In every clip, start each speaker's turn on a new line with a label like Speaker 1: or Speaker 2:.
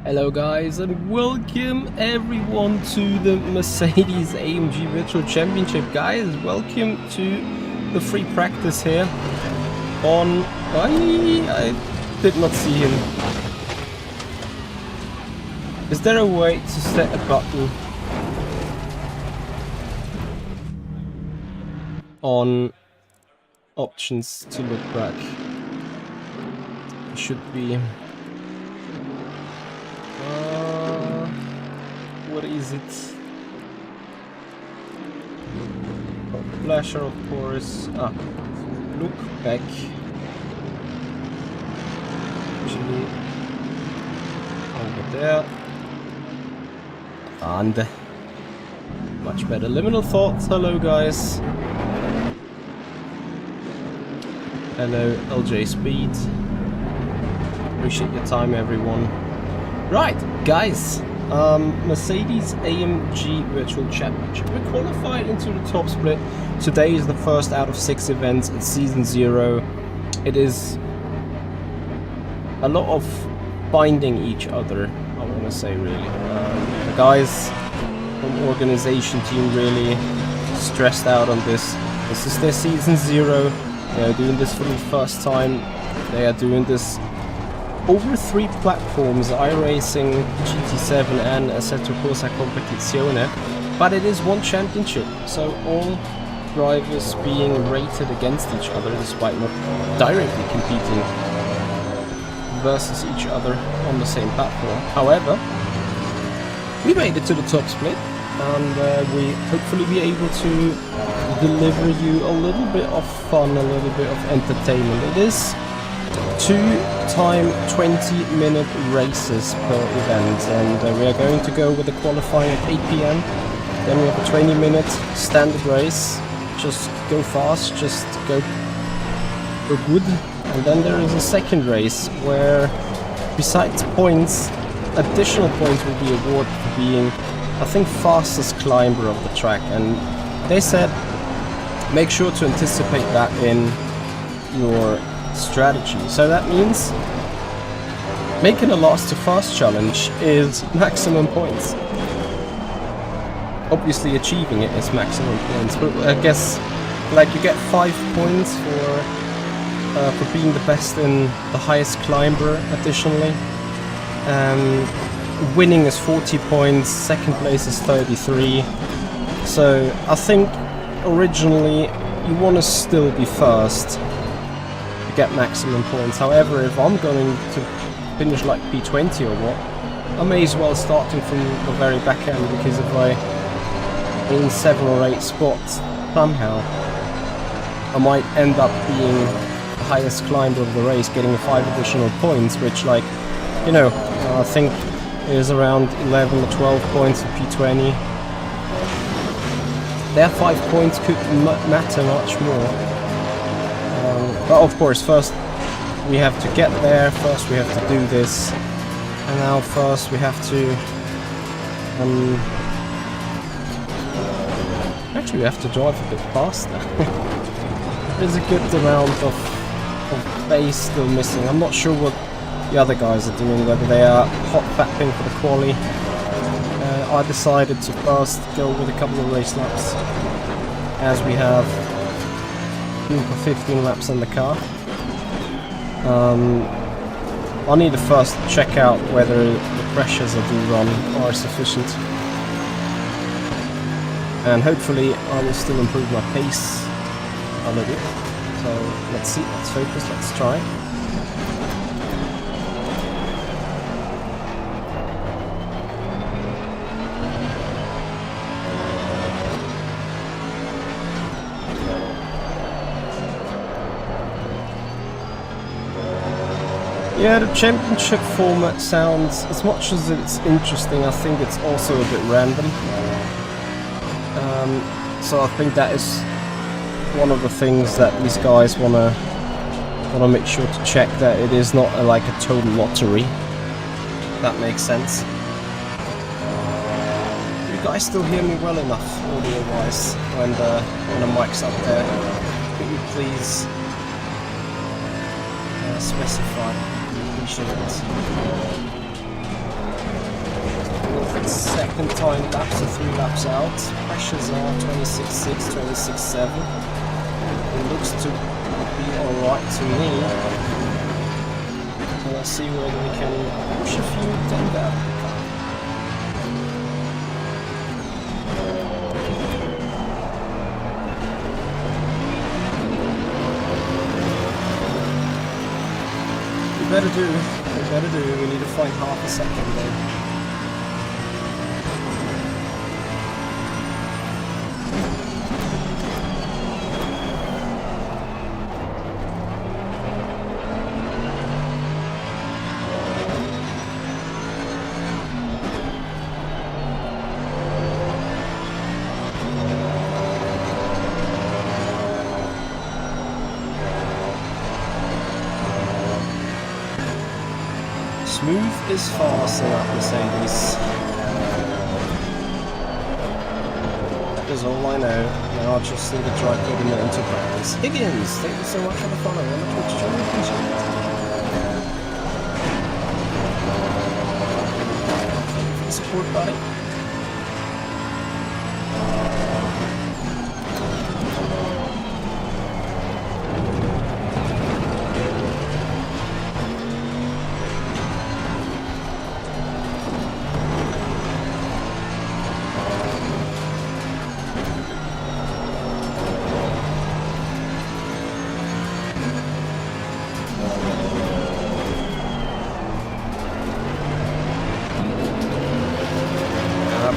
Speaker 1: Hello guys and welcome everyone to the Mercedes AMG Virtual Championship. Guys, welcome to the free practice here on... I did not see him. Is there a way to set a button on options to look back? It should be... what is it? Oh, flasher, of course. Look back. Actually, over there. And much better. Liminal thoughts. Hello, guys. Hello, LJ Speed. Appreciate your time, everyone. Right, guys. Mercedes AMG Virtual Championship. We qualified into the top split. Today is the first out of 6 events. It's season 0. It is a lot of binding each other, I want to say, really. The guys from organization team really stressed out on this. This is their season 0. They are doing this for the first time. They are doing this over 3 platforms, iRacing, GT7 and Assetto Corsa Competizione, but it is one championship, so all drivers being rated against each other despite not directly competing versus each other on the same platform. However, we made it to the top split and we hopefully be able to deliver you a little bit of fun, a little bit of entertainment. It is 2-time 20-minute races per event, and we are going to go with the qualifying at 8 PM. Then we have a 20-minute standard race. Just go fast, just go good. And then there is a second race where, besides points, additional points will be awarded for being, I think, fastest climber of the track. And they said, make sure to anticipate that in your strategy. So that means making a last to fast challenge is maximum points. Obviously achieving it is maximum points, but I guess like you get 5 points for being the best in the highest climber additionally. Winning is 40 points, second place is 33. So I think originally you want to still be first to get maximum points. However, if I'm going to finish like P20 or what, I may as well starting from the very back end, because if I win 7 or 8 spots somehow, I might end up being the highest climber of the race, getting 5 additional points, which, like, you know, I think is around 11 or 12 points for P20. Their 5 points could matter much more. But of course, first we have to get there, first we have to do this, and now first we have to actually we have to drive a bit faster. There's a good amount of base still missing. I'm not sure what the other guys are doing, whether they are hot fapping for the quali. I decided to first go with a couple of race laps, as we have 15 laps in the car. I need to first check out whether the pressures I do run are sufficient, and hopefully I will still improve my pace a little. So let's see, let's focus, let's try. Yeah, the championship format sounds, as much as it's interesting, I think it's also a bit random. So I think that is one of the things that these guys wanna make sure to check, that it is not like a total lottery. That makes sense. Do you guys still hear me well enough, audio-wise, when the mic's up there? Could you please specify? Appreciate it. second time laps are 3 laps out. Pressures are 26.6, 26.7. It looks to be alright to me. So let's see whether we can push a few down there. We better do, we need to find half a second though. Smooth is fast in that Mercedes. That is all I know. Now I just need to try putting it into practice. Higgins, thank you so much for the follow. On the Twitch channel, appreciate it. Thank you for the support, buddy.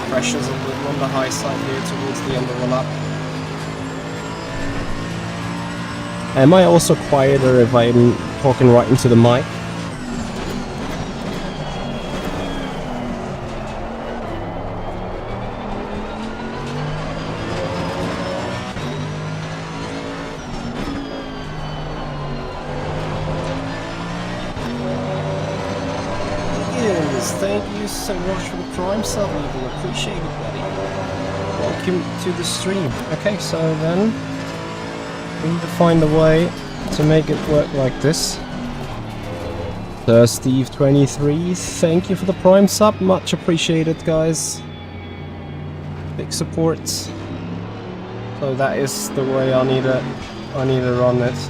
Speaker 1: Pressure's a little on the high side here towards the end of the lap. Am I also quieter if I'm talking right into the mic? Thank you so much for the Prime sub, Evil. Appreciate it, buddy. Welcome to the stream. Okay, so then we need to find a way to make it work like this. Steve23, thank you for the Prime sub. Much appreciated, guys. Big support. So that is the way I need to run it.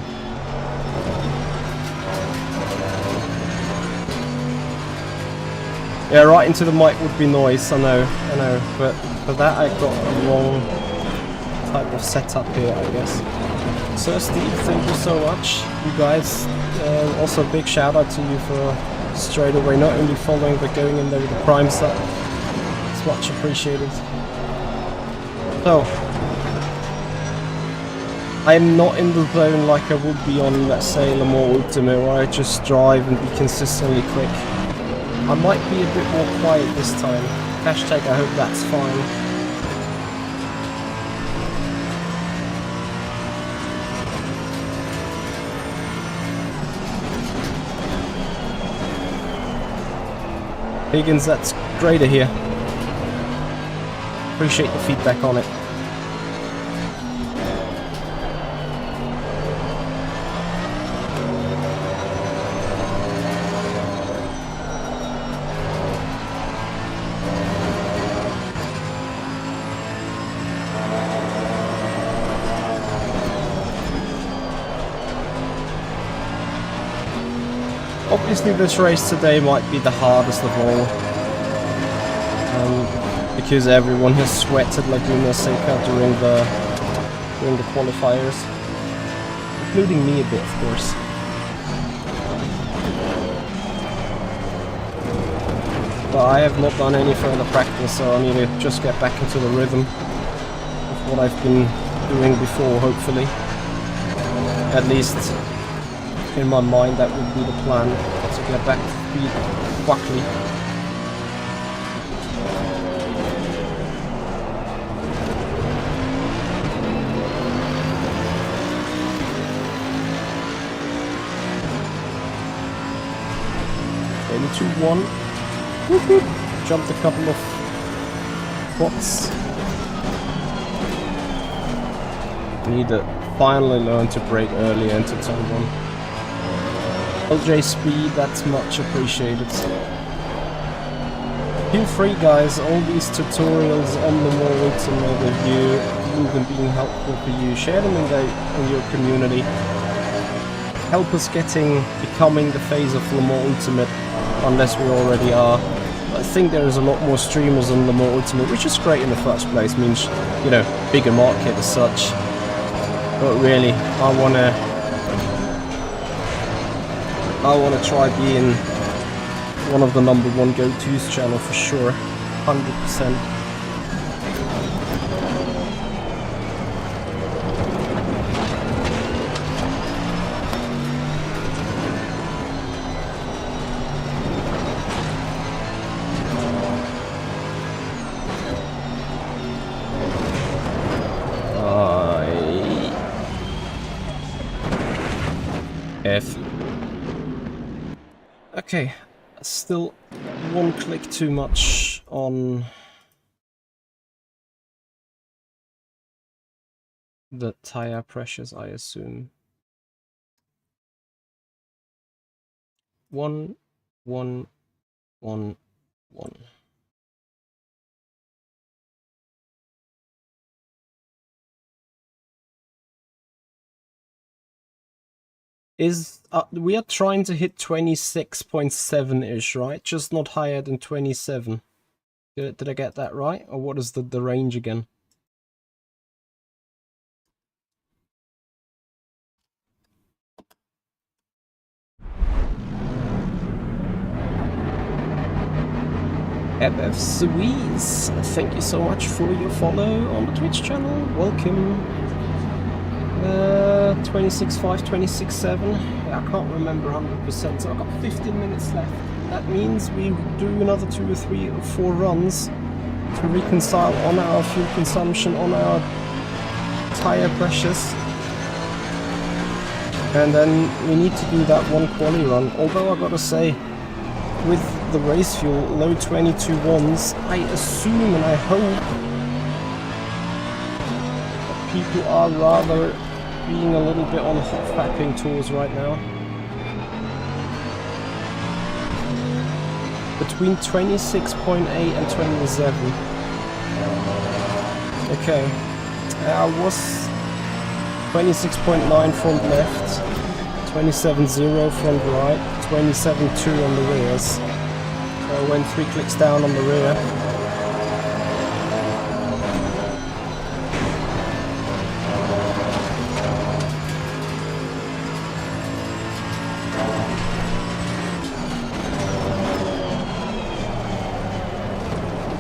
Speaker 1: Yeah, right into the mic would be noise, I know, but for that I got a wrong type of setup here, I guess. So Steve, thank you so much, you guys. Also a big shout out to you for straight away not only following but going in there with the Prime sub. It's much appreciated. So, I'm not in the zone like I would be on, let's say, Le Mans Ultimate, where I just drive and be consistently quick. I might be a bit more quiet this time. Hashtag I hope that's fine. Higgins, that's great to hear. Appreciate the feedback on it. Obviously this race today might be the hardest of all, because everyone has sweated Laguna Seca during the qualifiers, including me a bit, of course. But I have not done any further practice, so I need to just get back into the rhythm of what I've been doing before, hopefully. At least in my mind that would be the plan, to get back to speed quickly. Ready, 2, 1. Whoop. Jumped a couple of spots. Need to finally learn to brake early into turn 1. LJ speed, that's much appreciated. Feel free, guys, all these tutorials on the more ultimate, if you find them being helpful for you, share them in your community. Help us becoming the face of Le Mans Ultimate, unless we already are. I think there is a lot more streamers on Le Mans Ultimate, which is great in the first place, means, you know, bigger market as such. But really, I wanna try being one of the #1 go-tos channel for sure, 100%. F. Okay, still one click too much on the tire pressures, I assume. 1, 1, 1, 1. We are trying to hit 26.7-ish, right? Just not higher than 27. Did I get that right? Or what is the range again? FF Suisse, thank you so much for your follow on the Twitch channel. Welcome. 26.5, 26.7. I can't remember 100%, so I've got 15 minutes left. That means we do another 2 or 3 or 4 runs to reconcile on our fuel consumption, on our tire pressures. And then we need to do that one quali run. Although I gotta say, with the race fuel, low 22.1s, I assume and I hope that people are rather being a little bit on hot fapping tours right now. Between 26.8 and 27. Okay. I was 26.9 front left, 27.0 front right, 27.2 on the rears. So I went 3 clicks down on the rear.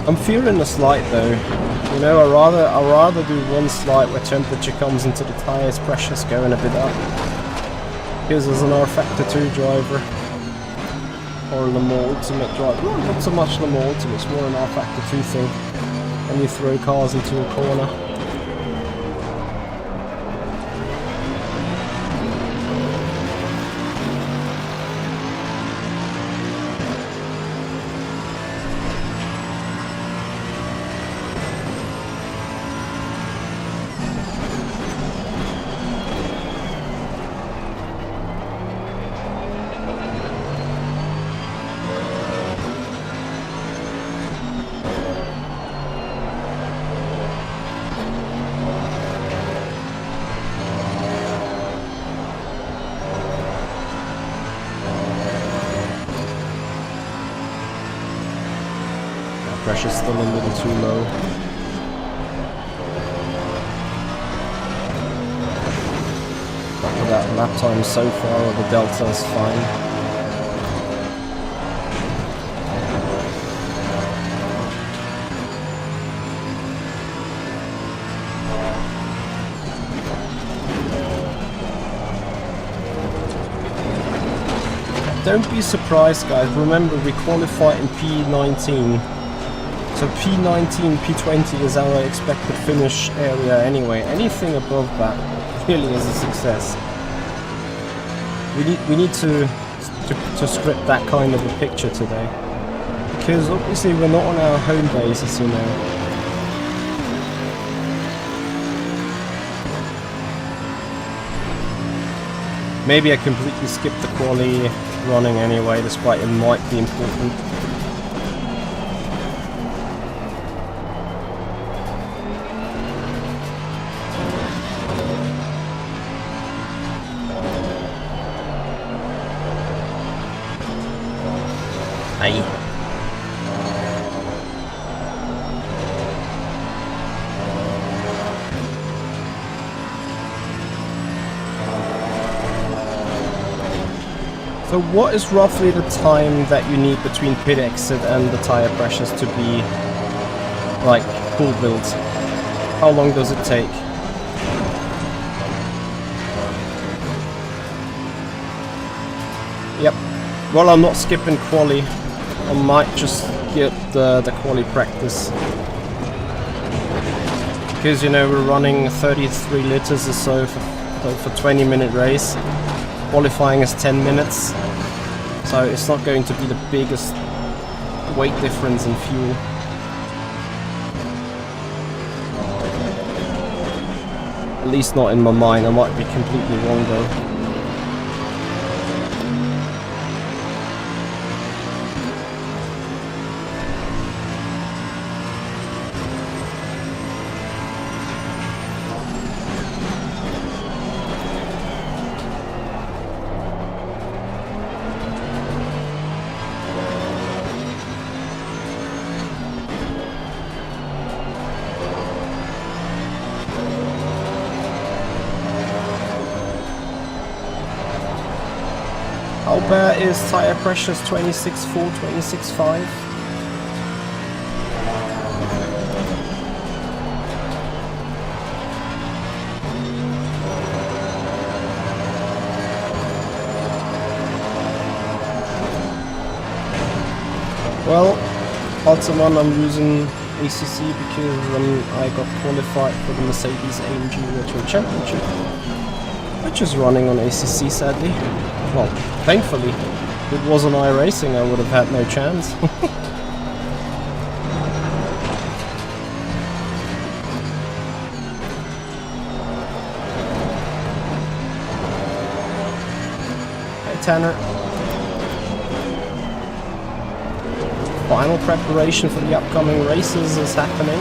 Speaker 1: I'm fearing a slight though. You know, I rather do one slight where temperature comes into the tires, pressure's going a bit up. Because as an R Factor 2 driver, or Le Mans Ultimate driver, well, not so much Le Mans Ultimate, it's more an R Factor 2 thing. When you throw cars into a corner. Pressure's still a little too low. After that lap time so far, the delta is fine. Don't be surprised, guys. Remember, we qualified in P19. So P19, P20 is our expected finish area anyway. Anything above that really is a success. We need to script that kind of a picture today. Because obviously we're not on our home base, as you know. Maybe I completely skipped the quali running anyway, despite it might be important. Aye. So what is roughly the time that you need between pit exit and the tire pressures to be like full build? How long does it take? Yep. Well, I'm not skipping quali. I might just get the quali practice. Because, you know, we're running 33 liters or so for 20-minute race. Qualifying is 10 minutes. So it's not going to be the biggest weight difference in fuel. At least not in my mind. I might be completely wrong though. How bad is tire pressures? 26.4, 26.5? Well, Ultimate, I'm using ACC because I got qualified for the Mercedes AMG Virtual Championship, which is running on ACC sadly. Well, thankfully, if it wasn't iRacing, I would have had no chance. Hey Tanner. Final preparation for the upcoming races is happening.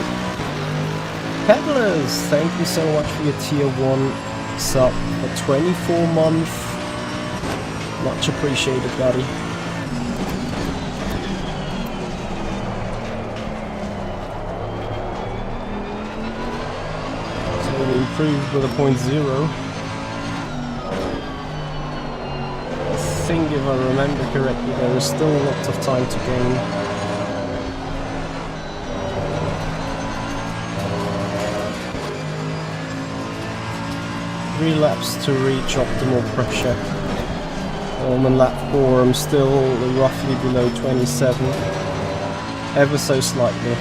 Speaker 1: Peddlers, thank you so much for your tier 1 sub for 24 months. Much appreciated, buddy. So we improved with a 0.0. I think if I remember correctly, there is still lots of time to gain. 3 laps to reach optimal pressure. I'm on lap 4, I'm still roughly below 27, ever so slightly.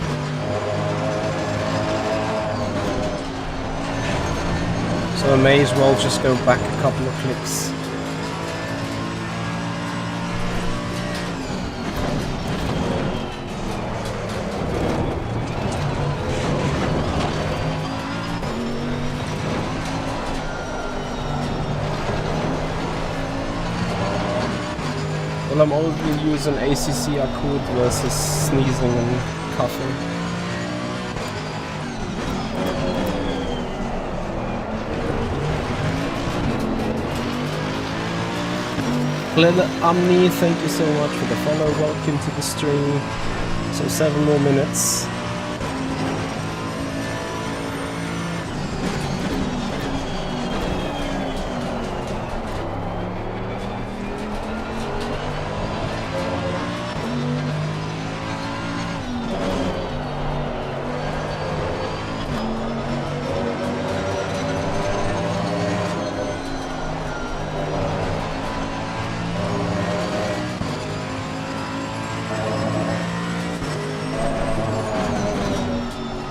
Speaker 1: So I may as well just go back a couple of clicks. Well, I'm only using ACC Acute versus sneezing and coughing. Glenn Amni, thank you so much for the follow. Welcome to the stream. So 7 more minutes.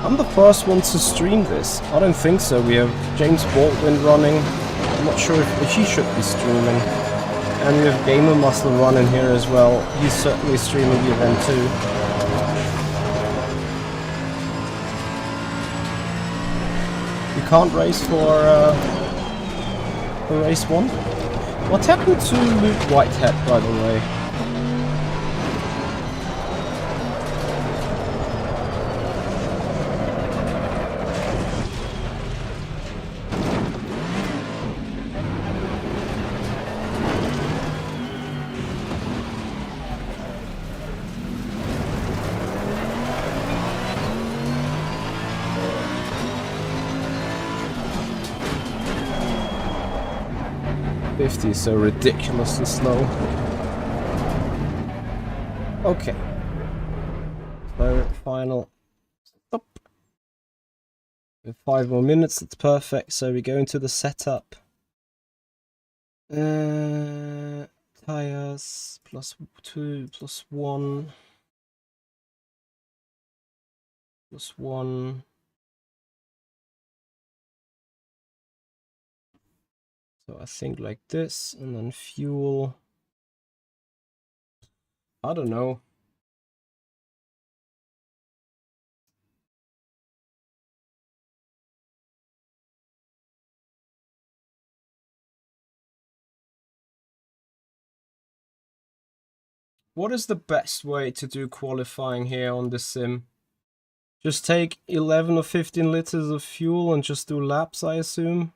Speaker 1: I'm the first one to stream this. I don't think so. We have James Baldwin running. I'm not sure if he should be streaming. And we have Gamer Muscle running here as well. He's certainly streaming the event too. You can't race for race 1? What happened to Luke Whitehead, by the way? 50 is so ridiculously slow. Okay. So final stop. With 5 more minutes, that's perfect. So we go into the setup. Tires +2 +1 +1. So I think like this, and then fuel. I don't know. What is the best way to do qualifying here on the sim? Just take 11 or 15 liters of fuel and just do laps, I assume?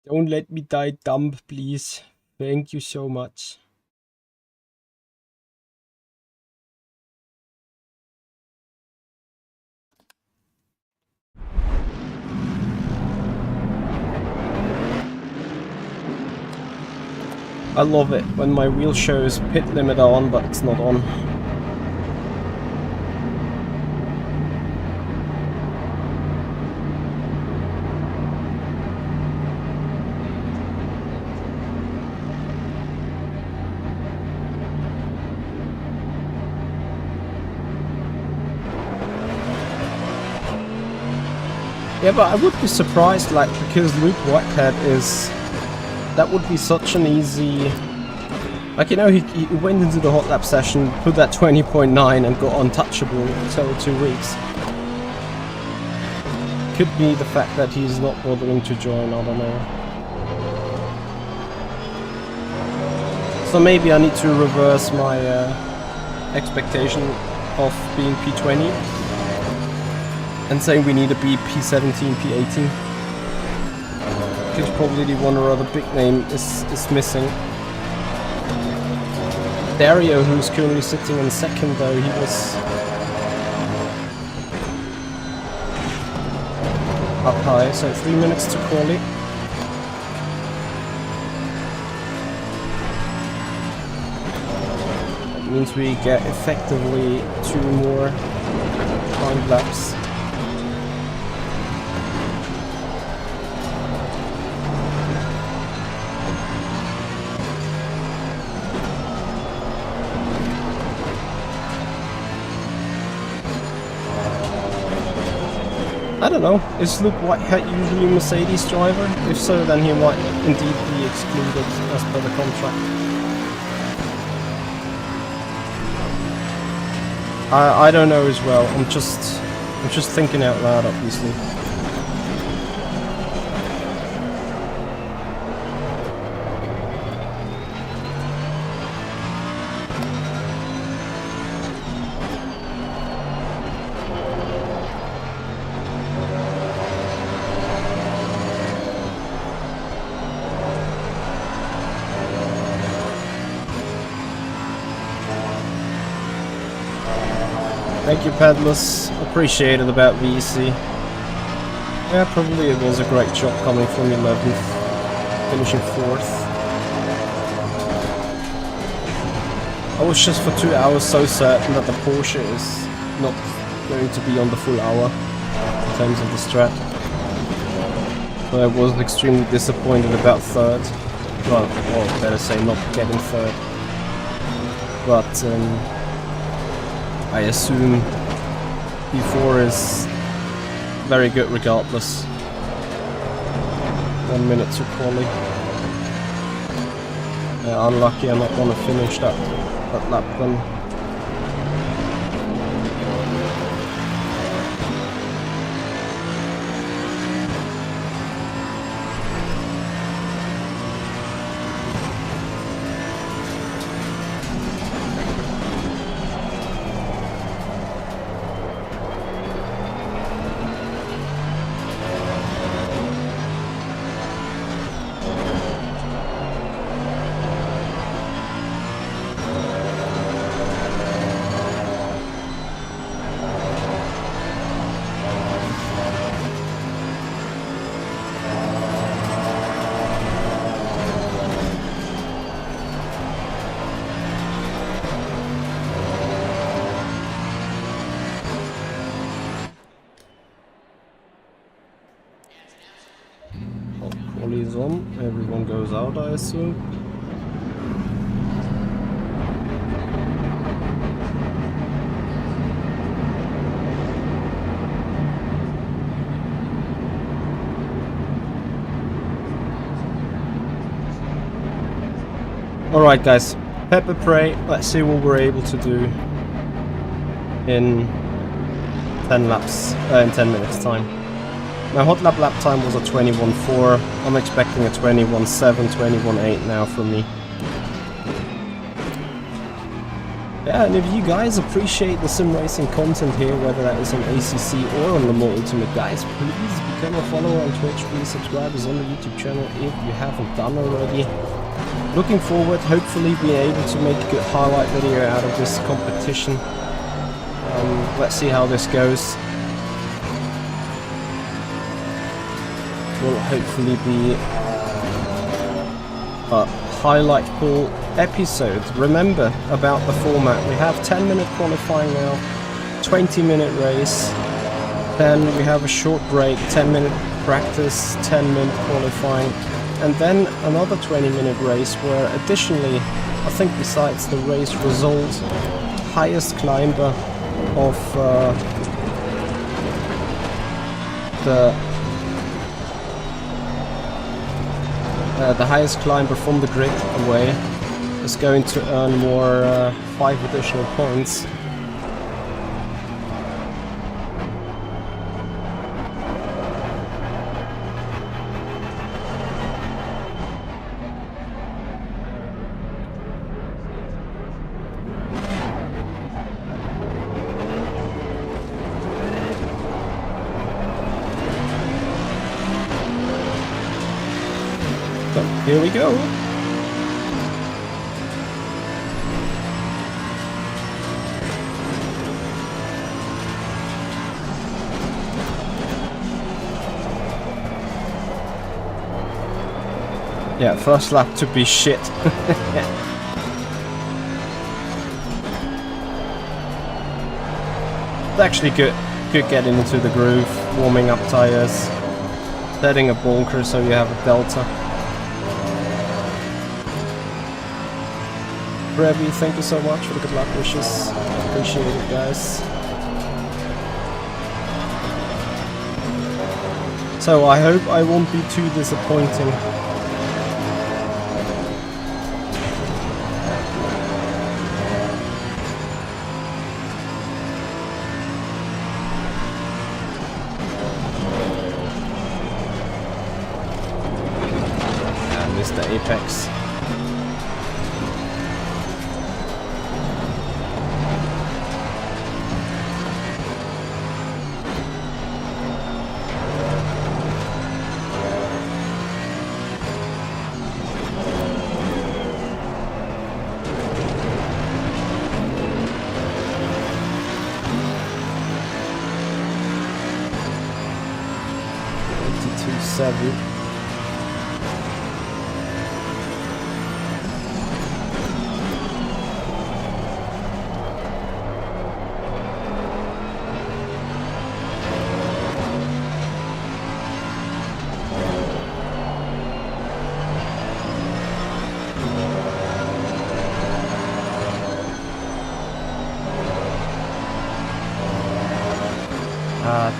Speaker 1: Don't let me die dumb, please. Thank you so much. I love it when my wheel shows pit limit on, but it's not on. Yeah, but I would be surprised, like, because Luke Whitehead is... That would be such an easy... Like, you know, he went into the hot lap session, put that 20.9 and got untouchable until 2 weeks. Could be the fact that he's not bothering to join, I don't know. So maybe I need to reverse my expectation of being P20 and saying we need to be P17, P18. Because probably the one or other big name is missing. Dario, who's currently sitting in second, though, he was up high, so 3 minutes to quali. That means we get effectively 2 more time laps. I don't know, is Luke Whitehead usually a Mercedes driver? If so, then he might indeed be excluded as per the contract. I don't know as well, I'm just thinking out loud, obviously. Thank you, Pedalers. Appreciate it about VEC. Yeah, probably it was a great job coming from 11th, finishing 4th. I was just for 2 hours so certain that the Porsche is not going to be on the full hour in terms of the strat. So I was extremely disappointed about 3rd. Well, or better say not getting 3rd. But I assume P4 is very good regardless. 1 minute to quali. Unlucky I'm not gonna finish that lap then. goes on, everyone goes out, I assume. Alright guys, pepper spray, let's see what we're able to do in 10 laps, in 10 minutes time. My hot lap time was a 21.4, I'm expecting a 21.7, 21.8 now from me. Yeah, and if you guys appreciate the sim racing content here, whether that is on ACC or on the more Ultimate, guys, please become a follower on Twitch, please subscribe us on the YouTube channel if you haven't done already. Looking forward, hopefully being able to make a good highlight video out of this competition. Let's see how this goes. Will hopefully be a highlight full episode. Remember about the format. We have 10-minute qualifying now, 20-minute race, then we have a short break, 10-minute practice, 10-minute qualifying, and then another 20-minute race where additionally, I think besides the race result, highest climber of the highest climber from the grid away is going to earn more 5 additional points. So, here we go. Yeah, first lap to be shit. It's actually good getting into the groove, warming up tires, setting a bunker so you have a delta. Brevi, thank you so much for the good luck wishes. Appreciate it, guys. So I hope I won't be too disappointing. And Mr. Apex.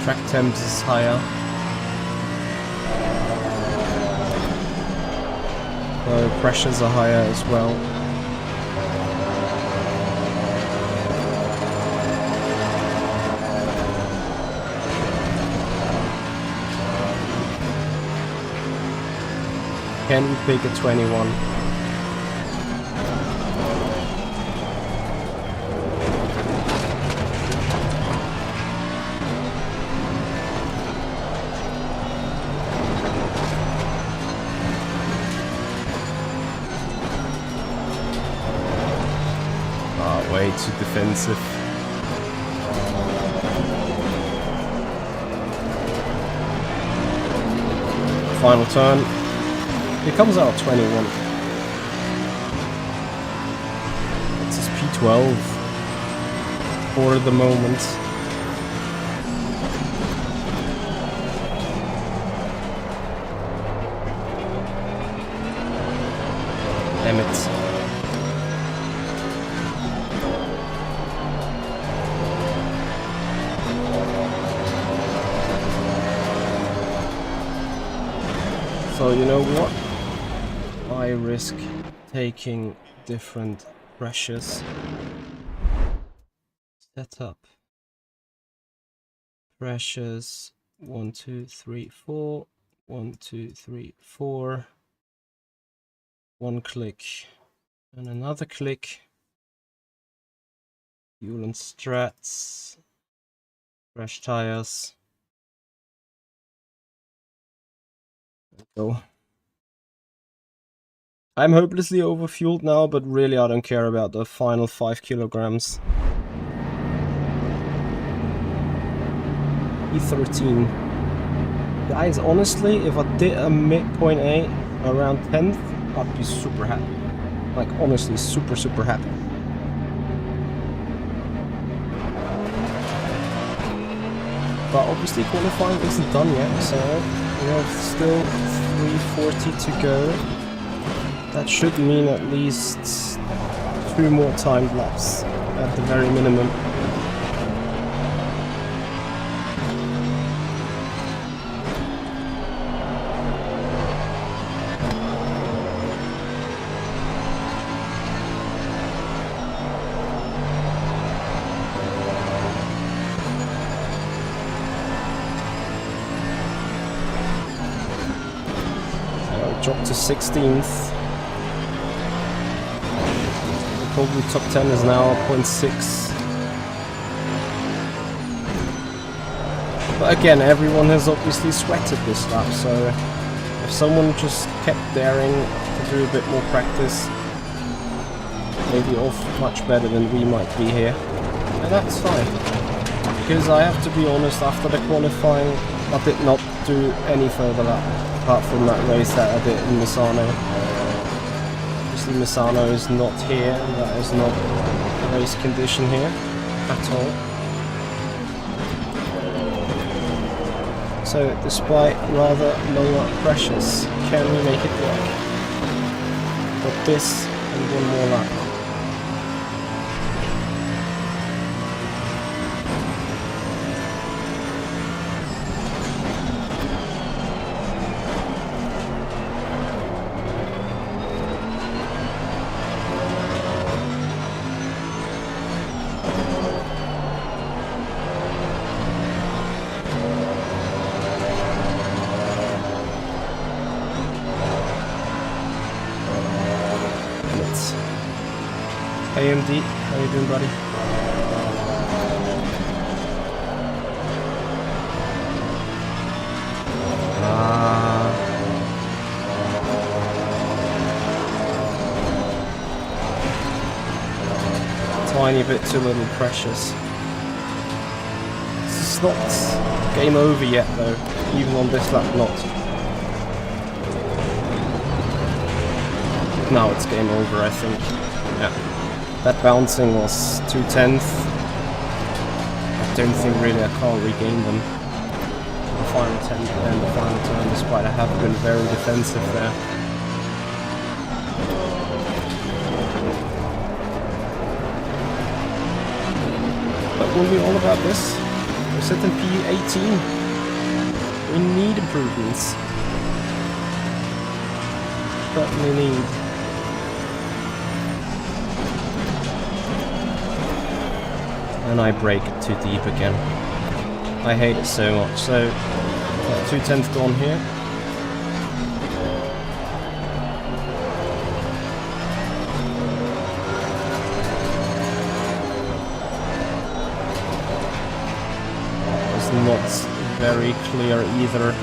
Speaker 1: Track temps is higher. So pressures are higher as well. Can we pick a 21? Way too defensive. Final turn. It comes out 21. It's his P12 for the moment. you know what? I risk taking different pressures. Set up. Pressures 1, 2, 3, 4. 1, 2, 3, 4. One click and another click. Fuel and strats. Fresh tires. Go. I'm hopelessly overfueled now, but really I don't care about the final 5 kilograms. E13. Guys, honestly, if I did a midpoint 8 around 10th, I'd be super happy. Like, honestly, super, super happy. But obviously qualifying isn't done yet, so we have still 340 to go. That should mean at least 2 more timed laps at the very minimum. Dropped to 16th. Probably top 10 is now 0.6. But again, everyone has obviously sweated this lap, so if someone just kept daring to do a bit more practice, they'd be off much better than we might be here. And that's fine. Because I have to be honest, after the qualifying, I did not do any further lap, apart from that race that I did in Misano. Misano is not here, that is not race condition here at all. So despite rather lower pressures, can we make it work? Got this and one more lap. AMG, how you doing, buddy? Tiny bit too little precious. It's not game over yet though, even on this lap not. Now it's game over, I think. Yeah. That bouncing was 2/10. I don't think really I can't regain them. The final 10 and the final turn, despite I have been very defensive there. But we'll be all about this. We're sitting P18. We need improvements. Certainly need. And I brake too deep again. I hate it so much. So, 2/10 gone here. It's not very clear either.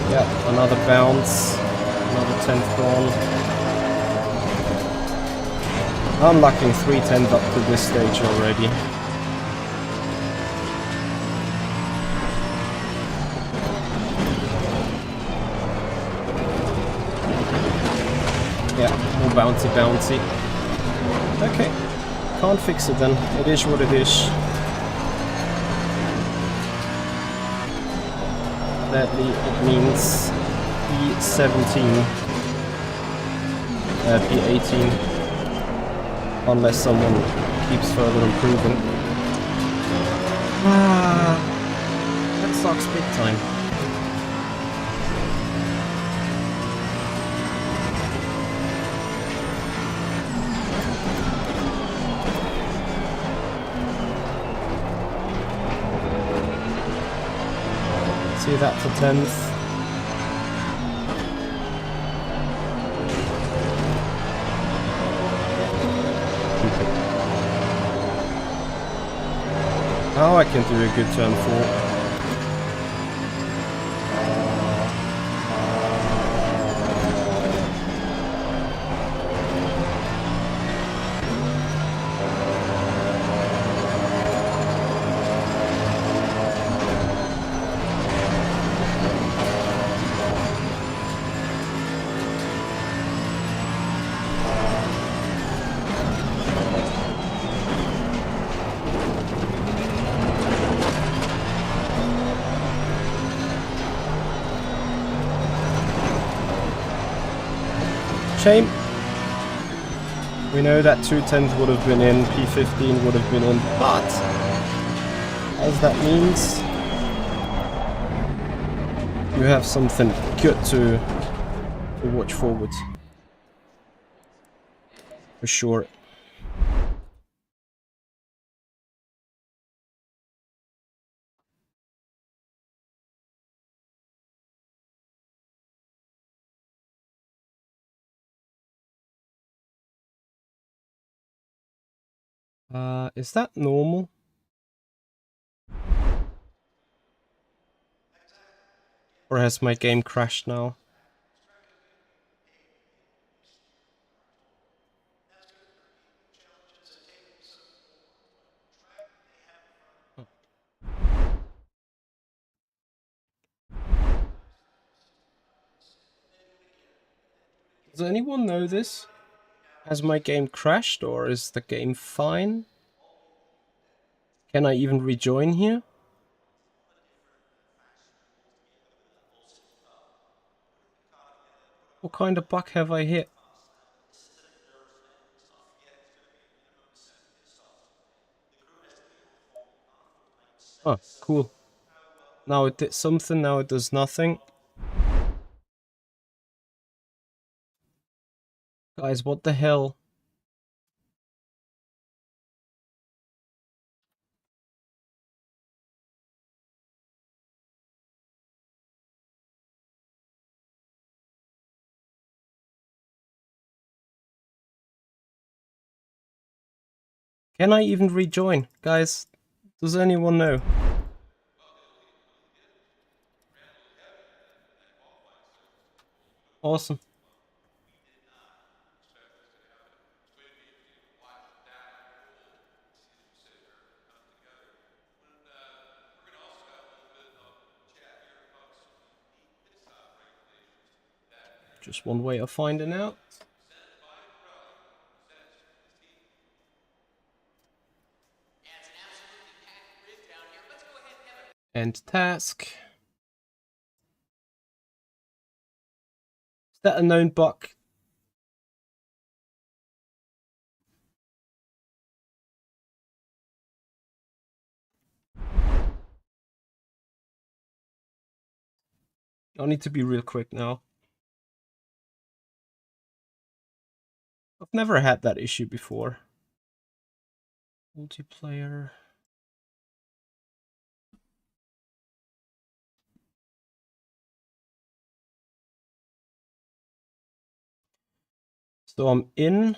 Speaker 1: Yeah, another bounce, another 10th gone. I'm lacking 3/10 up to this stage already. Yeah, more bouncy. Okay, can't fix it then. It is what it is. Sadly, it means P17, P18, unless someone keeps further improving. Ah, that sucks big time. See that for 10th. Now I can do a good turn 4. Shame. We know that 210th would have been in, P15 would have been in, but as that means you have something good to watch forward. For sure. Is that normal? Or has my game crashed now? Does anyone know this? Has my game crashed or is the game fine? Can I even rejoin here? What kind of bug have I hit? Oh, cool. Now it did something, now it does nothing. Guys, what the hell? Can I even rejoin? Guys, does anyone know? Awesome. Just one way of finding out. End task. Is that a known bug? I need to be real quick now. I've never had that issue before. Multiplayer. So I'm in.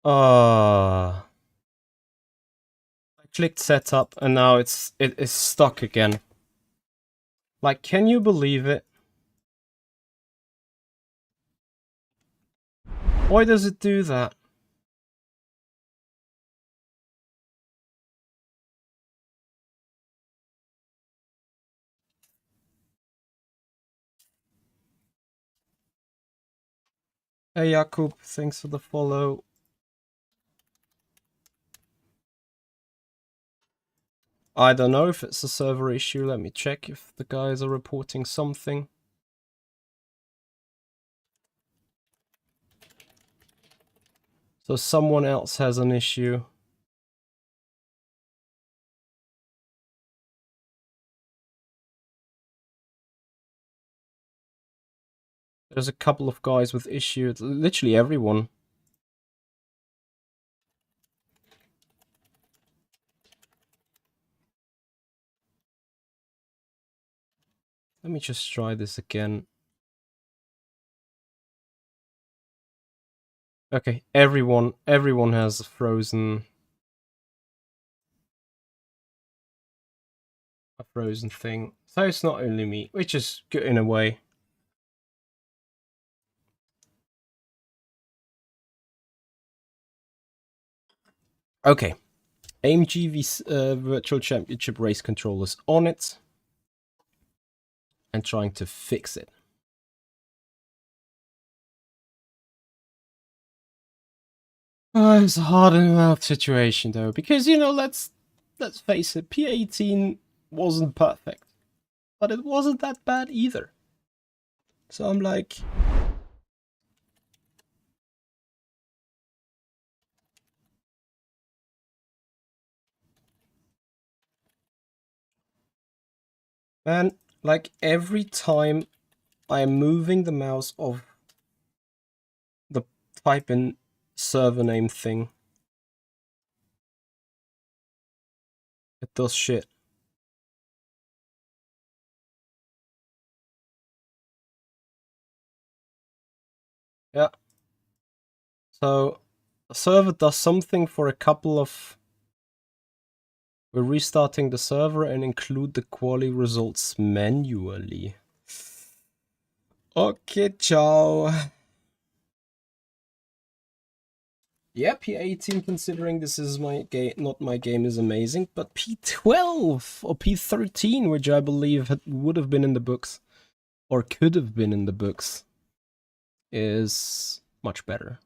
Speaker 1: I clicked setup and now it is stuck again. Like, can you believe it? Why does it do that? Hey Jakub, thanks for the follow. I don't know if it's a server issue. Let me check if the guys are reporting something. So someone else has an issue. There's a couple of guys with issues, literally everyone. Let me just try this again. Okay, everyone has a frozen thing. So it's not only me, which is good in a way. Okay, AMG Virtual Championship race controllers on it and trying to fix it. It's a hard enough situation though, because you know, let's face it, P18 wasn't perfect, but it wasn't that bad either. So I'm like, man, like every time I'm moving the mouse of the type in server name thing, it does shit. Yeah. So the server does something for a couple of... We're restarting the server and include the quali results manually. Okay, ciao. Yeah, P18, considering this is my game, not my game, is amazing. But P12 or P13, which I believe would have been in the books, or could have been in the books, is much better.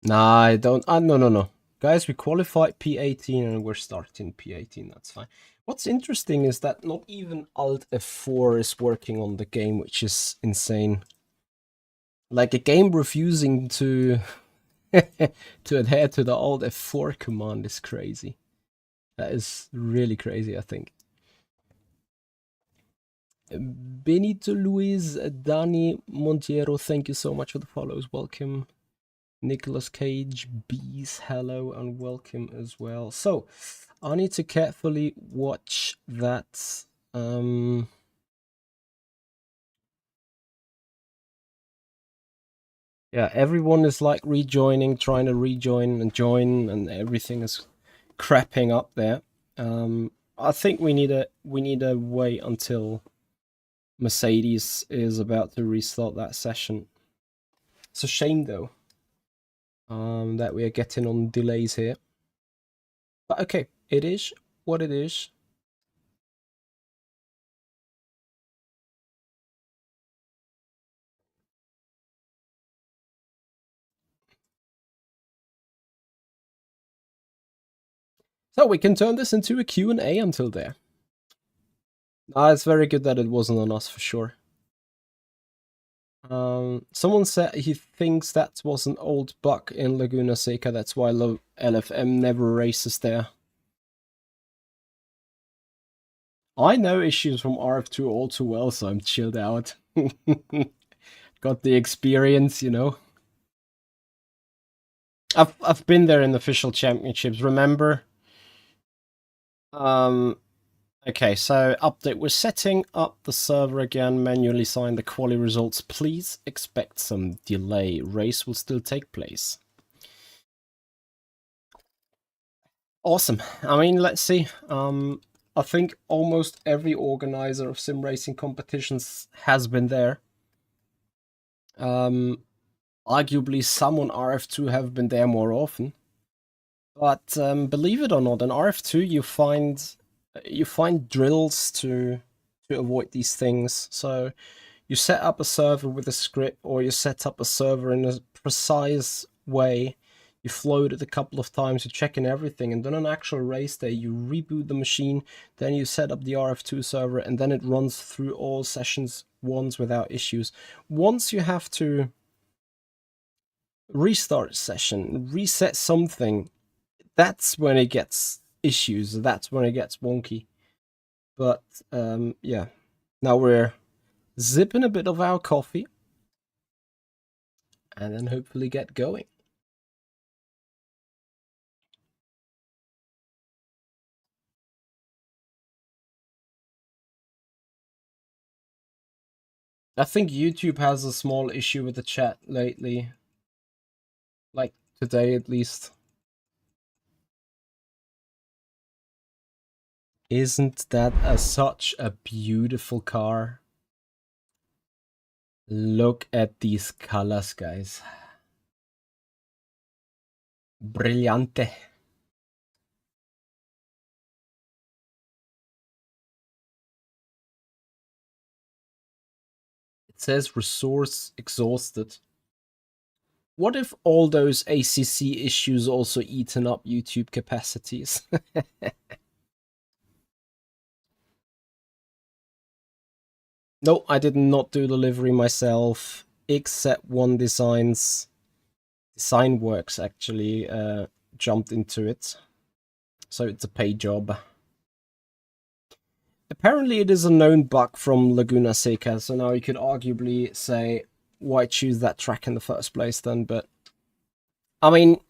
Speaker 1: Nah, I don't. No. Guys, we qualified P18 and we're starting P18. That's fine. What's interesting is that not even Alt F4 is working on the game, which is insane. Like a game refusing to to adhere to the Alt F4 command is crazy. That is really crazy, I think. Benito Luis, Dani Montiero, thank you so much for the follows. Welcome. Nicholas Cage, Bees, hello and welcome as well. So, I need to carefully watch that. Yeah, everyone is like rejoining, trying to rejoin and join, and everything is crapping up there. I think we need a wait until Mercedes is about to restart that session. It's a shame though, that we are getting on delays here. But okay, it is what it is. So we can turn this into a Q&A until there. It's very good that it wasn't on us for sure. Someone said he thinks that was an old bug in Laguna Seca, that's why LFM never races there. I know issues from RF2 all too well, so I'm chilled out. Got the experience, you know. I've been there in official championships, remember? Okay, so update. We're setting up the server again, manually sign the quali results. Please expect some delay. Race will still take place. Awesome. I mean, let's see. I think almost every organizer of sim racing competitions has been there. Arguably some on RF2 have been there more often. But believe it or not, in RF2 you find drills to avoid these things. So you set up a server with a script, or you set up a server in a precise way. You float it a couple of times, you check in everything, and then on actual race day you reboot the machine, then you set up the RF2 server, and then it runs through all sessions once without issues. Once you have to restart a session, reset something, that's when it gets issues. That's when it gets wonky. But yeah, now we're zipping a bit of our coffee and then hopefully get going. I think YouTube has a small issue with the chat lately. Like today at least. Isn't that such a beautiful car? Look at these colors, guys. Brillante. It says resource exhausted. What if all those ACC issues also eaten up YouTube capacities? No, I did not do delivery myself. X1 Design Works actually jumped into it. So it's a paid job. Apparently it is a known bug from Laguna Seca, so now you could arguably say, why choose that track in the first place then, but... I mean...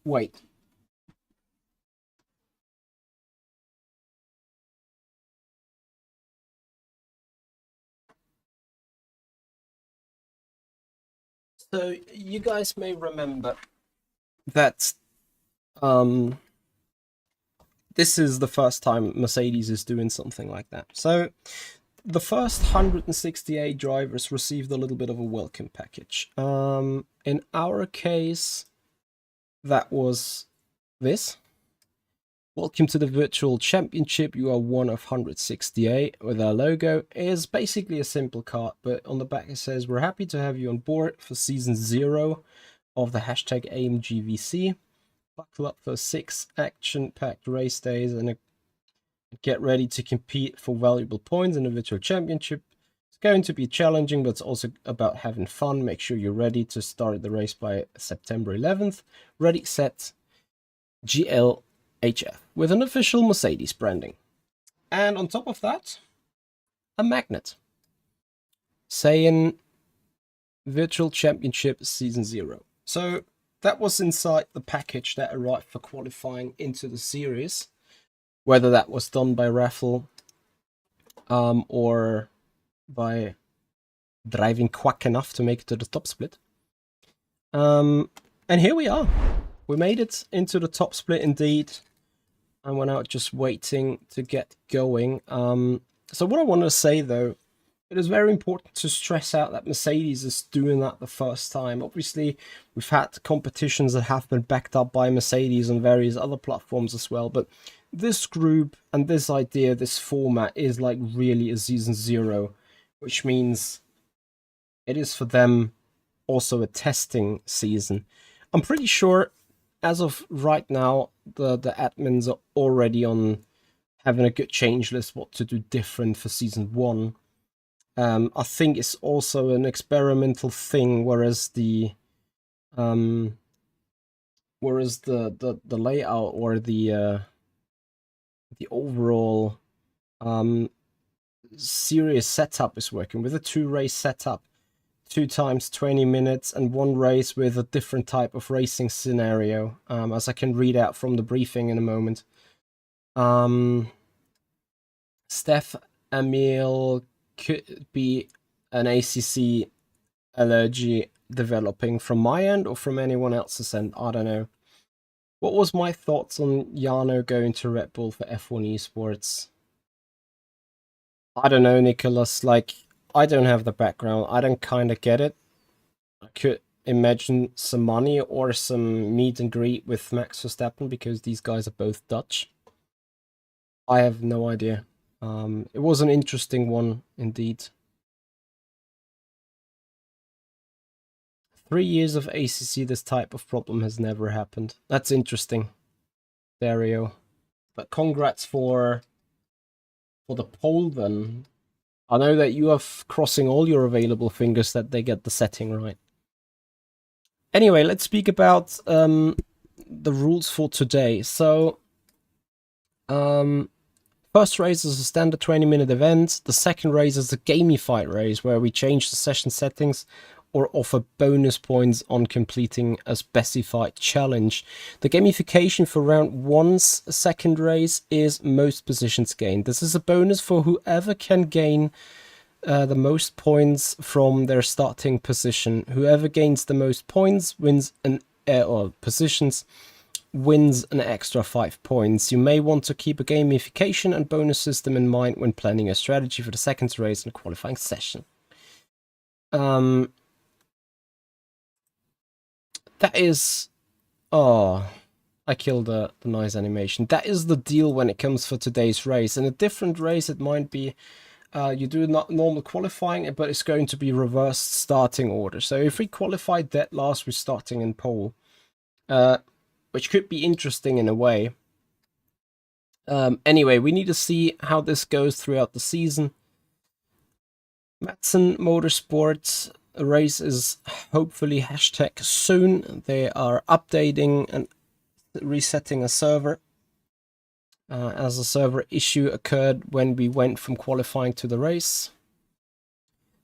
Speaker 1: Wait. So, you guys may remember that this is the first time Mercedes is doing something like that. So, the first 168 drivers received a little bit of a welcome package. In our case, that was this. Welcome to the Virtual Championship. You are one of 168 with our logo. It is basically a simple card, but on the back it says, we're happy to have you on board for season 0 of the hashtag AMGVC. Buckle up for 6 action-packed race days and get ready to compete for valuable points in the Virtual Championship. It's going to be challenging, but it's also about having fun. Make sure you're ready to start the race by September 11th. Ready, set, GL. HF with an official Mercedes branding. And on top of that, a magnet saying Virtual Championship Season 0. So that was inside the package that arrived for qualifying into the series, whether that was done by raffle or by driving quack enough to make it to the top split. And here we are. We made it into the top split indeed. And we're now just waiting to get going. So what I want to say, though, it is very important to stress out that Mercedes is doing that the first time. Obviously, we've had competitions that have been backed up by Mercedes on various other platforms as well. But this group and this idea, this format is like really a season 0, which means it is for them also a testing season. I'm pretty sure as of right now, the admins are already on having a good change list, what to do different for season 1. I think it's also an experimental thing, whereas the layout or the overall series setup is working with a 2-race setup. 2 times 20 minutes and 1 race with a different type of racing scenario, as I can read out from the briefing in a moment. Steph Emil could be an ACC allergy developing from my end or from anyone else's end, I don't know. What was my thoughts on Jarno going to Red Bull for F1 Esports? I don't know, Nicholas, like, I don't have the background. I don't kind of get it. I could imagine some money or some meet and greet with Max Verstappen because these guys are both Dutch. I have no idea. It was an interesting one indeed. 3 years of ACC, this type of problem has never happened. That's interesting, Dario. But congrats for For the poll, then, I know that you are crossing all your available fingers that they get the setting right. Anyway, let's speak about the rules for today. So, first race is a standard 20-minute event. The second race is a gamified race where we change the session settings or offer bonus points on completing a specified challenge. The gamification for round one's second race is most positions gained. This is a bonus for whoever can gain the most points from their starting position. Whoever gains the most points wins or positions wins an extra 5 points. You may want to keep a gamification and bonus system in mind when planning a strategy for the second race and qualifying session. That is... Oh, I killed the nice animation. That is the deal when it comes for today's race. In a different race, it might be you do not normal qualifying, but it's going to be reversed starting order. So if we qualify dead last, we're starting in pole, which could be interesting in a way. Anyway, we need to see how this goes throughout the season. Madsen Motorsports race is hopefully hashtag soon. They are updating and resetting a server as a server issue occurred when we went from qualifying to the race.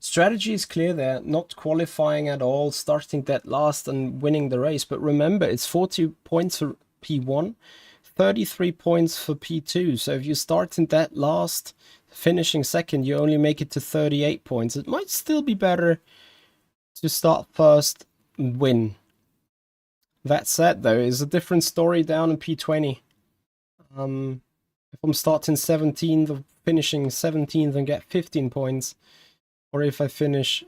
Speaker 1: Strategy is clear there, not qualifying at all, starting dead last and winning the race. But remember, it's 40 points for P1, 33 points for P2. So if you start in dead last, finishing second, you only make it to 38 points. It might still be better to start first and win. That said, though, is a different story down in P20. If I'm starting 17th, finishing 17th and get 15 points, or if I finish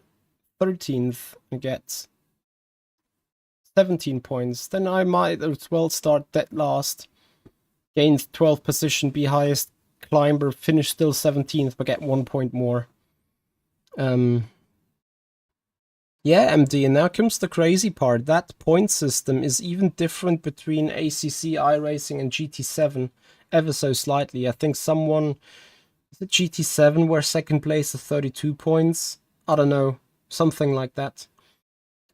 Speaker 1: 13th and get 17 points, then I might as well start dead last, gain 12th position, be highest climber, finish still 17th, but get 1 point more. Yeah, MD, and now comes the crazy part. That point system is even different between ACC, iRacing, and GT7, ever so slightly. I think someone... Is it GT7 where second place is 32 points? I don't know. Something like that.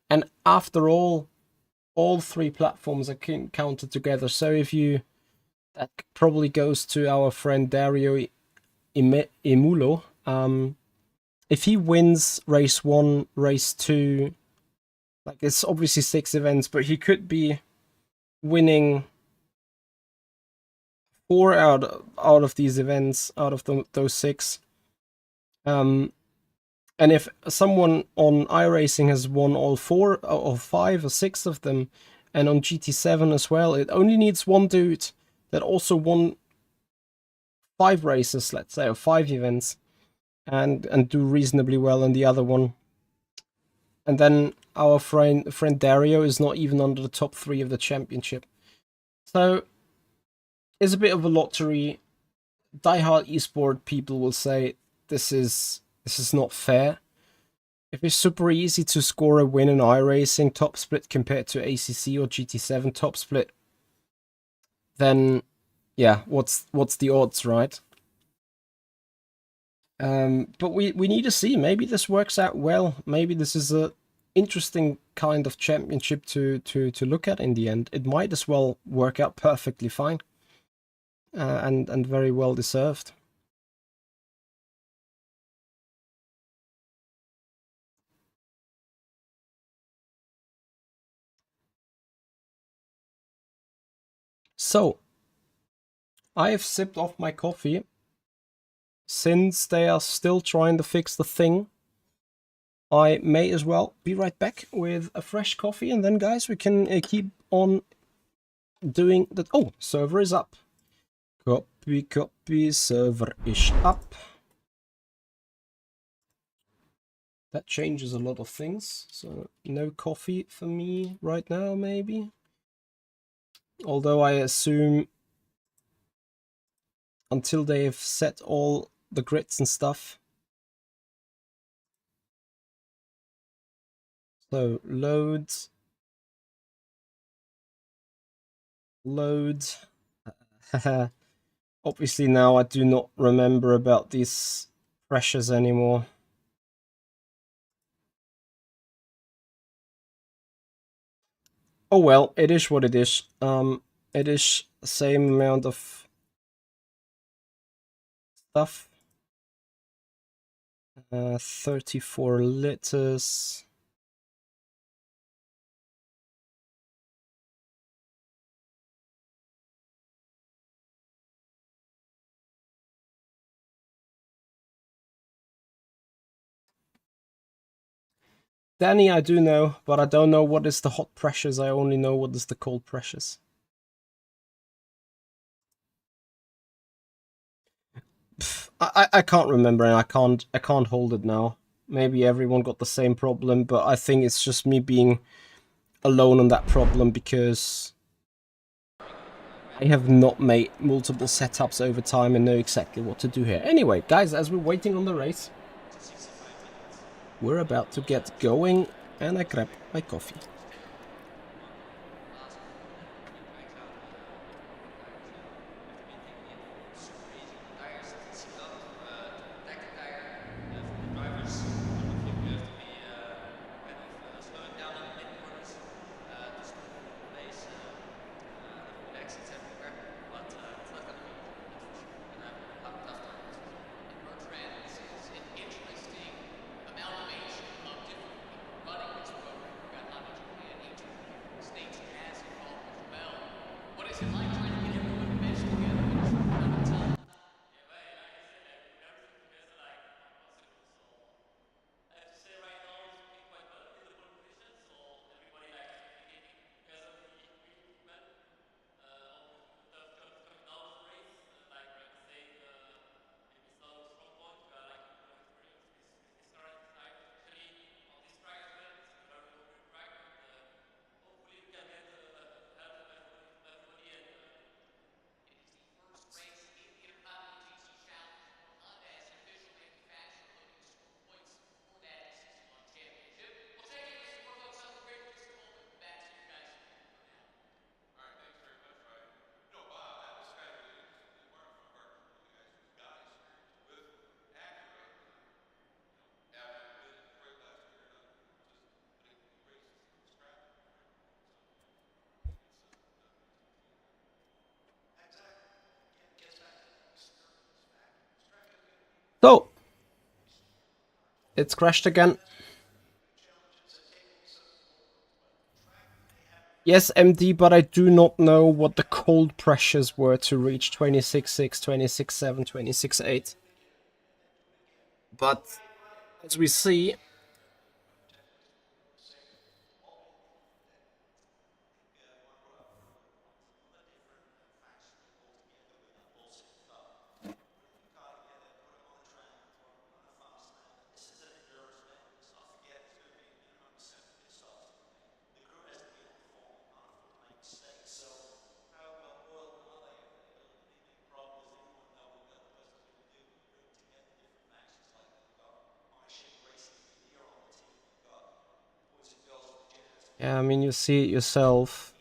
Speaker 1: And after all three platforms are counted together. So if you... That probably goes to our friend Dario Emulo. If he wins race 1, race 2... Like, it's obviously 6 events, but he could be winning 4 out of these events, out of those 6. And if someone on iRacing has won all 4 or 5 or 6 of them, and on GT7 as well, it only needs one dude that also won 5 races, let's say, or 5 events, and do reasonably well on the other one. And then our friend Dario is not even under the top 3 of the championship. So it's a bit of a lottery. Die-hard esport people will say this is not fair. If it's super easy to score a win in iRacing top split compared to ACC or GT7 top split, then yeah, what's the odds, right? But we need to see. Maybe this works out well. Maybe this is a interesting kind of championship to look at in the end. It might as well work out perfectly fine. And very well deserved. So, I have sipped off my coffee. Since they are still trying to fix the thing, I may as well be right back with a fresh coffee, and then, guys, we can keep on doing that. Oh, server is up. Copy, server is up. That changes a lot of things. So, no coffee for me right now, maybe. Although I assume until they have set all the grids and stuff. So load. Obviously now I do not remember about these pressures anymore. Oh well, it is what it is. It is the same amount of stuff. 34 liters. Danny, I do know, but I don't know what is the hot pressures. I only know what is the cold pressures. I can't remember, and I can't hold it now. Maybe everyone got the same problem, but I think it's just me being alone on that problem because I have not made multiple setups over time and know exactly what to do here. Anyway, guys, as we're waiting on the race, we're about to get going, and I grab my coffee. So, it's crashed again. Yes, MD, but I do not know what the cold pressures were to reach 26.6, 26.7, 26.8. But as we see, yeah, I mean, you see it yourself.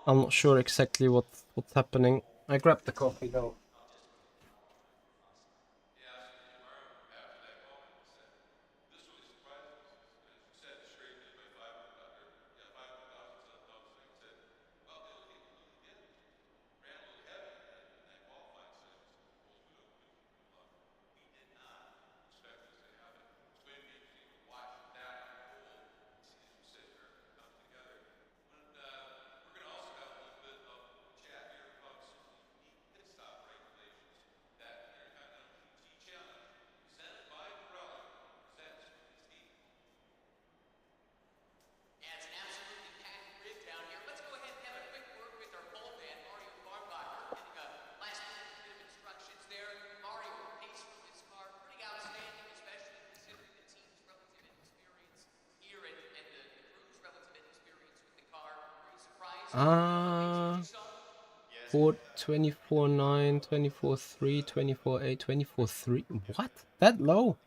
Speaker 1: I'm not sure exactly what's happening. I grabbed the coffee though. Ah, 24.9, 24.3, 24.8, 24.3. What? That low?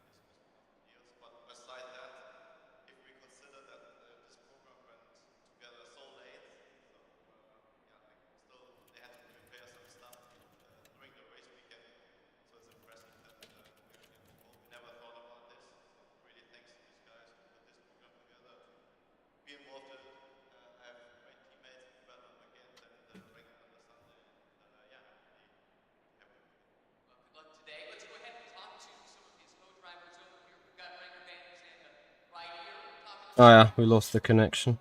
Speaker 1: Oh yeah, we lost the connection.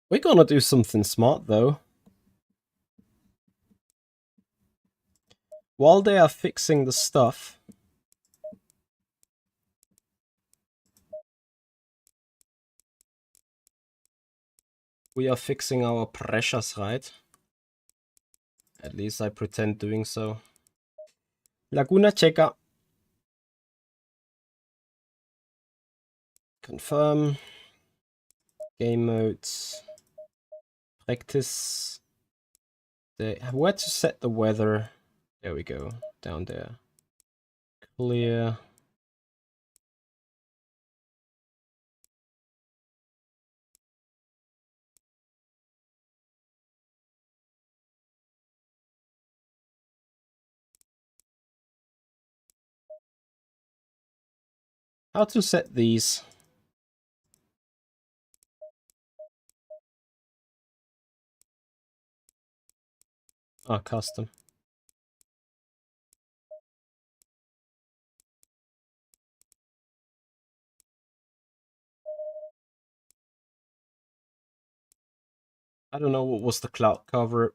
Speaker 1: We're gonna do something smart though. While they are fixing the stuff, we are fixing our pressures, right? At least I pretend doing so. Laguna Seca. Confirm. Game modes. Practice. Where to set the weather? There we go. Down there. Clear. How to set these? Ah, custom. I don't know what was the cloud cover.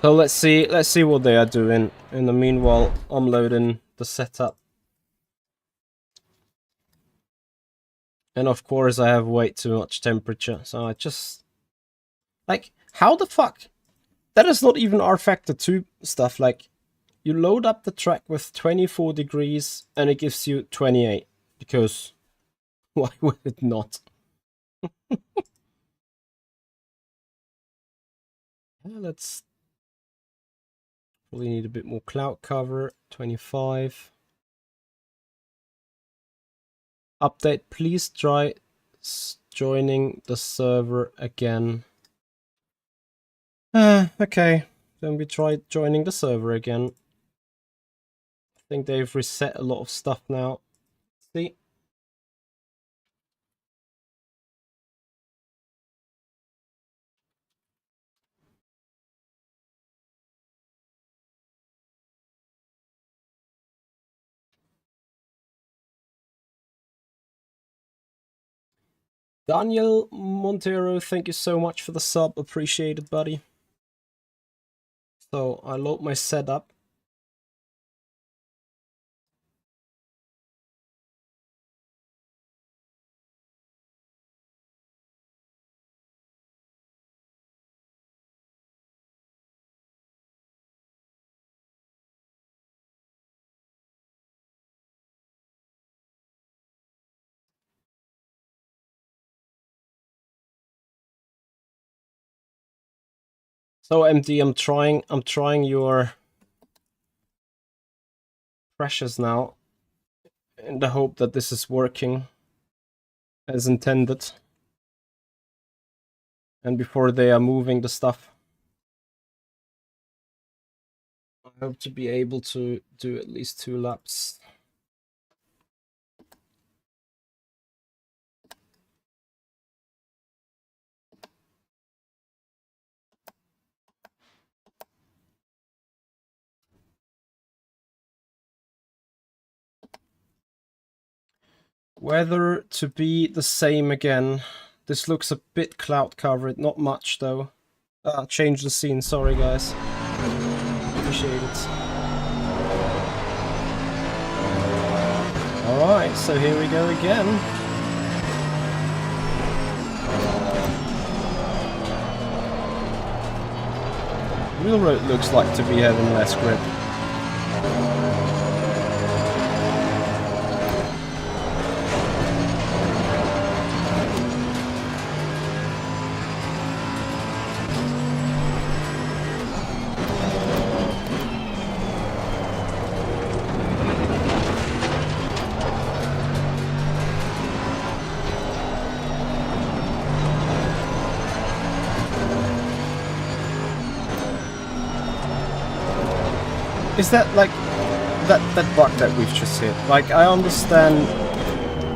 Speaker 1: So let's see what they are doing. In the meanwhile, I'm loading the setup. And of course I have way too much temperature, so I just... Like, how the fuck? That is not even R Factor 2 stuff, like... You load up the track with 24 degrees and it gives you 28. Because... Why would it not? Let's... Probably need a bit more cloud cover. 25. Update, please try joining the server again. Okay. Then we try joining the server again. I think they've reset a lot of stuff now. See? Daniel Montero, thank you so much for the sub. Appreciate it, buddy. So I load my setup. So MD, I'm trying your pressures now in the hope that this is working as intended. And before they are moving the stuff, I hope to be able to do at least 2 laps. Weather to be the same again. This looks a bit cloud covered, not much though. Change the scene, sorry guys. Appreciate it. Alright, so here we go again. Wheel road looks like to be having less grip. Is that like that bug that we've just hit? Like, I understand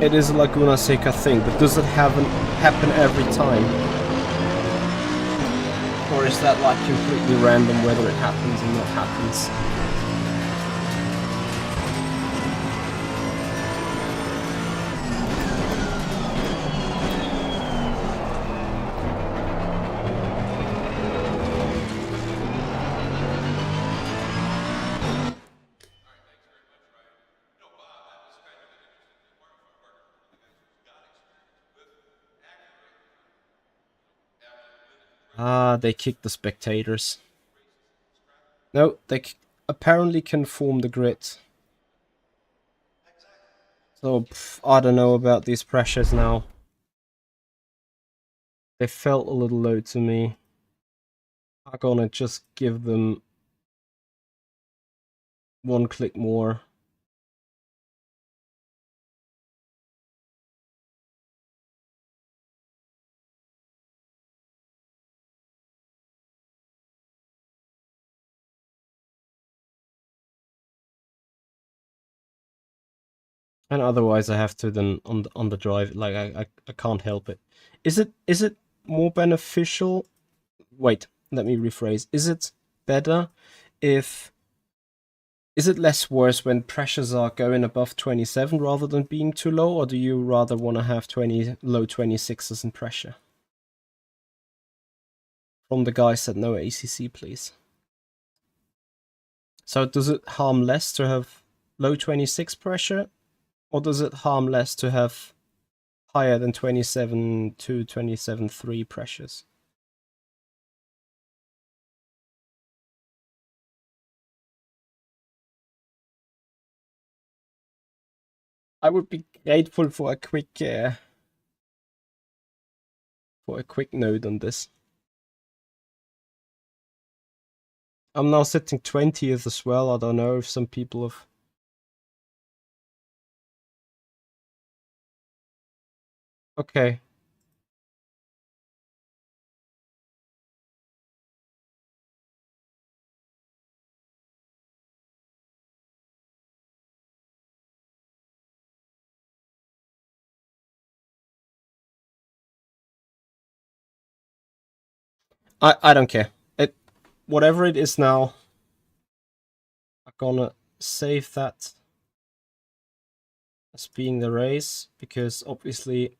Speaker 1: it is a Laguna Seca thing, but does it happen every time? Or is that like completely random whether it happens or not happens? Ah, they kicked the spectators. No, they apparently can form the grid. So, I don't know about these pressures now. They felt a little low to me. I'm gonna just give them one click more. And otherwise I have to then on the drive, like I can't help it. Is it more beneficial? Wait, let me rephrase. Is it better if is it less worse when pressures are going above 27 rather than being too low, or do you rather want to have low 26s in pressure? From the guys that know ACC, please. So does it harm less to have low 26 pressure, or does it harm less to have higher than 27 to 27.3 pressures? I would be grateful for a quick note on this. I'm now sitting 20th as well. I don't know if some people have. Okay. I don't care. Whatever it is now, I'm gonna save that as being the race, because obviously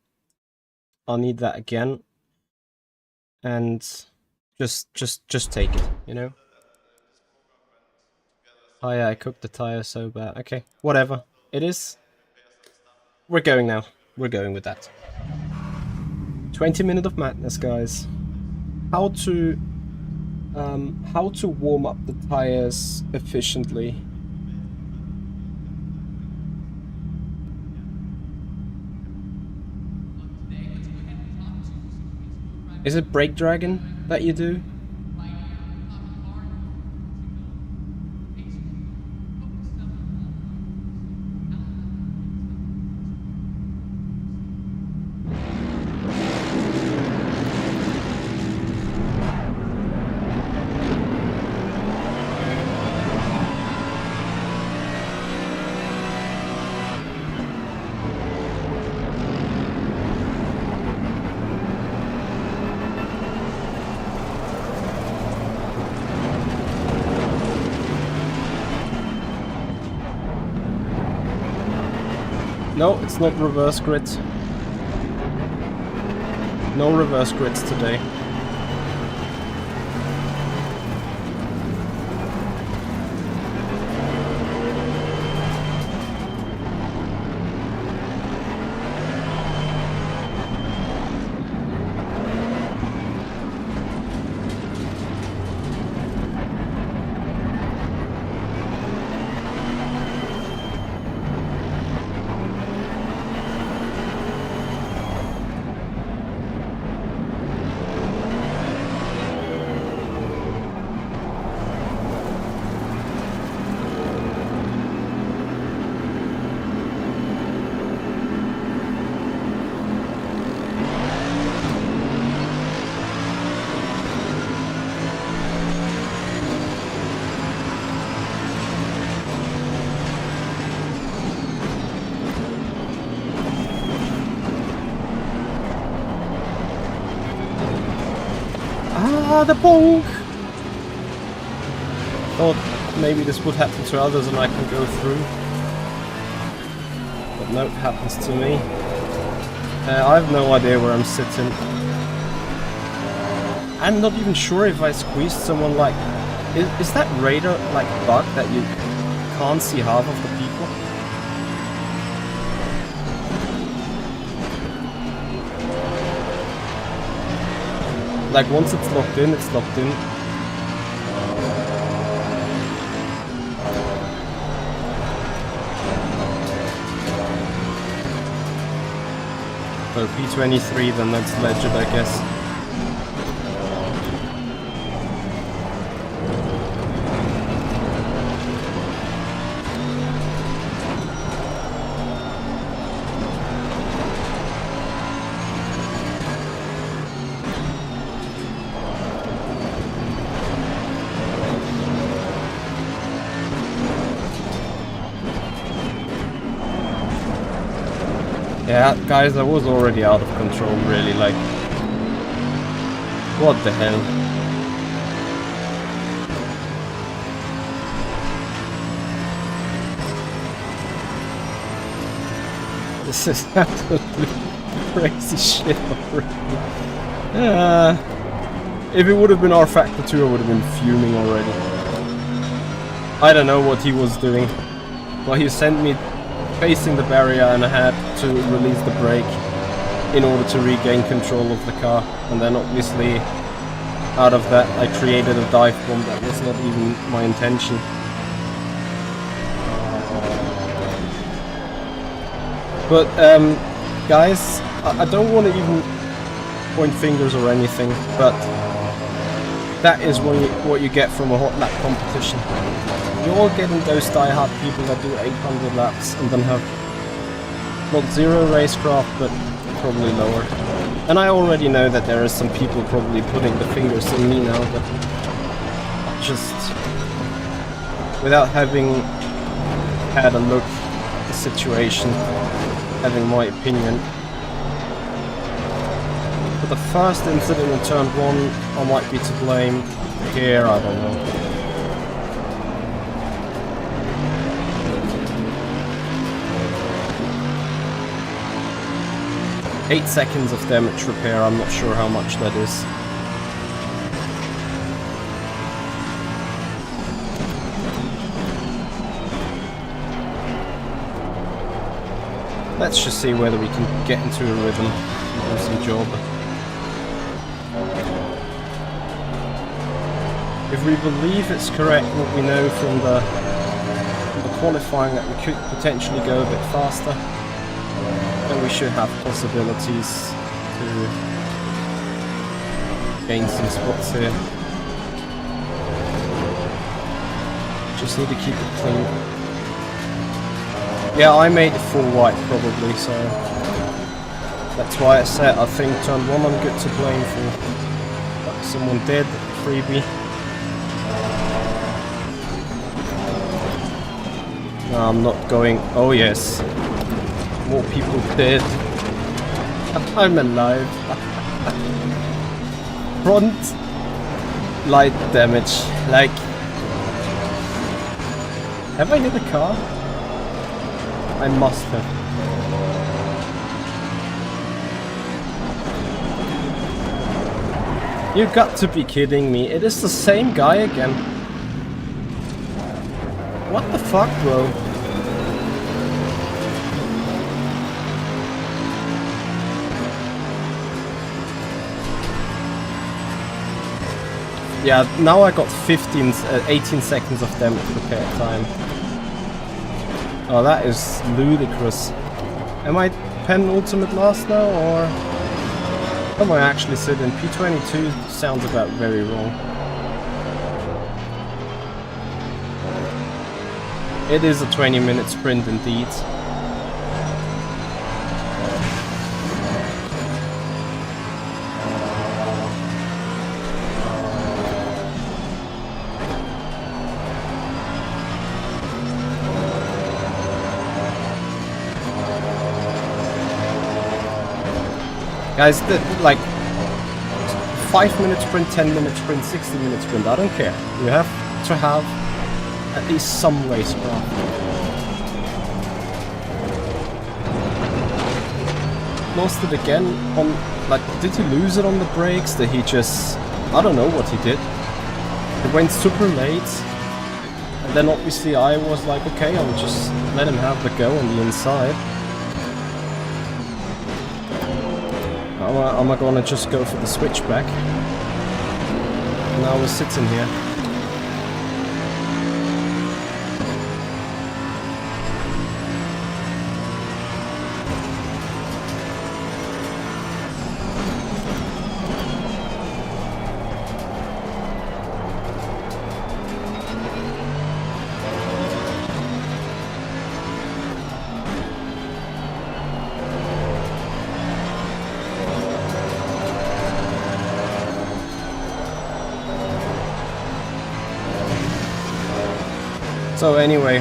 Speaker 1: I'll need that again. And just take it, you know? Oh yeah, I cooked the tire so bad. Okay, whatever. It is. We're going now. We're going with that. 20 minutes of madness, guys. How to warm up the tires efficiently. Is it Brake Dragon that you do? No, it's not reverse grids. No reverse grids today. the punk! Thought maybe this would happen to others and I can go through. But no, it happens to me. I have no idea where I'm sitting. I'm not even sure if I squeezed someone like... Is that radar like bug that you can't see half of the people? Like once it's locked in, it's locked in. So P23, then that's legit, I guess. Yeah, guys, I was already out of control, really, like... What the hell? This is absolutely crazy shit already. If it would have been R Factor 2, I would have been fuming already. I don't know what he was doing. Well, he sent me facing the barrier and I had to release the brake in order to regain control of the car, and then obviously out of that I created a dive bomb that was not even my intention. But guys, I don't want to even point fingers or anything, but that is what you get from a hot lap competition. You're getting those die-hard people that do 800 laps and then have not zero racecraft, but probably lower. And I already know that there are some people probably putting the fingers in me now, but just without having had a look at the situation, having my opinion. For the first incident in turn 1, I might be to blame. Here, I don't know. 8 seconds of damage repair, I'm not sure how much that is. Let's just see whether we can get into a rhythm and do some job. If we believe it's correct what we know from the qualifying that we could potentially go a bit faster, then we should have possibilities to gain some spots here. Just need to keep it clean. Yeah, I made it full white probably, so that's why I said I think turn 1 I'm good to blame for. But someone did, freebie. No, I'm not going. Oh yes. More people dead. I'm alive. Front light damage. Like, have I hit a car? I must have. You got to be kidding me. It is the same guy again. What the fuck, bro? Yeah, now I got 18 seconds of damage repair time. Oh, that is ludicrous. Am I penultimate last now, or am I actually sitting? P22 sounds about very wrong. It is a 20-minute sprint indeed. Guys, like 5-minute sprint, 10-minute sprint, 60-minute sprint, I don't care. You have to have at least some racecraft. Lost it again on, like, did he lose it on the brakes? Did he just, I don't know what he did. It went super late. And then obviously I was like, okay, I'll just let him have the go on the inside. Am I gonna just go for the switchback? Now we're sitting here. So anyway,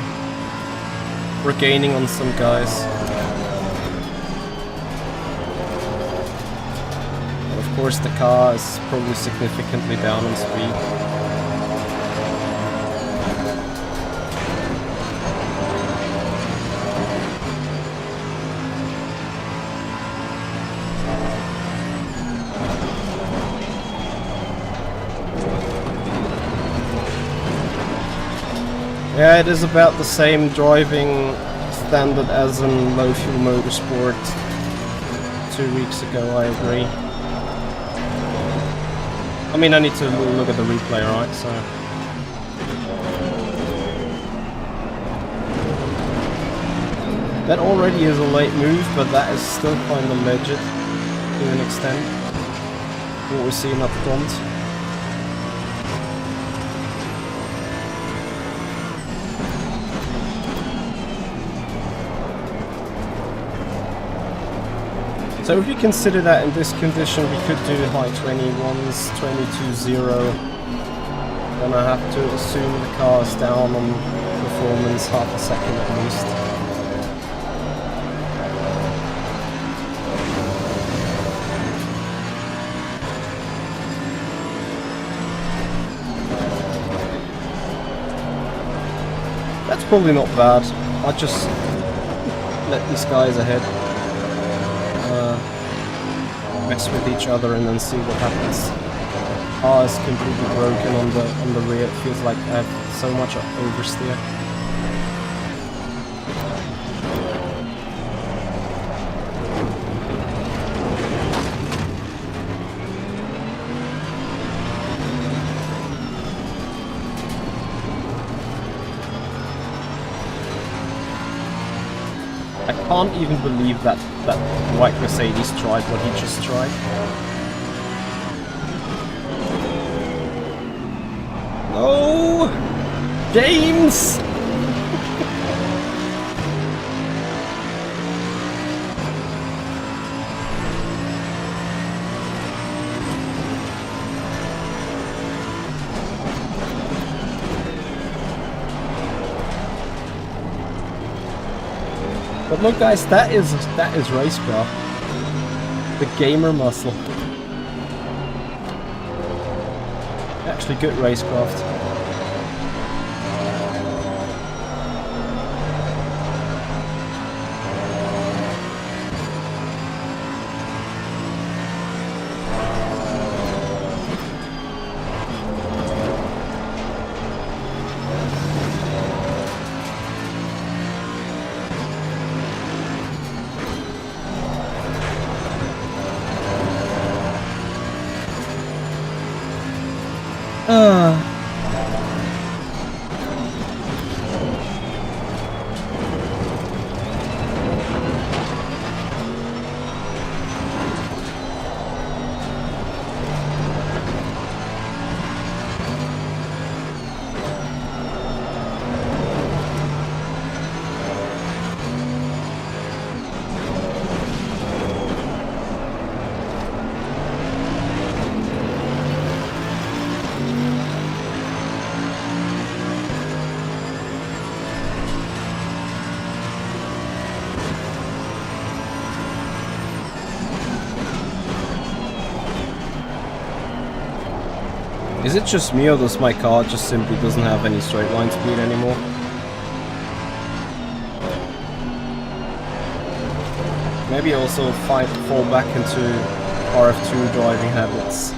Speaker 1: we're gaining on some guys. But of course the car is probably significantly down on speed. Yeah, it is about the same driving standard as in low fuel motorsport 2 weeks ago, I agree. I mean, I need to look at the replay, right? So that already is a late move, but that is still kind of legit to an extent. What we're seeing up front. So if you consider that in this condition we could do high 21s, 22.0, then I have to assume the car is down on performance half a second at least. That's probably not bad. I just let these guys ahead. Mess with each other and then see what happens. Car is completely broken on the rear. It feels like I have so much oversteer. I can't even believe that white Mercedes tried what he just tried. No! James! But look guys, that is racecraft. The gamer muscle. Actually good racecraft. Is it just me, or does my car just simply doesn't have any straight line speed anymore? Maybe also fall back into RF2 driving habits.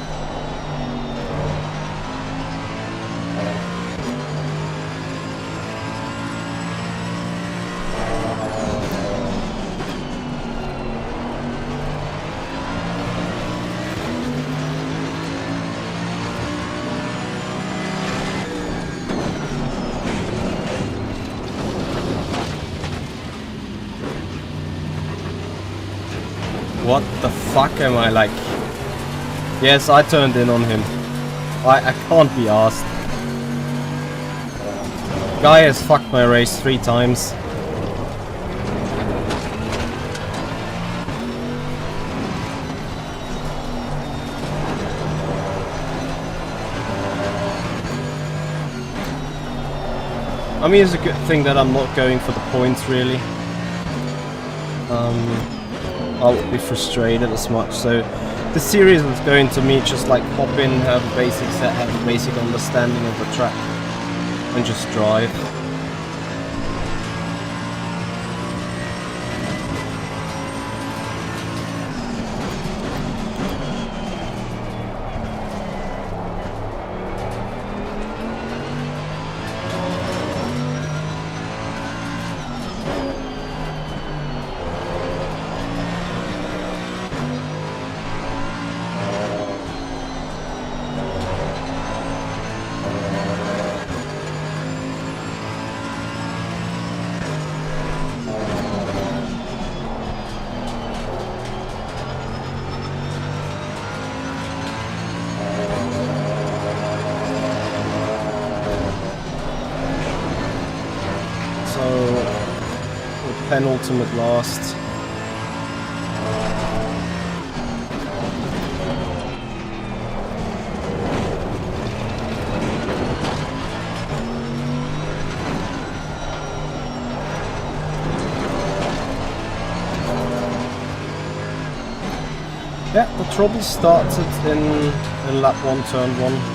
Speaker 1: What the fuck am I like? Yes, I turned in on him. I can't be arsed. Guy has fucked my race 3 times. I mean, it's a good thing that I'm not going for the points, really. I would be frustrated as much. So the series was going to me just like hop in, have a basic set, have a basic understanding of the track, and just drive. Penultimate last. Yeah, the trouble started in lap 1, turn 1.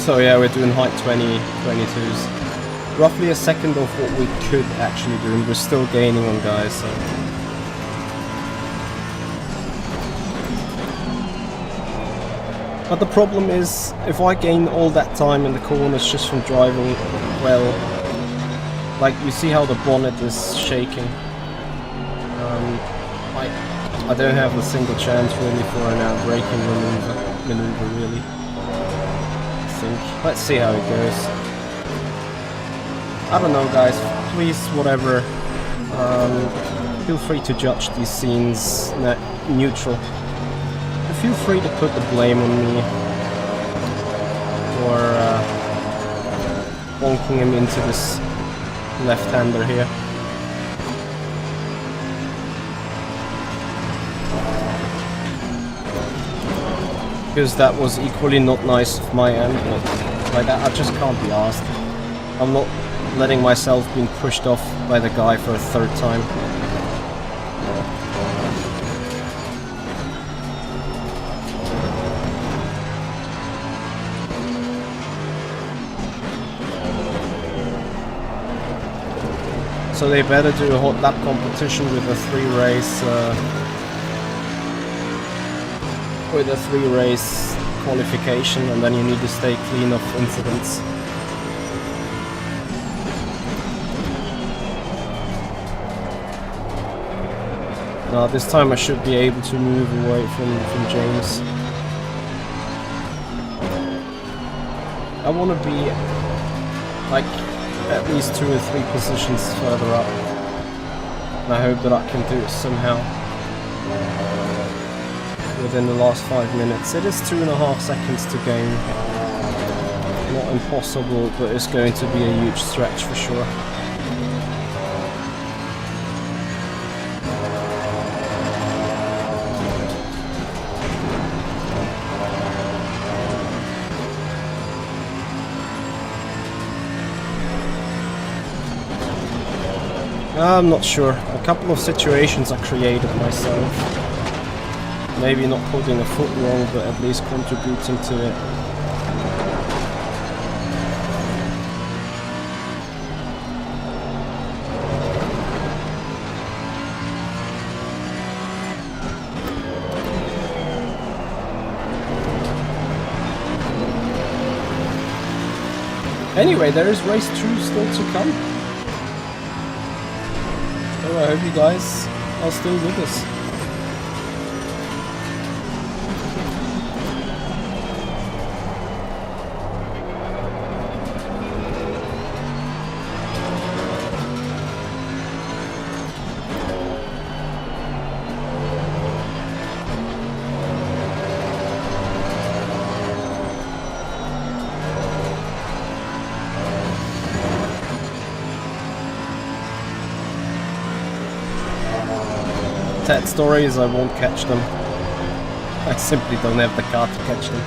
Speaker 1: So yeah, we're doing height 22s. Roughly a second of what we could actually do, and we're still gaining on guys, so. But the problem is, if I gain all that time in the corners just from driving well, like you see how the bonnet is shaking. I don't have a single chance really for an out-braking maneuver really. Let's see how it goes. I don't know, guys. Please, whatever. Feel free to judge these scenes neutral. Feel free to put the blame on me for bonking him into this left-hander here. Because that was equally not nice of my end, but like I just can't be asked. I'm not letting myself being pushed off by the guy for a 3rd time. So they better do a hot lap competition with a 3-race qualification, and then you need to stay clean of incidents. Now this time I should be able to move away from James. I want to be like at least 2 or 3 positions further up, and I hope that I can do it somehow within the last 5 minutes. It is 2.5 seconds to gain. Not impossible, but it's going to be a huge stretch for sure. I'm not sure. couple of situations I created myself. Maybe not putting a foot wrong, but at least contributing to it. Anyway, there is race 2 still to come. So I hope you guys are still with us. Sad story is I won't catch them. I simply don't have the car to catch them.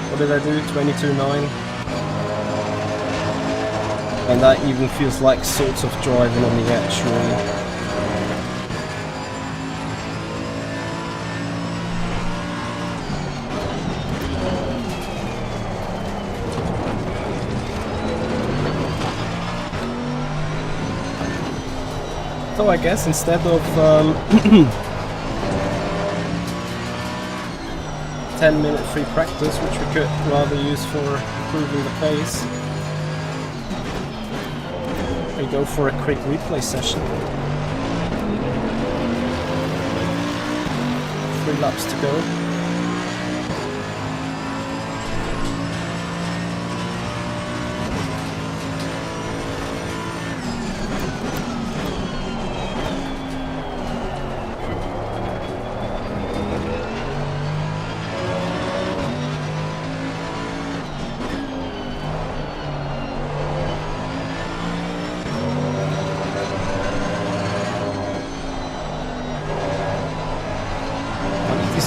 Speaker 1: What did I do? 22.9? And that even feels like sorts of driving on the edge, really. So I guess instead of 10-minute free practice, which we could rather use for improving the pace, we go for a quick replay session. 3 laps to go.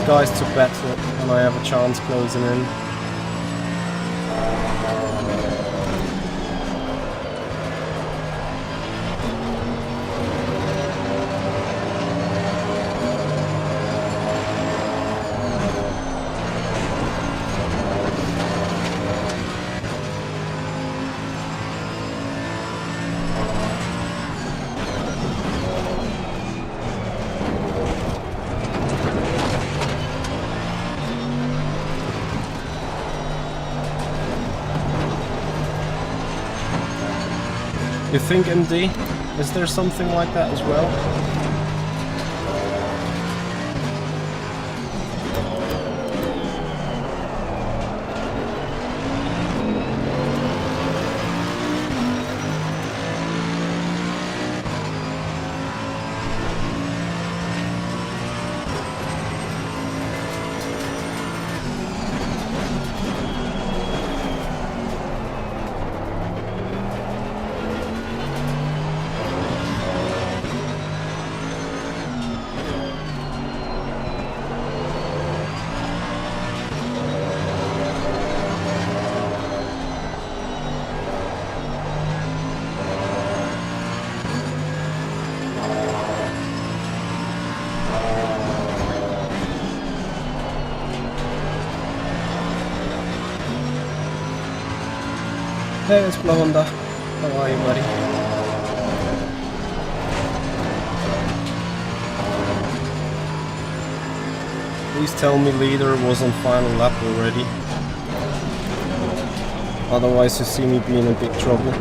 Speaker 1: Guys to battle and I have a chance closing in. You think, MD? Is there something like that as well? Hey, it's Blonda. How are you, buddy? Please tell me leader was on final lap already. Otherwise you see me be in a big trouble.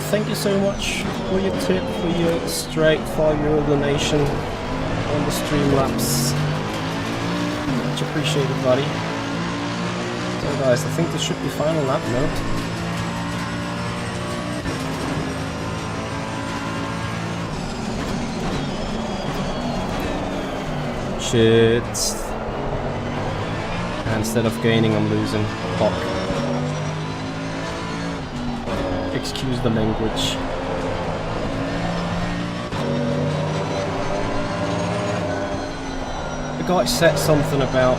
Speaker 1: Thank you so much for your tip, for your straight €5 donation on the Streamlabs. Much appreciated, buddy. So guys, I think this should be final lap note. Shit. And instead of gaining, I'm losing. Fuck. Excuse the language. guy said something about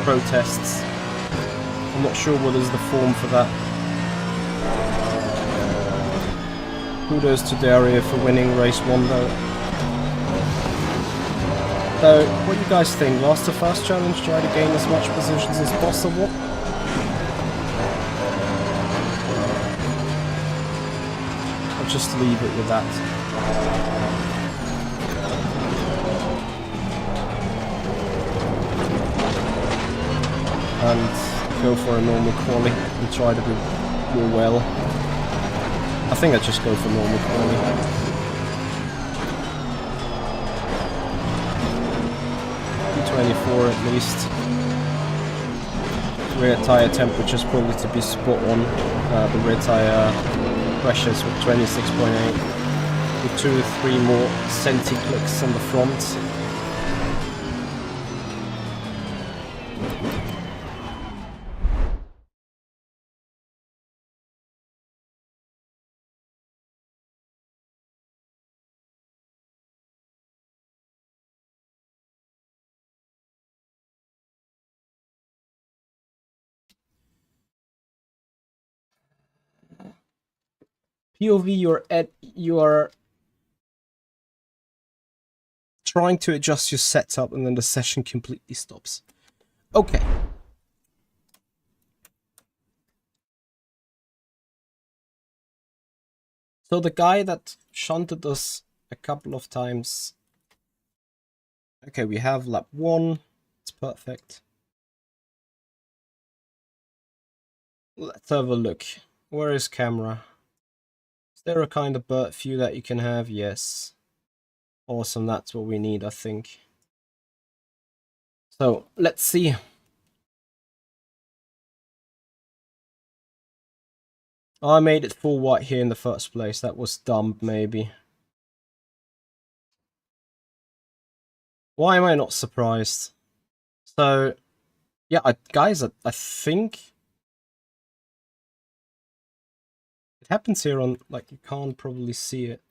Speaker 1: protests. I'm not sure what is the form for that. Kudos to Daria for winning race 1 though. So, what do you guys think? Last to first challenge, try to gain as much positions as possible. I'll just leave it with that. And go for a normal quali and try to do well. I think I'd just go for normal quali. P24 at least. Rear tyre temperature's probably to be spot on. The rear tyre pressures with 26.8 with 2 or 3 more centi-clicks on the front. POV, you are trying to adjust your setup and then the session completely stops. Okay. So the guy that shunted us a couple of times. Okay, we have lap 1. It's perfect. Let's have a look. Where is camera? Is there a kind of bird view that you can have? Yes. Awesome, that's what we need, I think. So, let's see. I made it full white here in the first place. That was dumb, maybe. Why am I not surprised? So, yeah, guys, I think it happens here on, like, you can't probably see it.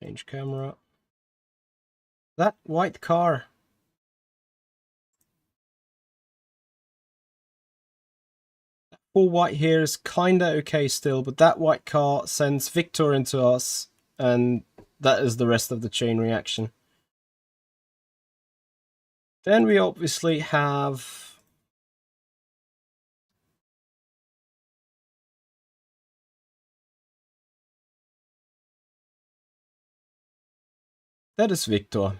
Speaker 1: Change camera. That white car. Full white here is kinda okay still, but that white car sends Victor into us, and that is the rest of the chain reaction. Then we obviously have that is Victor.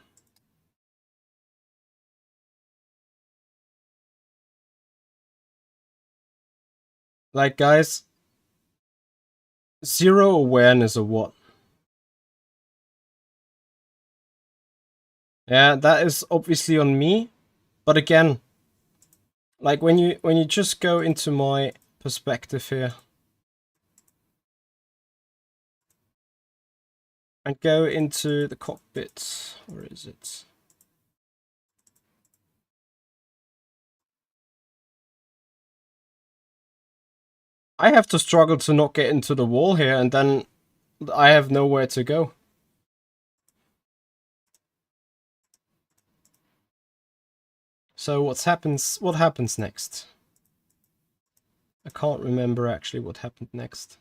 Speaker 1: Like, guys, zero awareness of what? Yeah, that is obviously on me, but again, like when you just go into my perspective here and go into the cockpit, where is it? I have to struggle to not get into the wall here, and then I have nowhere to go. So what happens next? I can't remember actually what happened next.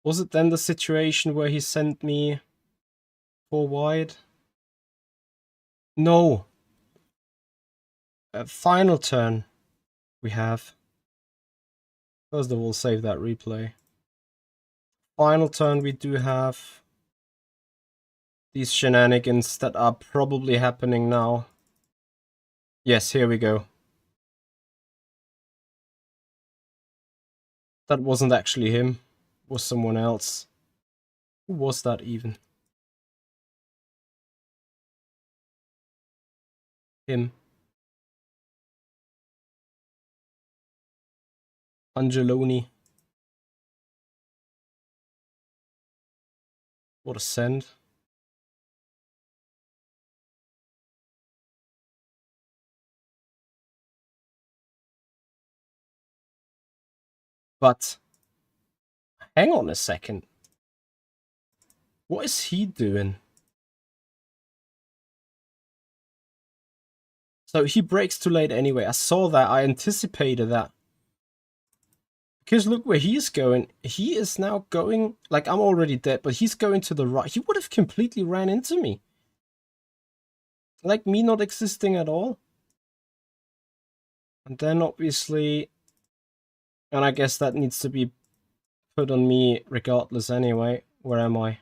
Speaker 1: Was it then the situation where he sent me 4 wide? No. A final turn we have. First of all, save that replay. Final turn we do have these shenanigans that are probably happening now. Yes, here we go. That wasn't actually him. It was someone else. Who was that even? Him. Angeloni. What a send. But hang on a second. What is he doing? So he brakes too late anyway. I saw that. I anticipated that. Because look where he's going. He is now going... Like, I'm already dead, but he's going to the right. He would have completely ran into me. Like, me not existing at all. And then, obviously... And I guess that needs to be put on me regardless anyway. Where am I?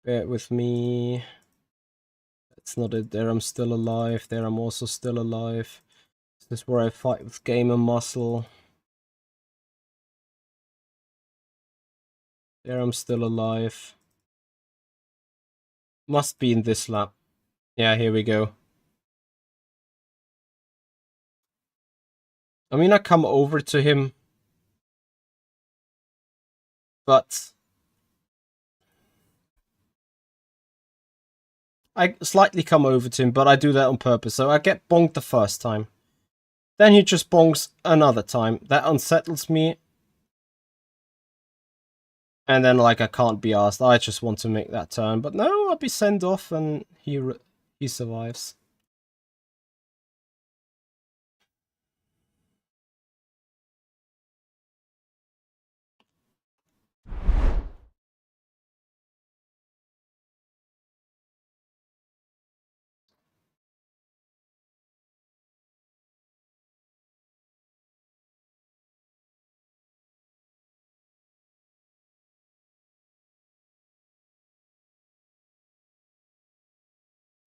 Speaker 1: Bear with me. That's not it. There I'm still alive. There I'm also still alive. This is where I fight with Gamer Muscle. There I'm still alive. Must be in this lap. Yeah, here we go. I mean, I come over to him. But... I slightly come over to him, but I do that on purpose. So I get bonked the first time. Then he just bonks another time. That unsettles me. And then, like, I can't be asked. I just want to make that turn. But no, I'll be sent off and he survives.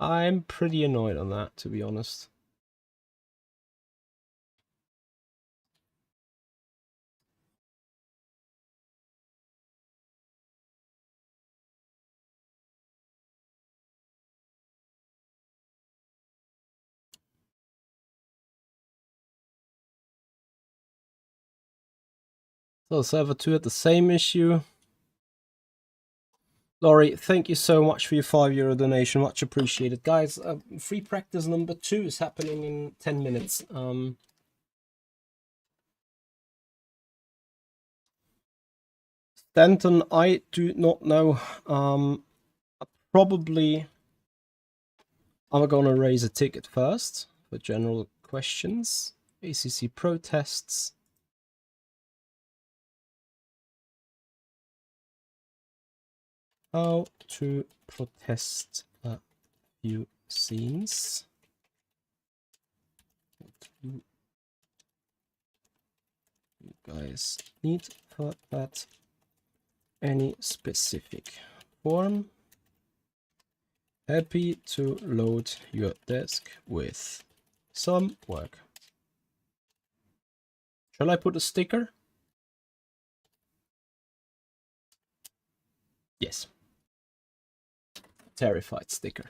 Speaker 1: I'm pretty annoyed on that, to be honest. So server 2 had the same issue. Laurie, thank you so much for your €5 donation. Much appreciated. Guys, free practice number 2 is happening in 10 minutes. Stanton, I do not know. Probably I'm gonna raise a ticket first for general questions. ACC protests. How to protest a few scenes. What do you guys need for that? Any specific form? Happy to load your desk with some work. Shall I put a sticker? Yes. Terrified sticker.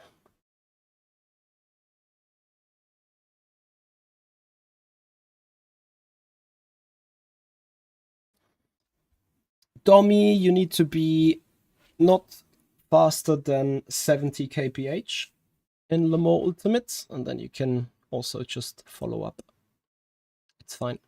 Speaker 1: Dummy, you need to be not faster than 70 kph in Le Mans Ultimate, and then you can also just follow up. It's fine.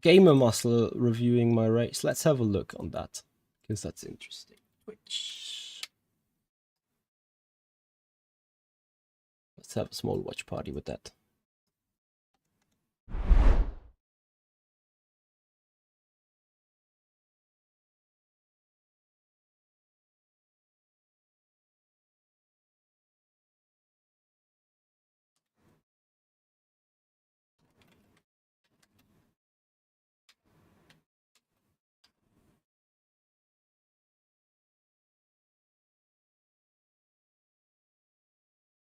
Speaker 1: Gamer Muscle reviewing my race. Let's have a look on that, because that's interesting. Twitch. Let's have a small watch party with that.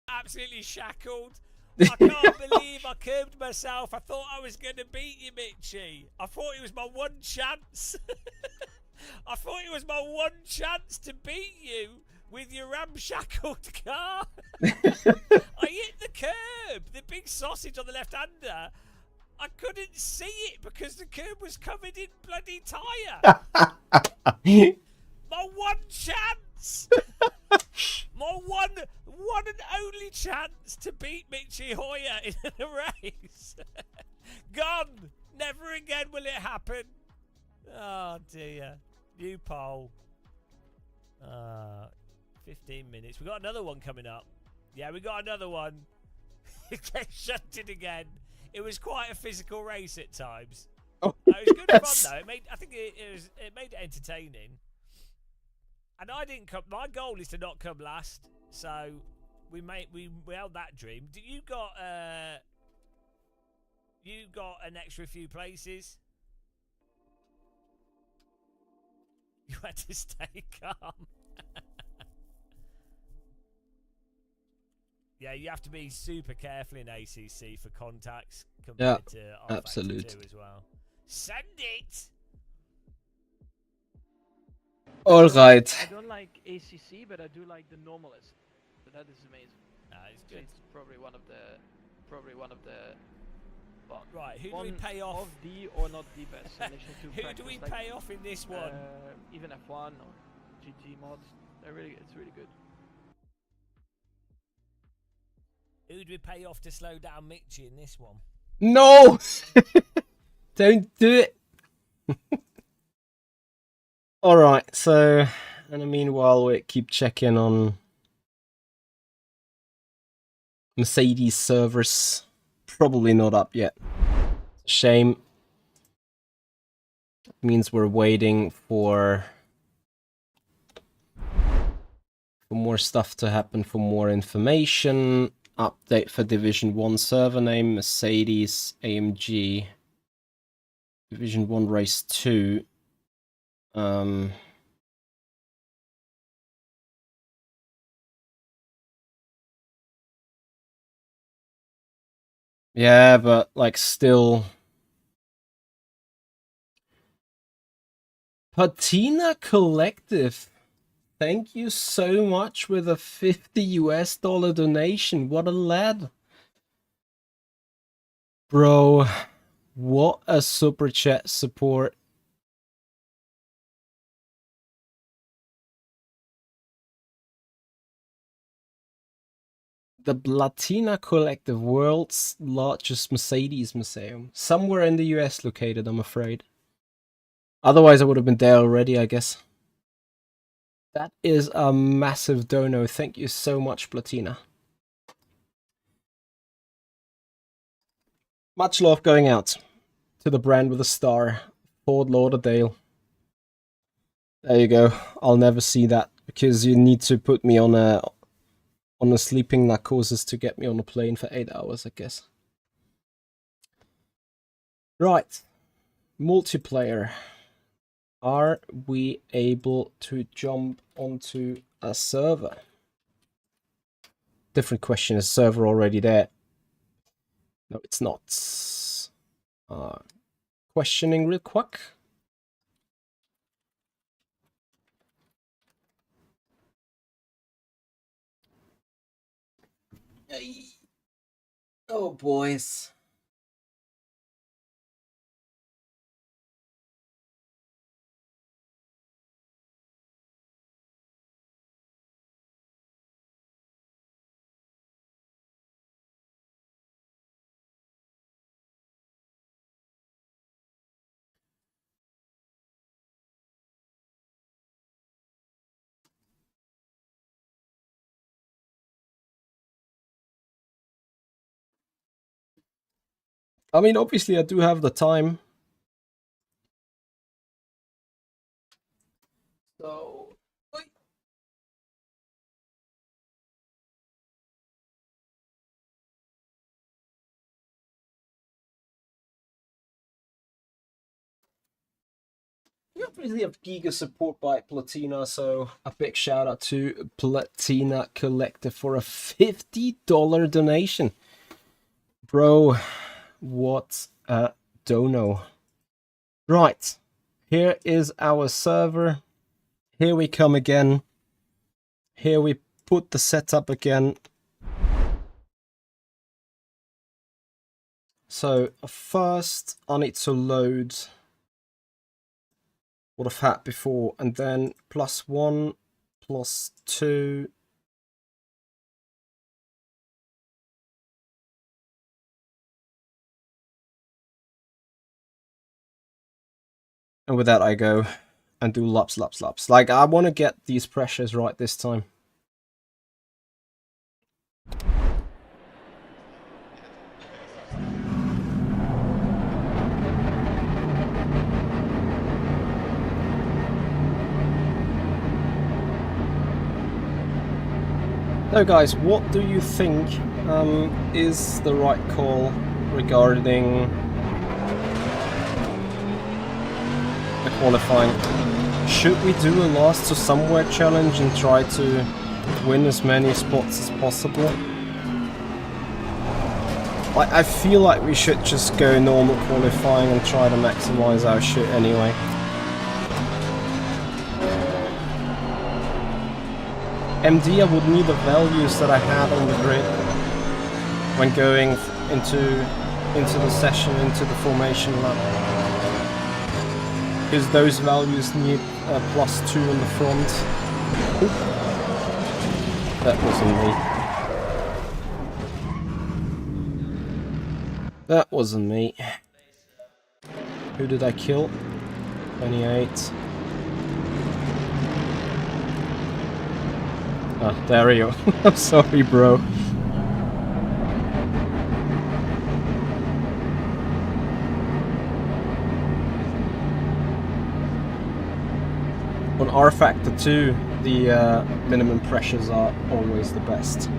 Speaker 2: Absolutely shackled. I can't believe I curbed myself. I thought I was going to beat you, Mitchie. I thought it was my one chance. I thought it was my one chance to beat you with your ramshackled car. I hit the curb, the big sausage on the left-hander. I couldn't see it because the curb was covered in bloody tyre. My one chance. My one and only chance to beat Michi Hoyer in a race. Gone. Never again will it happen. Oh dear. New pole. 15 minutes. We got another one coming up. Yeah, we got another one. It gets shunted again. It was quite a physical race at times.
Speaker 1: Oh,
Speaker 2: It was good
Speaker 1: yes.
Speaker 2: fun though. I think it made it entertaining. And I didn't come. My goal is to not come last, so we held that dream. You got an extra few places. You had to stay calm. Yeah, you have to be super careful in ACC for contacts compared to R
Speaker 1: absolute.
Speaker 2: 2 as well. Send it.
Speaker 1: All right.
Speaker 3: I don't like ACC, but I do like the normalist. So that is amazing.
Speaker 2: It's good.
Speaker 3: It's probably one of the well,
Speaker 2: Right, who do
Speaker 3: one
Speaker 2: we pay off?
Speaker 3: of the or not the best initial two
Speaker 2: Who do
Speaker 3: practice,
Speaker 2: we
Speaker 3: like,
Speaker 2: pay off in this one?
Speaker 3: even F1 or GT mods. It's really good.
Speaker 2: Who do we pay off to slow down Mitchie in this one?
Speaker 1: No! Don't do it! Alright, so, in the meanwhile, we keep checking on Mercedes servers. Probably not up yet. Shame. It means we're waiting for more stuff to happen, for more information. Update for Division 1 server name, Mercedes, AMG, Division 1 Race 2. Yeah, but like still. Patina Collective. Thank you so much with a $50 donation. What a lad. Bro, what a super chat support. The Platina Collective, world's largest Mercedes museum. Somewhere in the US located, I'm afraid. Otherwise, I would have been there already, I guess. That is a massive dono. Thank you so much, Platina. Much love going out to the brand with a star, Fort Lauderdale. There you go. I'll never see that because you need to put me on a sleeping narcosis to get me on a plane for 8 hours, I guess. Right. Multiplayer. Are we able to jump onto a server? Different question. Is server already there? No, it's not. Questioning real quick. Oh, boys. I mean, obviously I do have the time. So... We obviously have Giga support by Platina, so a big shout out to Platina Collector for a $50 donation. Bro, what a dono. Right. Here is our server. Here we come again. Here we put the setup again. So first I need to load what I've had before, and then +1, +2. And with that I go and do laps. Like, I want to get these pressures right this time. So guys, what do you think is the right call regarding the qualifying? Should we do a last to somewhere challenge and try to win as many spots as possible? I feel like we should just go normal qualifying and try to maximize our shit anyway. MD, I would need the values that I had on the grid when going into the session, into the formation lap. Because those values need +2 on the front. Oop. That wasn't me. That wasn't me. Who did I kill? 28. Ah, there you go. I'm sorry, bro. On R Factor 2, the minimum pressures are always the best.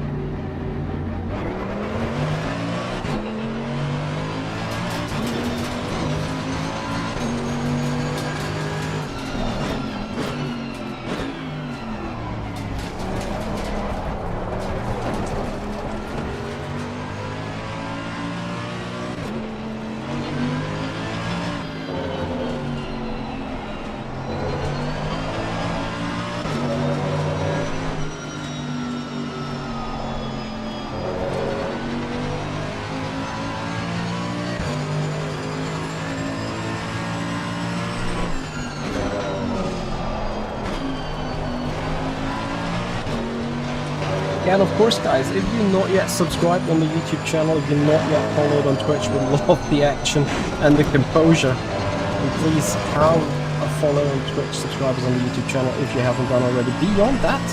Speaker 1: And of course guys, if you're not yet subscribed on the YouTube channel, if you're not yet followed on Twitch, we love the action and the composure. And please have a follow on Twitch, subscribers on the YouTube channel if you haven't done already. Beyond that,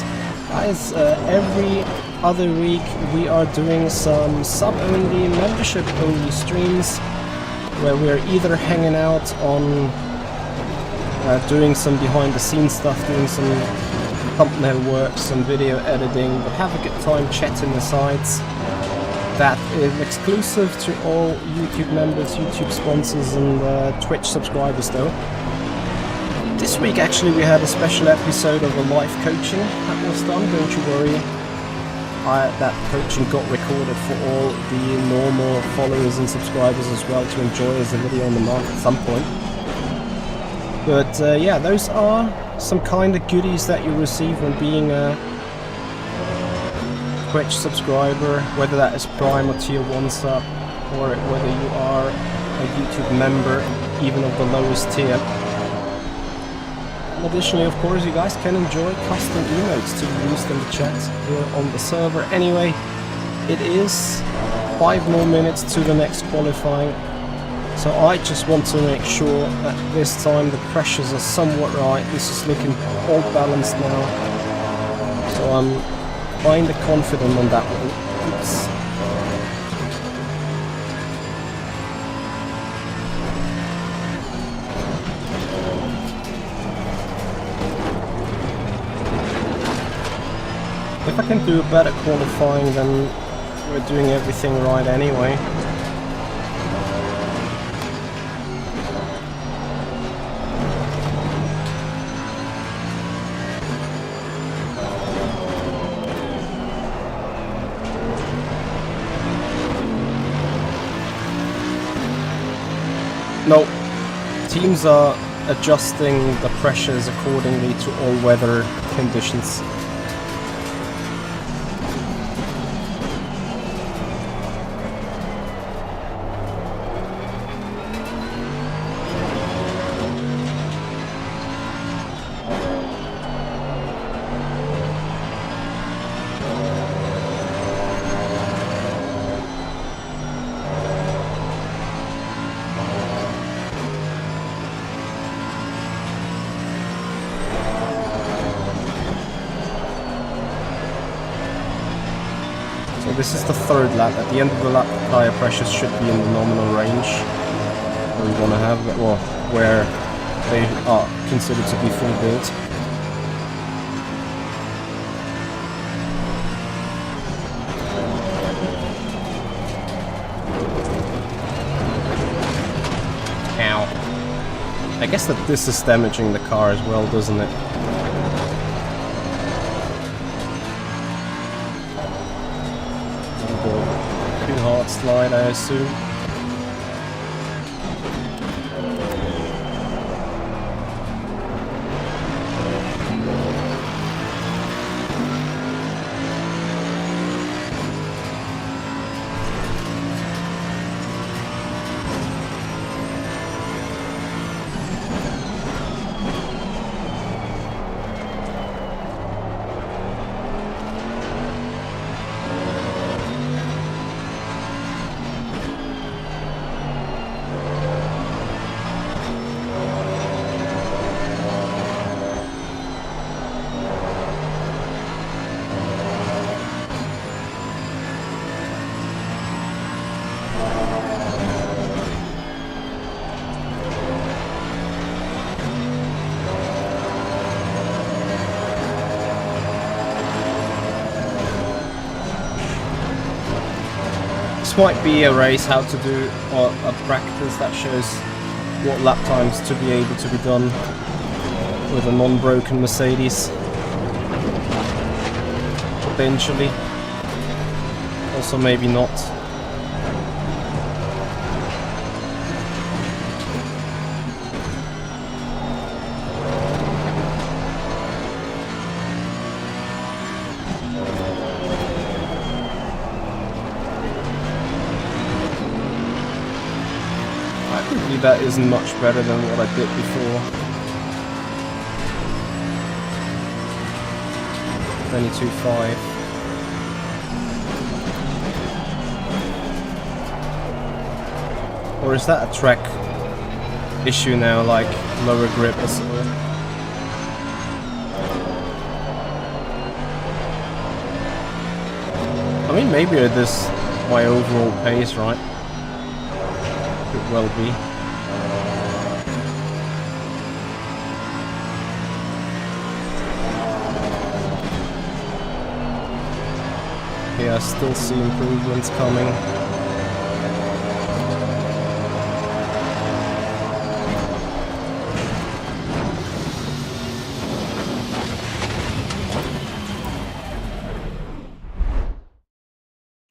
Speaker 1: guys, every other week we are doing some sub-only, membership-only streams where we're either hanging out on doing some behind-the-scenes stuff, doing some thumbnail work, some video editing, but have a good time chatting the sides. That is exclusive to all YouTube members, YouTube sponsors and Twitch subscribers though. This week actually we had a special episode of a live coaching that was done, don't you worry. That coaching got recorded for all the normal followers and subscribers as well to enjoy as a video on demand at some point. But yeah, those are some kind of goodies that you receive when being a Twitch subscriber, whether that is Prime or Tier 1 sub, or whether you are a YouTube member, even of the lowest tier. Additionally, of course, you guys can enjoy custom emotes to be used in the chat here on the server. Anyway, it is 5 more minutes to the next qualifying. So I just want to make sure that this time the pressures are somewhat right. This is looking all balanced now. So I'm kind of confident on that one. Oops. If I can do a better qualifying, then we're doing everything right anyway. No, teams are adjusting the pressures accordingly to all weather conditions. This is the third lap. At the end of the lap, the tyre pressures should be in the nominal range where we want to have, well, where they are considered to be full built. Ow. I guess that this is damaging the car as well, doesn't it? Slide, I assume. This might be a race how to do, or a practice that shows what lap times to be able to be done with a non-broken Mercedes. Potentially. Also maybe not. That is much better than what I did before. 22.5. Or is that a track issue now, like lower grip or something? I mean, maybe it is my overall pace, right? Could well be. I still see improvements coming.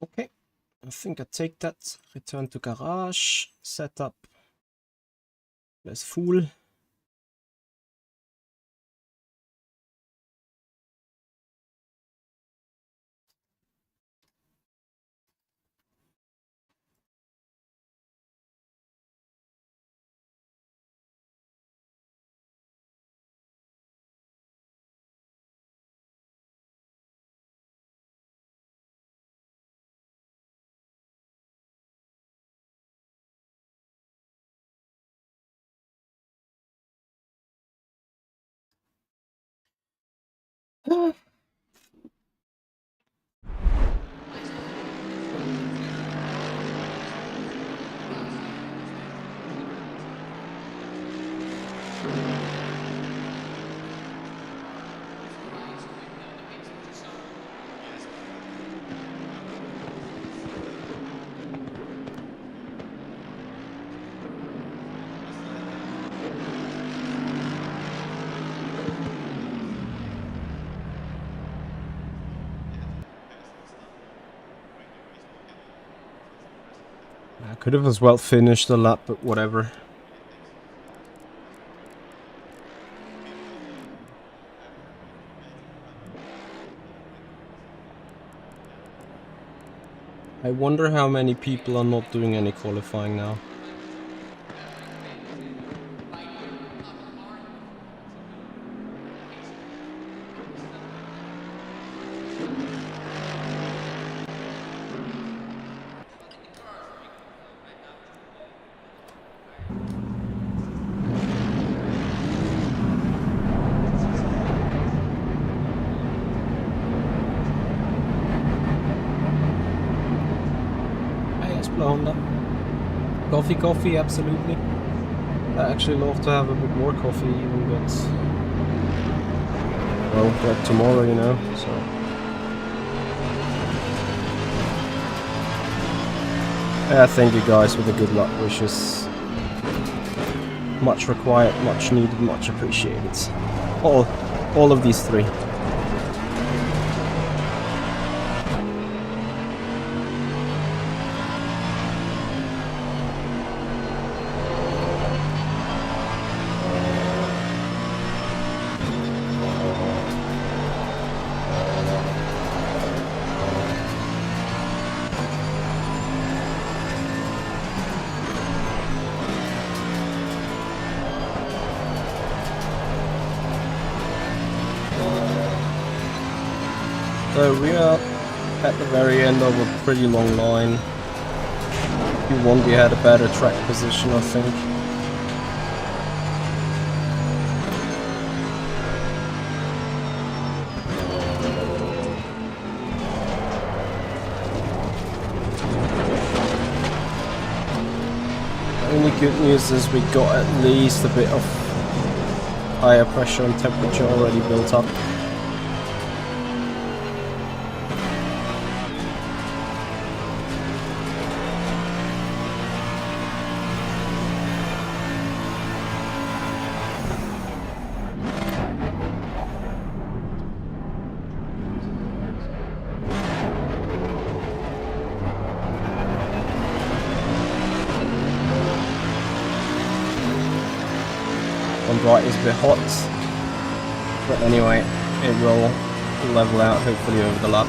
Speaker 1: Okay, I think I take that. Return to garage, setup. Let's full. I could have as well finished the lap, but whatever. I wonder how many people are not doing any qualifying now. Honda. Coffee, coffee, absolutely. I actually love to have a bit more coffee even, but well, like tomorrow, you know, so. Yeah, thank you guys for the good luck wishes. Much required, much needed, much appreciated. All of these three. So we are at the very end of a pretty long line. Q1 we had a better track position, I think. The only good news is we got at least a bit of higher pressure and temperature already built up. Right is a bit hot, but anyway, it will level out hopefully over the lap.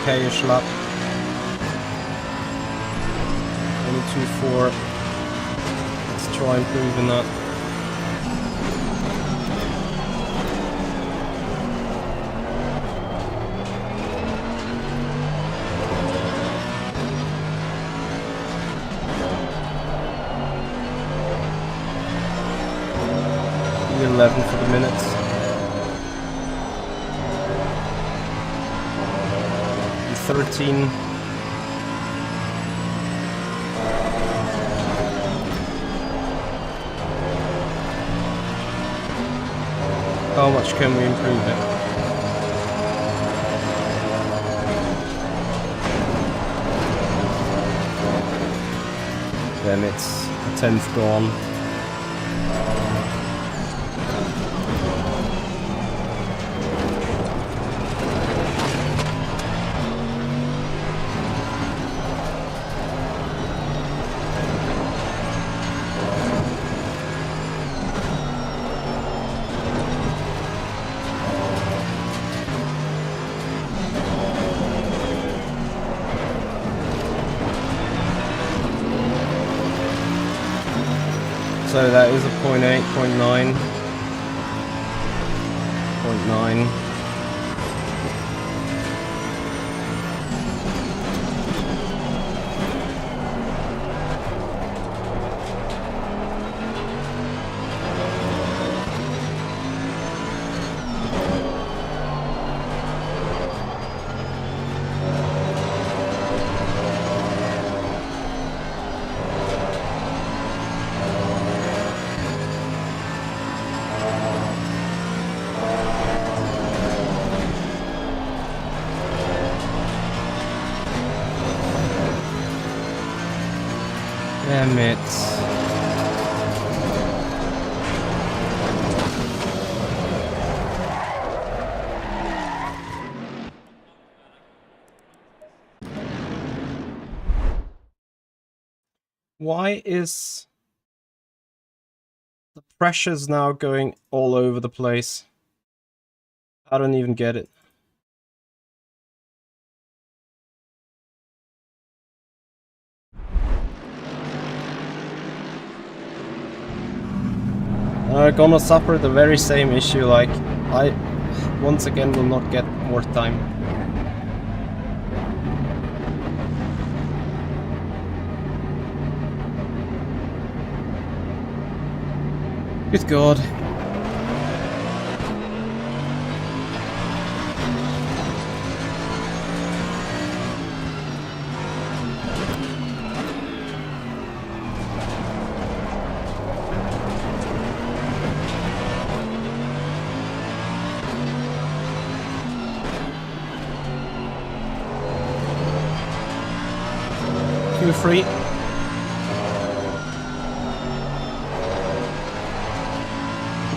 Speaker 1: Okay-ish lap. 22.4. Let's try improving that. E11 for the minutes. 13. How much can we improve it? Then it's a 10th gone. So that is a 0.8, 0.9, 0.9. Damn it. Why is the pressure's now going all over the place? I don't even get it. Gonna suffer the very same issue, like I once again will not get more time. Good God. Free.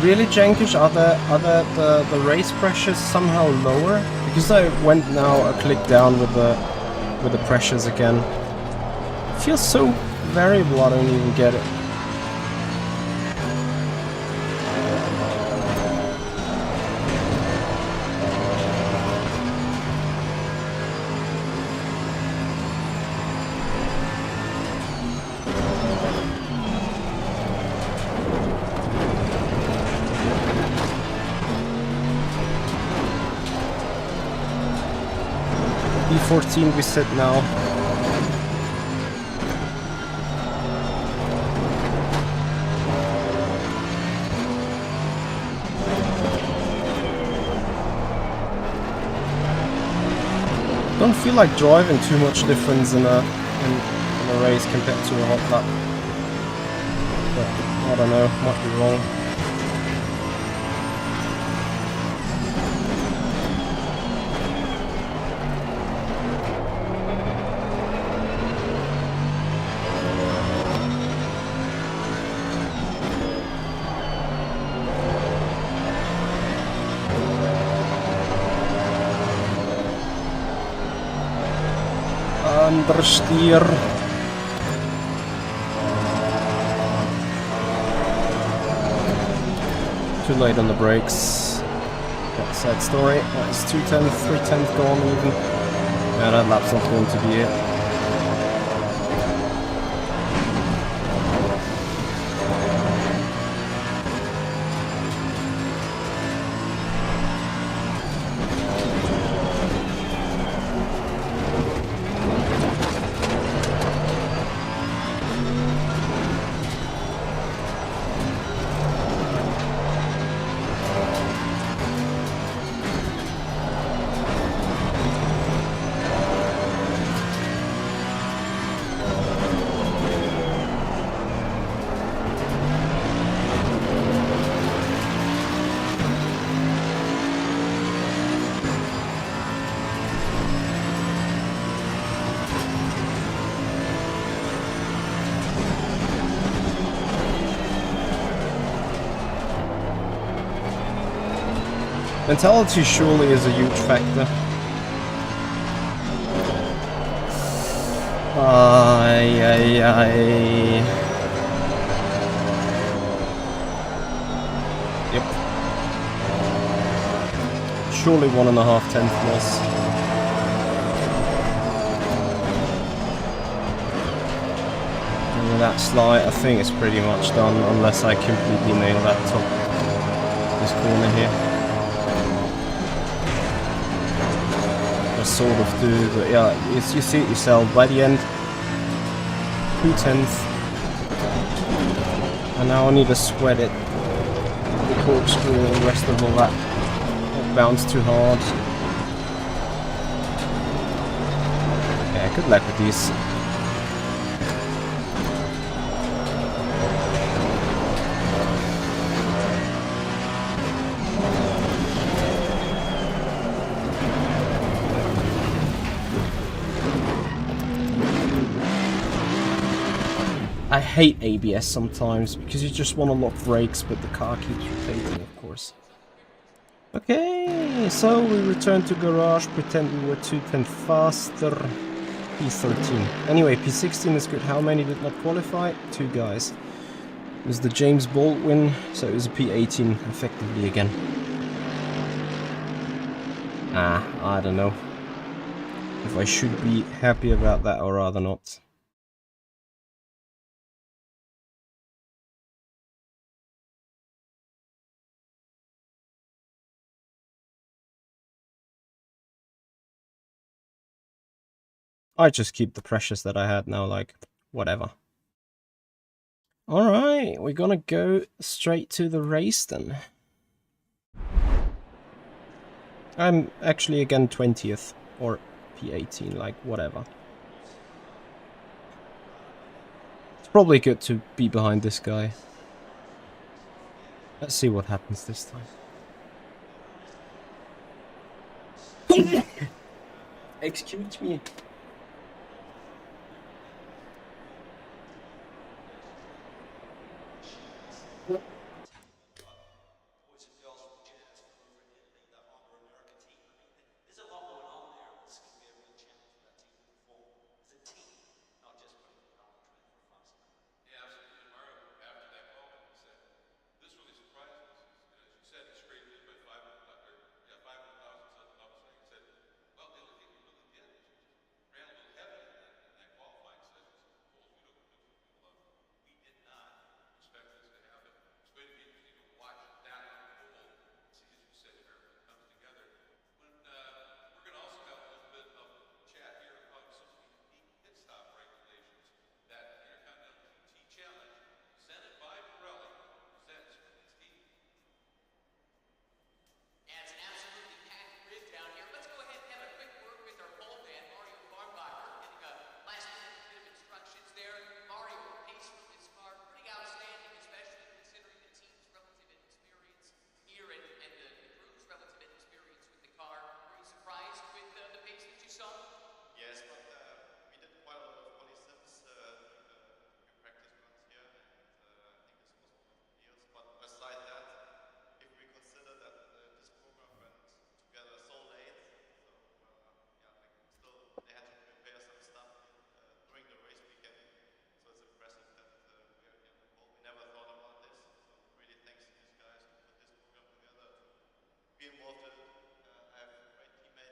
Speaker 1: Really, Jankish, are the race pressures somehow lower? Because I went now a click down with the pressures again. It feels so variable, I don't even get it. B14 we sit now. Don't feel like driving too much difference in a race compared to a hot lap. But I don't know, might be wrong. Understeer. Too late on the brakes. That's a sad story. That's 2/10, 3/10 gone even. Yeah, that lap's not going to be it. Mentality surely is a huge factor. Yep. Surely 1.5 tenth loss. With that slide, I think it's pretty much done, unless I completely nail that top, this corner here. I sort of do, but yeah, you see it yourself. By the end, 2/10. And now I need to sweat it. The corkscrew and the rest of all that. It bounced too hard. Yeah, good luck with these. I hate ABS sometimes because you just want to lock brakes, but the car keeps rotating, of course. Okay, so we return to garage, pretend we were 2/10 faster. P13. Anyway, P16 is good. How many did not qualify? 2 guys. It was the James Baldwin, so it was a P18 effectively again. I don't know if I should be happy about that or rather not. I just keep the pressures that I had now, like, whatever. Alright, we're gonna go straight to the race then. I'm actually again 20th, or P18, like, whatever. It's probably good to be behind this guy. Let's see what happens this time. Excuse me.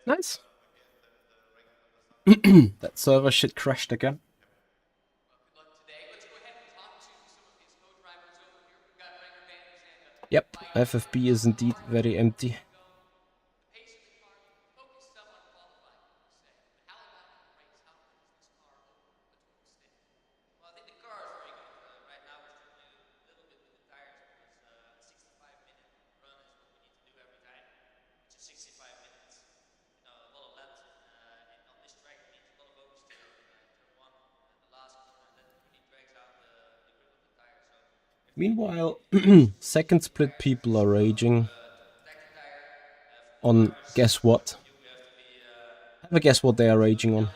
Speaker 1: Nice. That server shit crashed again. Yep, FFB is indeed very empty. Meanwhile, second split people are raging on guess what? Have a guess what they are raging on.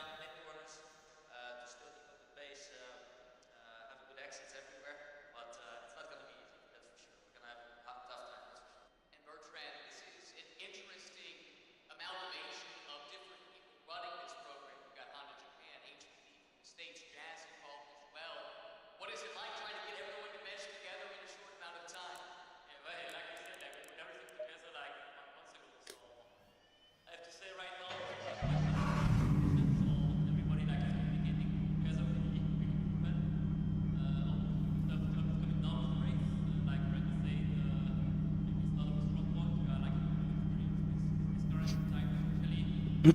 Speaker 1: Yep,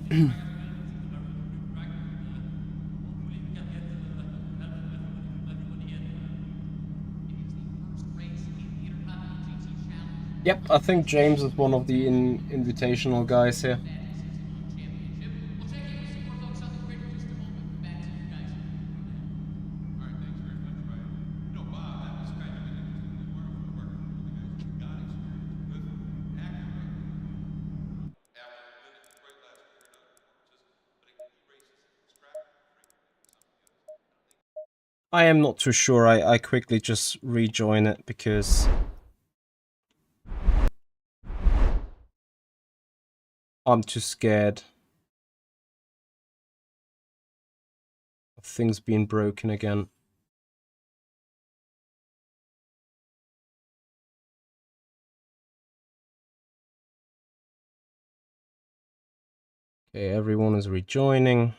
Speaker 1: I think James is one of the invitational guys here. I am not too sure. I quickly just rejoin it because I'm too scared of things being broken again. Okay, everyone is rejoining.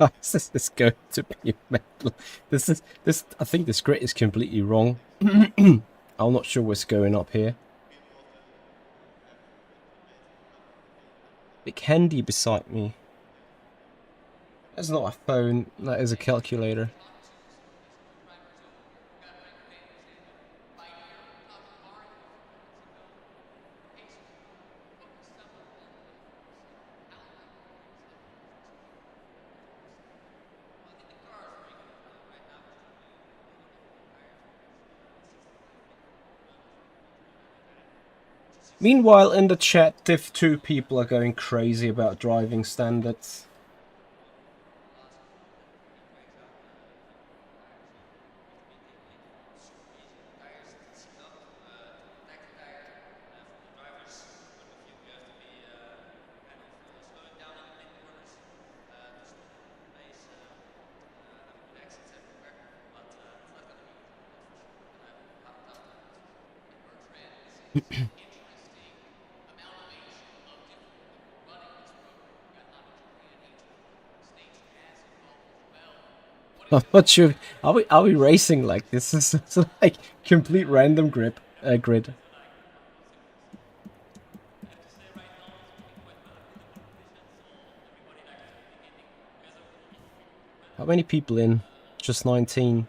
Speaker 1: This is going to be mental. This. I think this grid is completely wrong. I'm not sure what's going up here. Big handy beside me. That's not a phone. That is a calculator. Meanwhile, in the chat, Div2 people are going crazy about driving standards. I'm not sure. Are we racing like this? This is like complete random grid. How many people in? Just 19.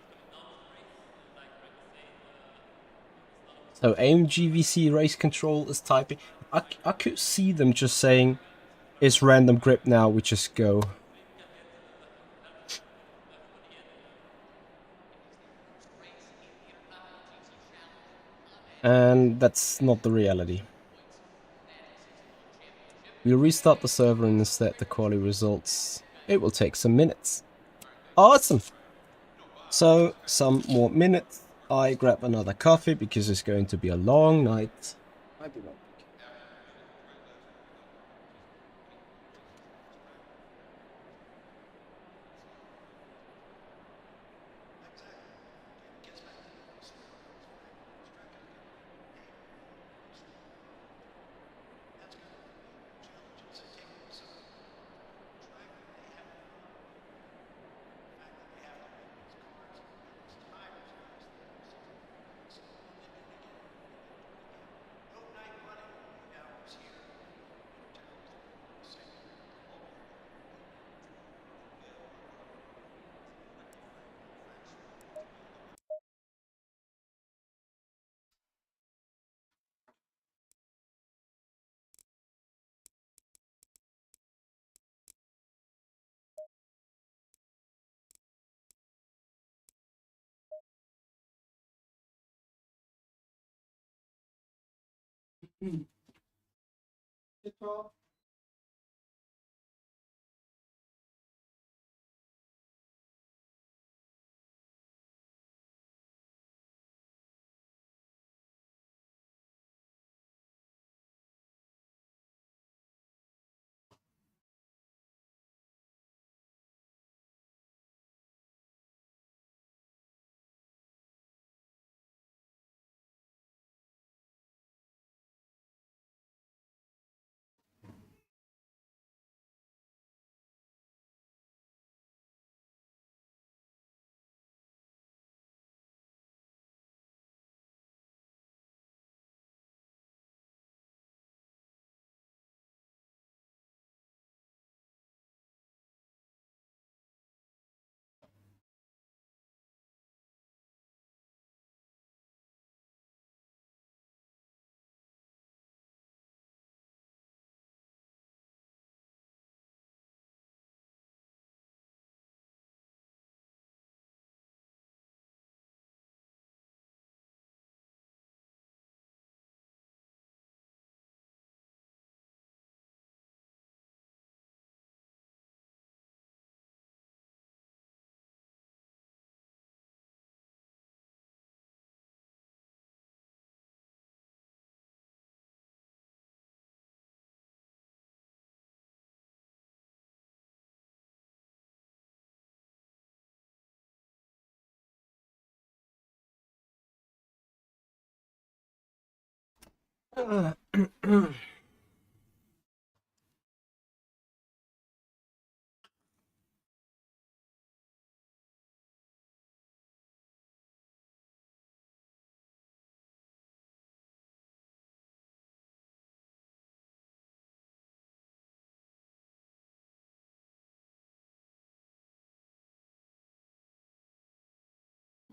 Speaker 1: So AMG VC race control is typing. I could see them just saying, it's random grip now, we just go. And that's not the reality. We'll restart the server and instead the quality results. It will take some minutes. Awesome! So, some more minutes. I grab another coffee because it's going to be a long night. I'll be right back.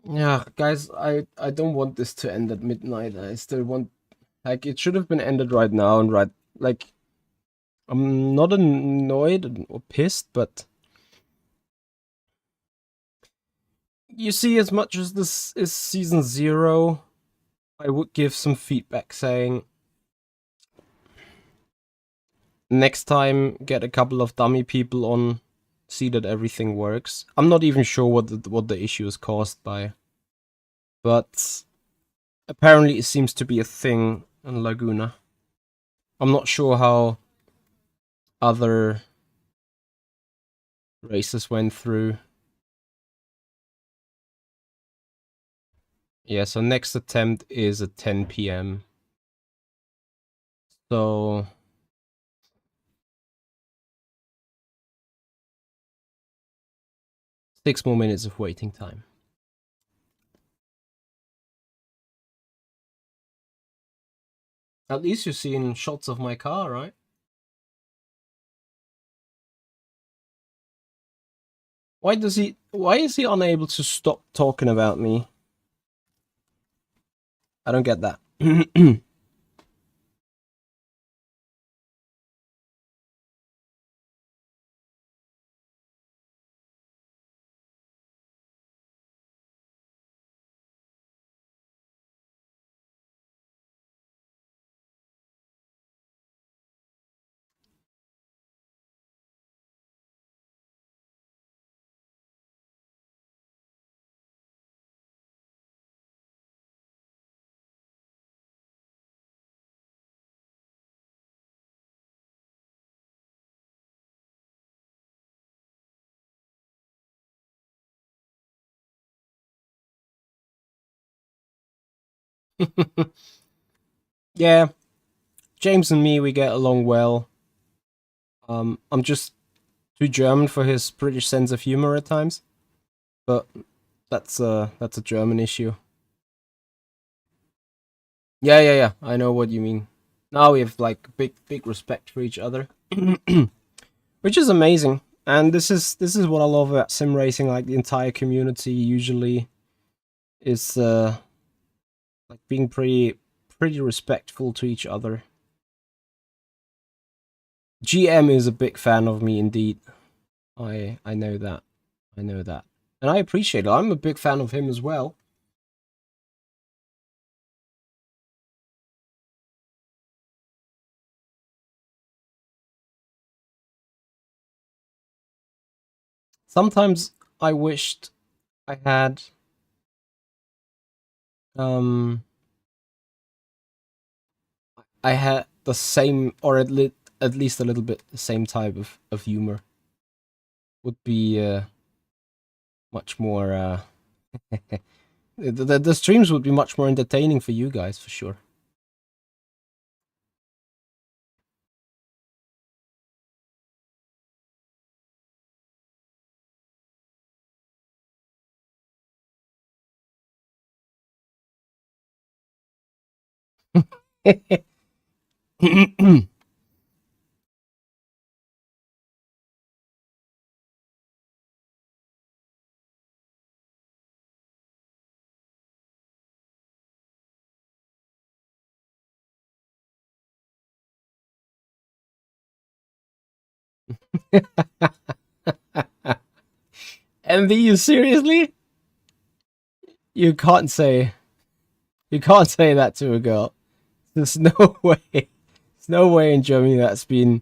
Speaker 1: Yeah, guys, I don't want this to end at midnight. I still want, like, it should have been ended right now and right, like, I'm not annoyed or pissed, but you see, as much as this is season 0, I would give some feedback saying next time get a couple of dummy people on, see that everything works. I'm not even sure what the issue is caused by, but apparently it seems to be a thing in Laguna. I'm not sure how other races went through. Yeah, so next attempt is at 10 p.m. So 6 more minutes of waiting time. At least you've seen shots of my car, right? Why is he unable to stop talking about me? I don't get that. Yeah, James and me, we get along well. I'm just too German for his British sense of humor at times, but that's a German issue. Yeah. I know what you mean. Now we have like big respect for each other, which is amazing. And this is what I love about sim racing. Like the entire community usually is like being pretty respectful to each other. GM is a big fan of me indeed. I know that. I know that. And I appreciate it. I'm a big fan of him as well. Sometimes I wished I had um I had the same, or at least a little bit the same type of humor. Would be much more the streams would be much more entertaining for you guys for sure. MV, you seriously? You can't say that to a girl. There's no way. There's no way in Germany that's been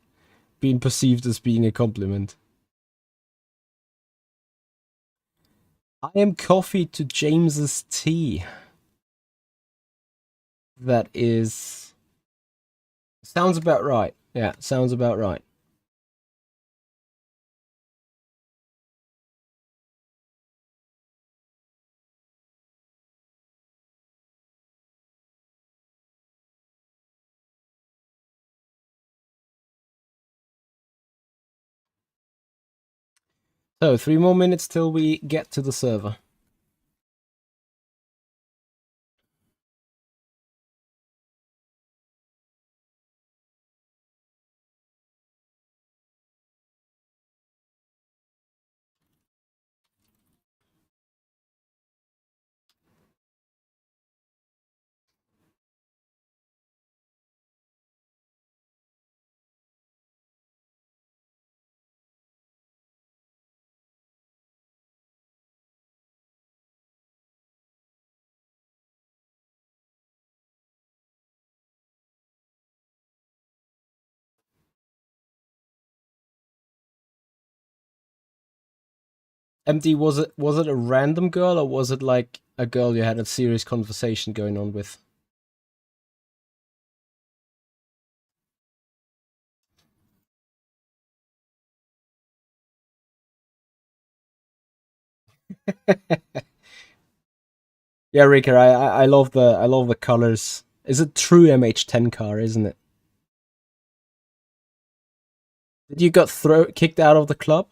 Speaker 1: perceived as being a compliment. I am coffee to James's tea. That is sounds about right. Yeah, sounds about right. So 3 more minutes till we get to the server. MD, was it a random girl, or was it like a girl you had a serious conversation going on with? Yeah, Ricker, I love the colors. It's a true MH10 car, isn't it? Did you got kicked out of the club?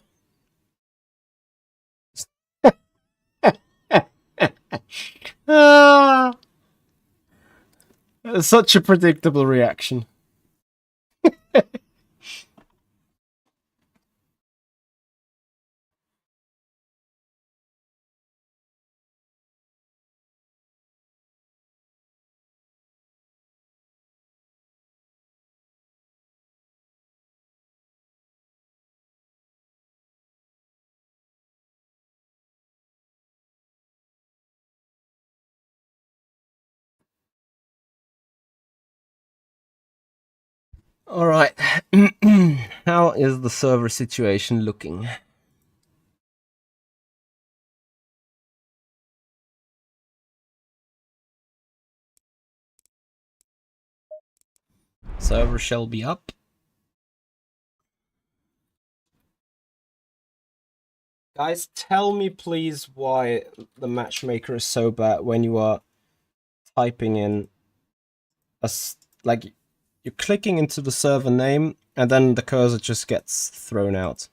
Speaker 1: Ah, such a predictable reaction. All right. How is the server situation looking? Server shall be up. Guys, tell me please why the matchmaker is so bad when you are typing in like you're clicking into the server name and then the cursor just gets thrown out.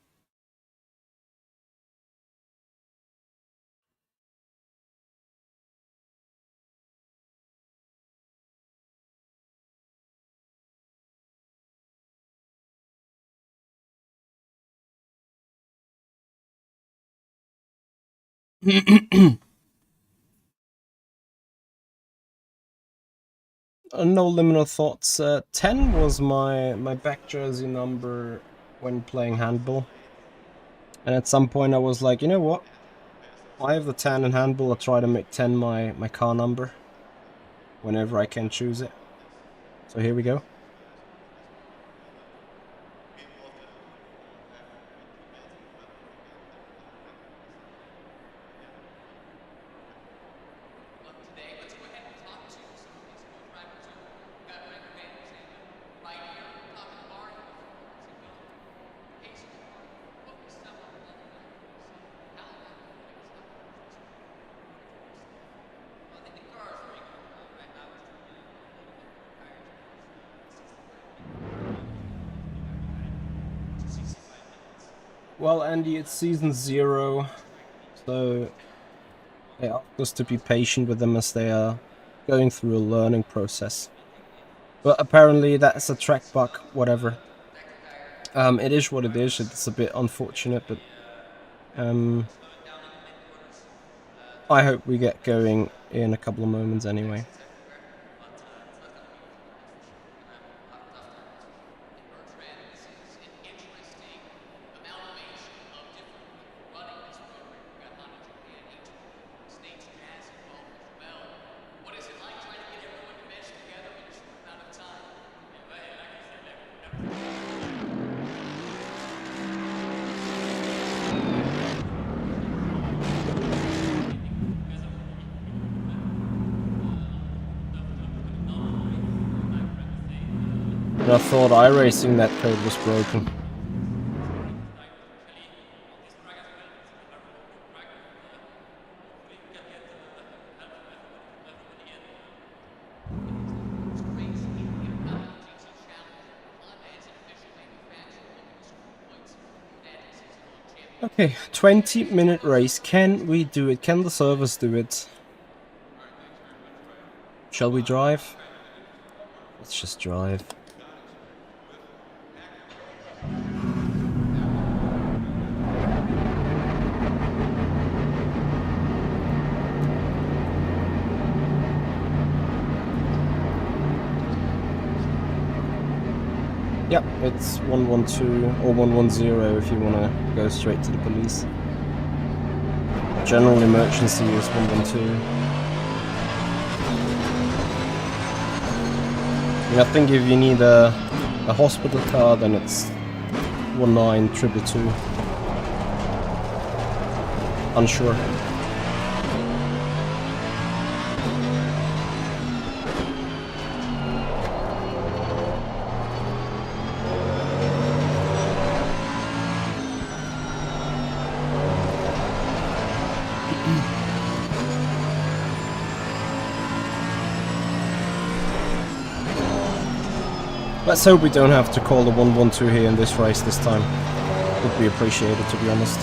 Speaker 1: No liminal thoughts. 10 was my back jersey number when playing handball. And at some point I was like, you know what? I have the 10 in handball. I'll try to make 10 my car number whenever I can choose it. So here we go. Well, Andy, it's season 0, so they ask us to be patient with them as they are going through a learning process. But apparently that's a track bug, whatever. It is what it is. It's a bit unfortunate, but I hope we get going in a couple of moments anyway. And I thought iRacing that code was broken. Okay, 20-minute race. Can we do it? Can the servers do it? Shall we drive? Let's just drive. Yep, it's 112 or 110 if you want to go straight to the police. General emergency is 112. And I think if you need a hospital car, then it's 19222. Unsure. Let's hope we don't have to call the 112 here in this race this time. Would be appreciated, to be honest.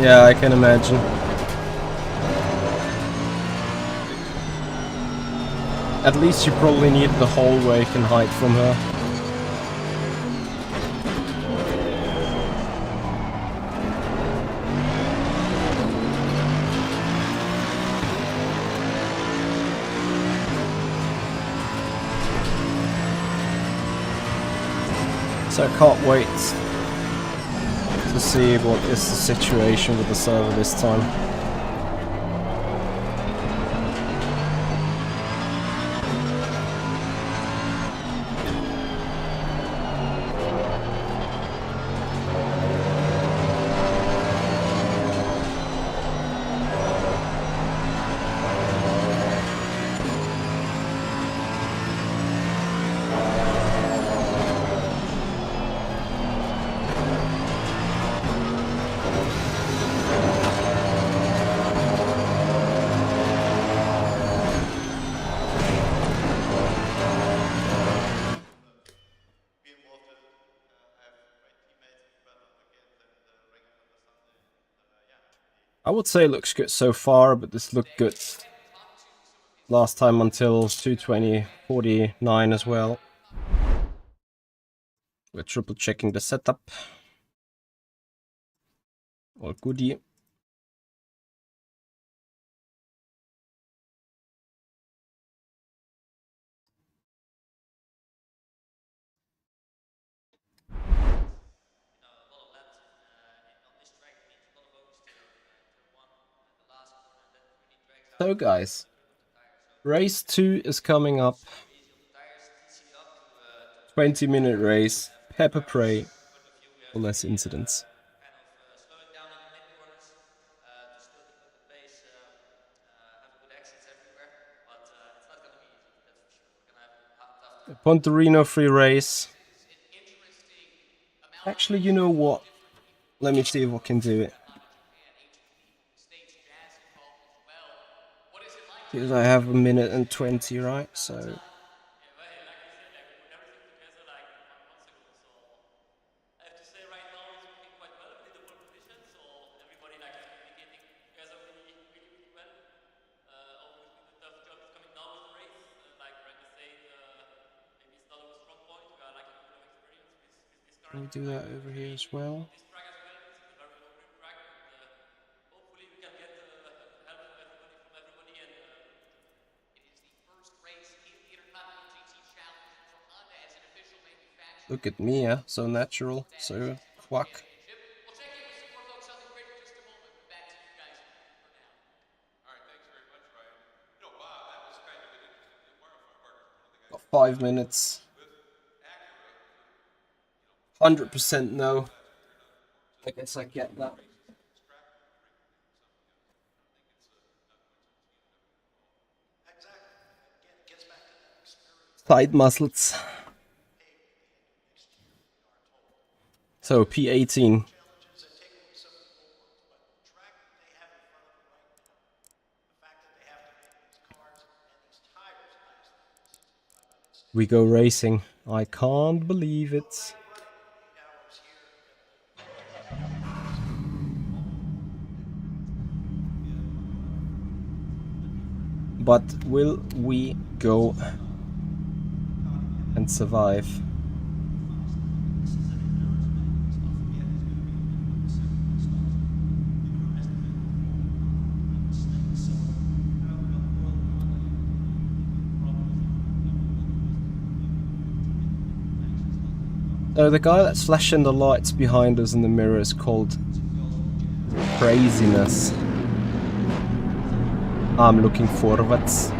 Speaker 1: Yeah, I can imagine. At least you probably need the hole where you can hide from her. So I can't wait to see what is the situation with the server this time. I would say it looks good so far, but this looked good last time until 2:20:49 as well. We're triple checking the setup. All goodie. So guys, race 2 is coming up. 20-minute race, pepper spray, or less incidents. Pontorino free race. Actually, you know what? Let me see if I can do it. Because I have 1:20, right? So can we do that over here as well? Look at me, yeah, so natural, so quack. Got 5 minutes. 100% no. I guess I get that. Side muscles. So P18. We go racing. I can't believe it. But will we go and survive? Oh, the guy that's flashing the lights behind us in the mirror is called Craziness. I'm looking forwards.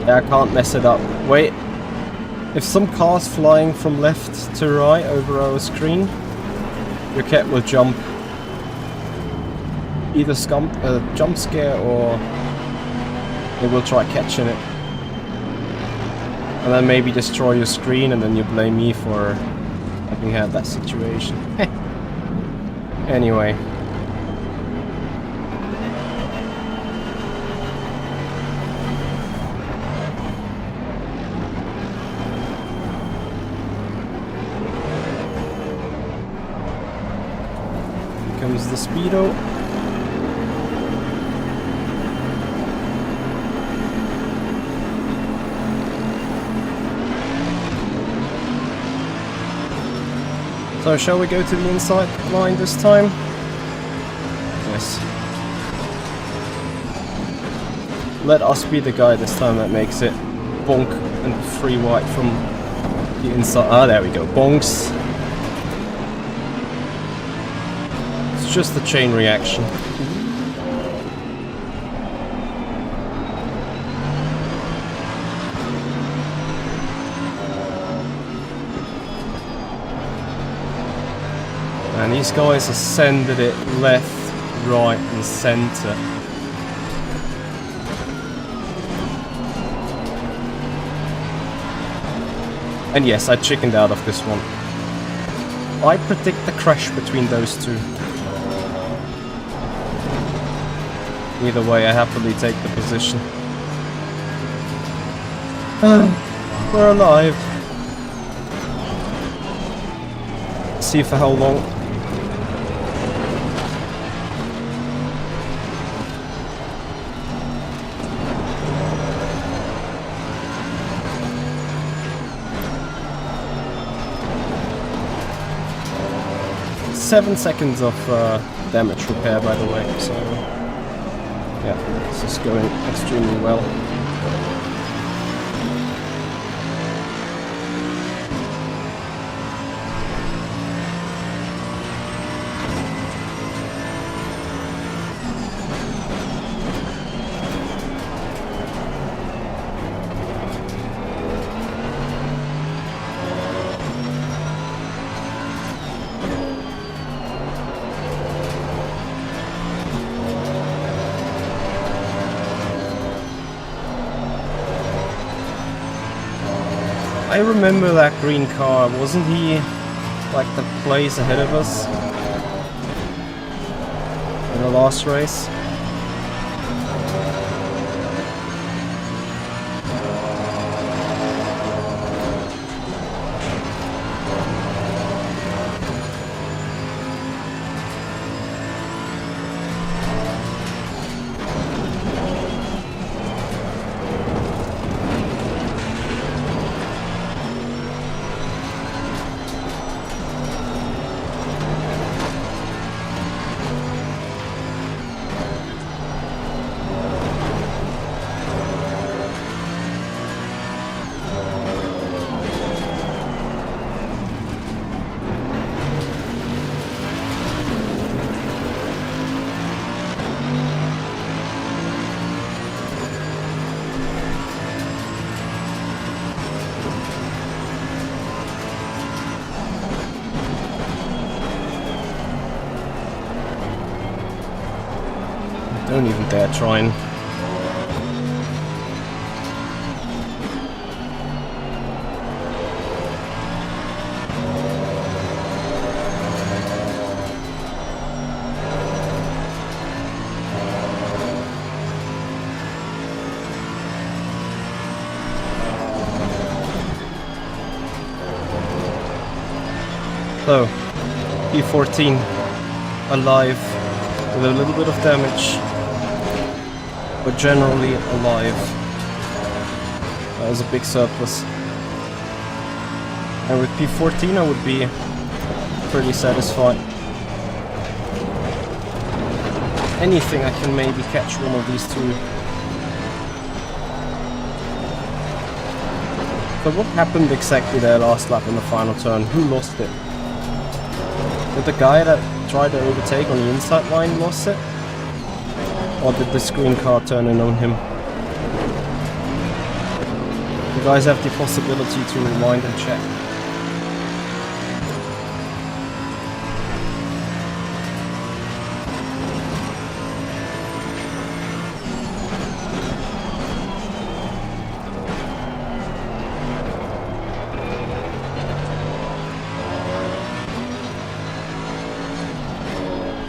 Speaker 1: I can't mess it up. Wait, if some car's flying from left to right over our screen, your cat will jump. Either jump scare or it will try catching it. And then maybe destroy your screen and then you blame me for having had that situation. Anyway. Comes the speedo. So shall we go to the inside line this time? Yes. Let us be the guy this time that makes it bonk and free white from the inside. Ah, there we go. Bonks. Just the chain reaction. And these guys ascended it left, right and center. And yes, I chickened out of this one. I predict the crash between those two. Either way, I happily take the position. We're alive. See for how long. Seven seconds of damage repair, by the way, so yeah, this is going extremely well. I remember that green car, wasn't he like the place ahead of us in the last race? Don't even dare try and... So, P14 alive with a little bit of damage, but generally alive. That was a big surplus. And with P14 I would be pretty satisfied. Anything I can maybe catch one of these two. But what happened exactly there last lap in the final turn? Who lost it? Did the guy that tried to overtake on the inside line lost it? Or did the screen car turn in on him? You guys have the possibility to rewind and check.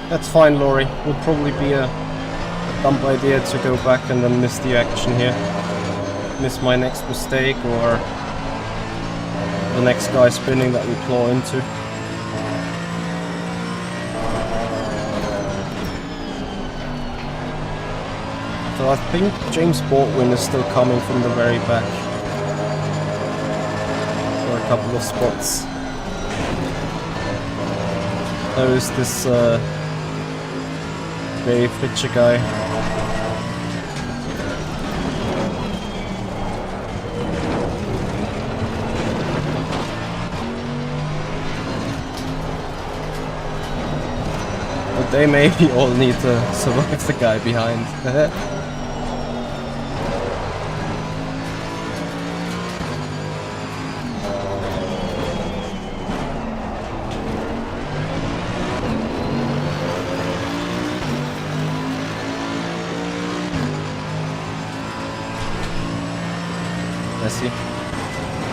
Speaker 1: That's fine, Laurie. Would probably be a dumb idea to go back and then miss the action here. Miss my next mistake or the next guy spinning that we claw into. So I think James Baldwin is still coming from the very back for a couple of spots. There's this very Fletcher guy. But they maybe all need to survive the guy behind.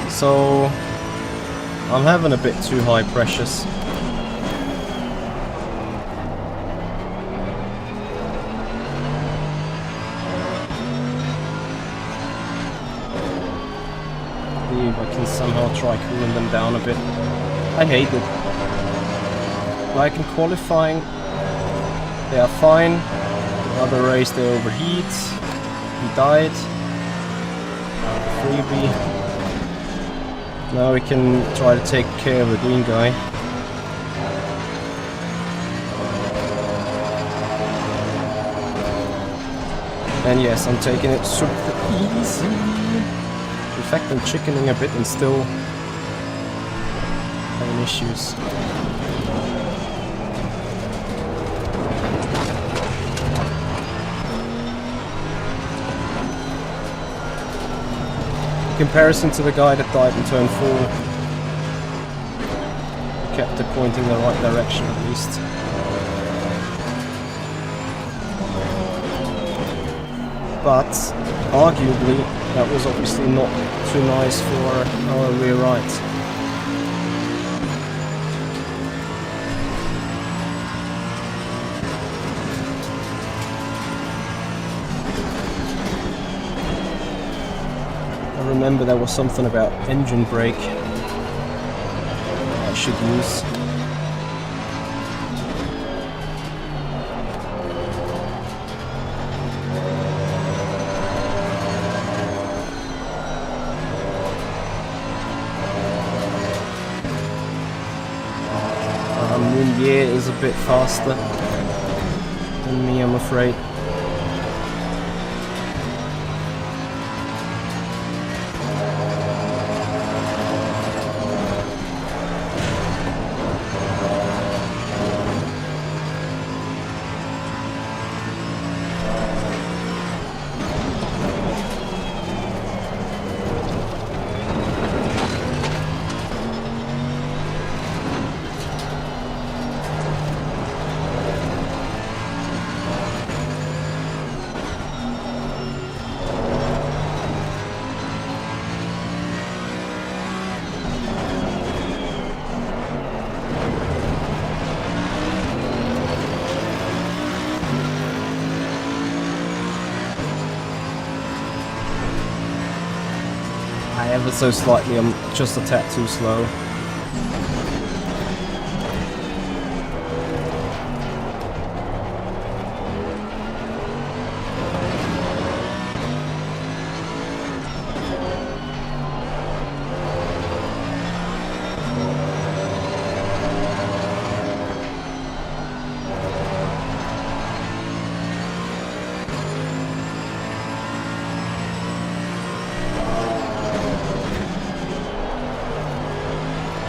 Speaker 1: So I'm having a bit too high pressures. See if I can somehow try cooling them down a bit. I hate it. Like in qualifying, they are fine. The other race they overheat. He died. Freebie. Now we can try to take care of the green guy. And yes, I'm taking it super easy. In fact, I'm chickening a bit and still having issues. In comparison to the guy that died in turn 4, he kept it pointing in the right direction at least. But arguably that was obviously not too nice for our rear right. Remember there was something about engine brake I should use. Mounier is a bit faster than me, I'm afraid. ever so slightly, I'm just a tad too slow.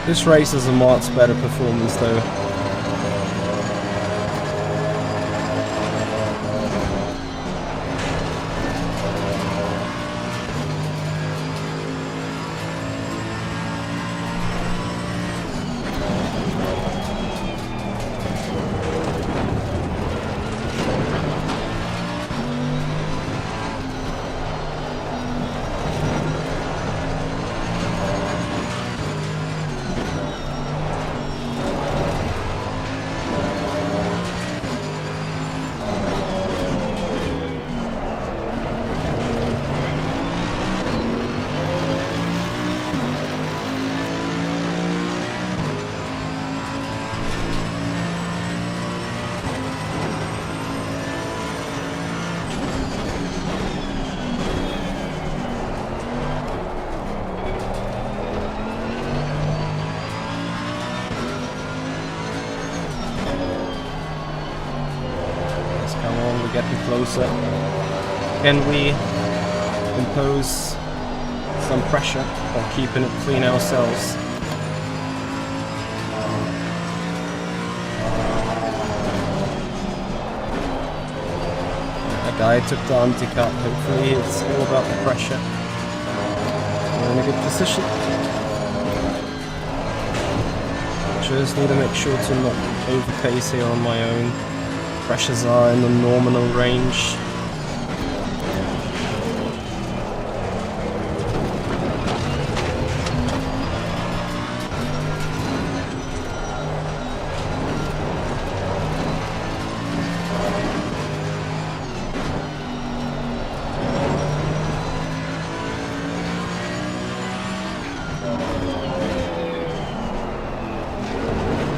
Speaker 1: This race is a much better performance though. Getting closer. Can we impose some pressure while keeping it clean ourselves? That guy took the anti-cut. Hopefully it's all about the pressure. We're in a good position. Just need to make sure to not overpace here on my own. Pressures are in the nominal range.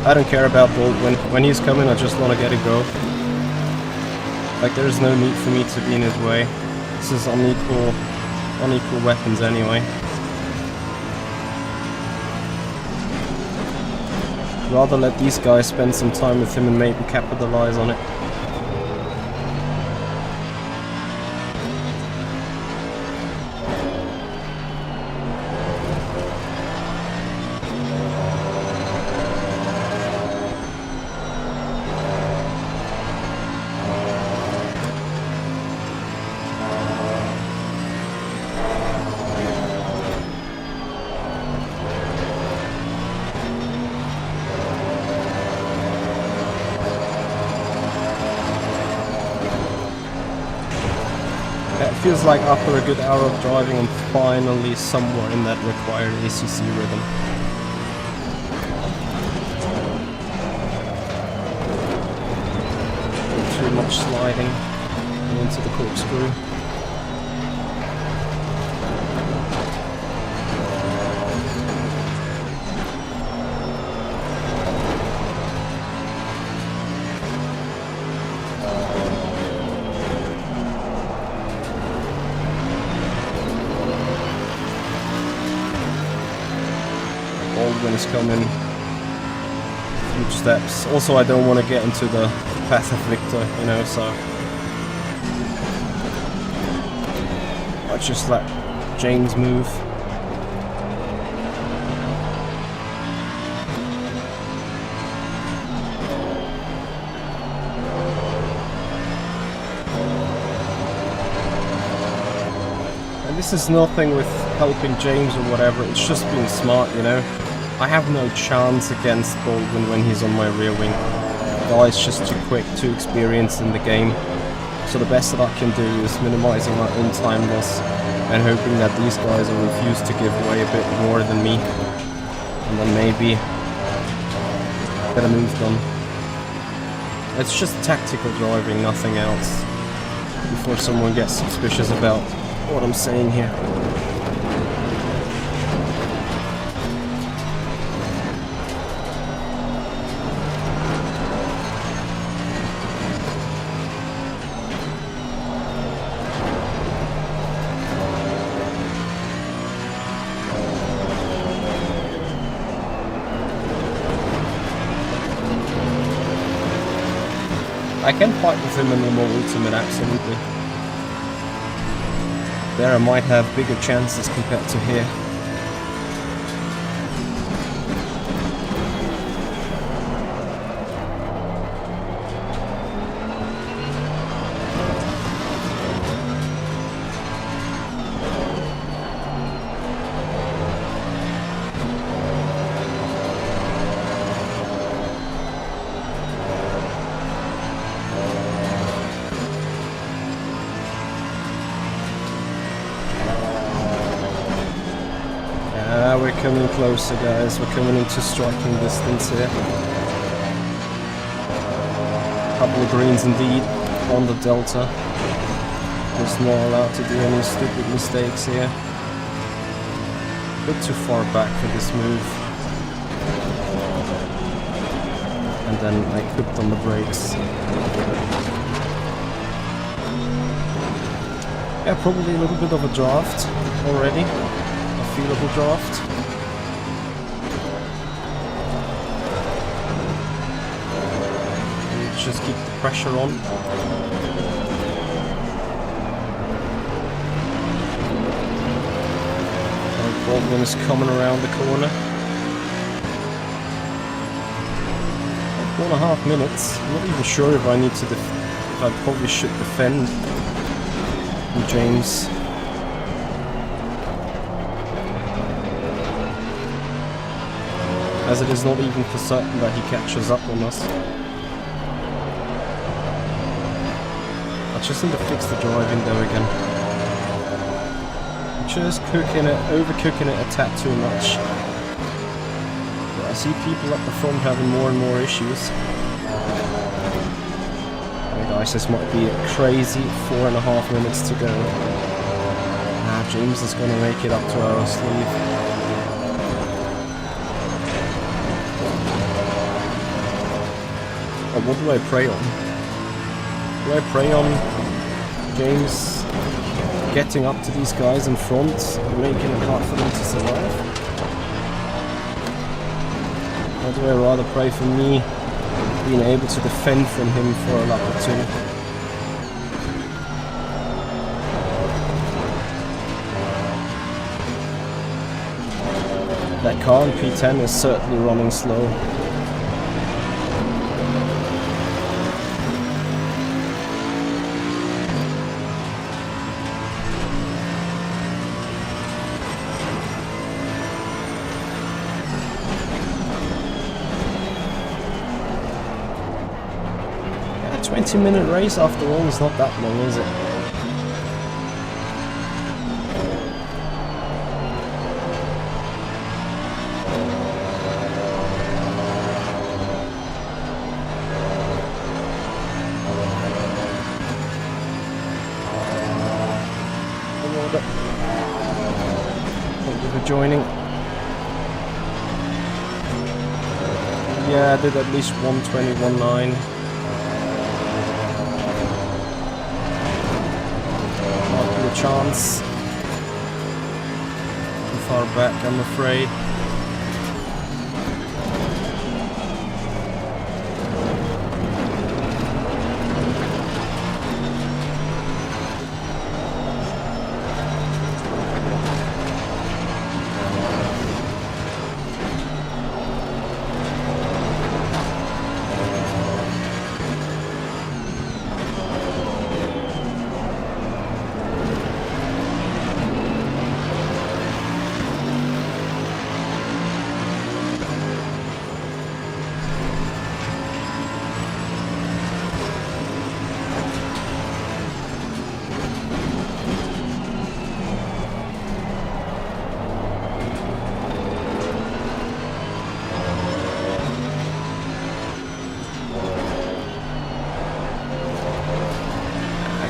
Speaker 1: I don't care about Baldwin. When he's coming, I just want to get a go. Like, there's no need for me to be in his way. This is unequal weapons anyway. Rather let these guys spend some time with him and maybe capitalize on it. It feels like after a good hour of driving, I'm finally somewhere in that required ACC rhythm. Too much sliding into the corkscrew. When it's coming, huge steps. Also, I don't want to get into the path of Victor, you know, so I just let James move. And this is nothing with helping James or whatever, it's just being smart, you know. I have no chance against Baldwin when he's on my rear wing. The guy's just too quick, too experienced in the game. So the best that I can do is minimizing my own time loss and hoping that these guys will refuse to give away a bit more than me. And then maybe get a move done. It's just tactical driving, nothing else. Before someone gets suspicious about what I'm saying here. I can fight with him in the more ultimate, absolutely. There I might have bigger chances compared to here. We're coming closer, guys. We're coming into striking distance here. Couple of greens indeed on the delta. Just not allowed to do any stupid mistakes here. A bit too far back for this move. And then I clipped on the brakes. Yeah, probably a little bit of a draft already. Feelable draft. Just keep the pressure on. Baldwin is coming around the corner. 4.5 minutes. I'm not even sure if I need to if I probably should defend James. As it is not even for certain that he catches up on us. I just need to fix the driving though again. I'm just overcooking it a tad too much. But I see people at the front having more and more issues. Hey guys, this might be a crazy 4.5 minutes to go. James is gonna make it up to our sleeve. What do I pray on? Do I pray on James getting up to these guys in front and making it hard for them to survive? Or do I rather pray for me being able to defend from him for a lap or two? That car in P10 is certainly running slow. A 20-minute race after all is not that long, is it? Thank you for joining. Yeah, I did at least 1:20.19. Might be a chance. Too far back, I'm afraid.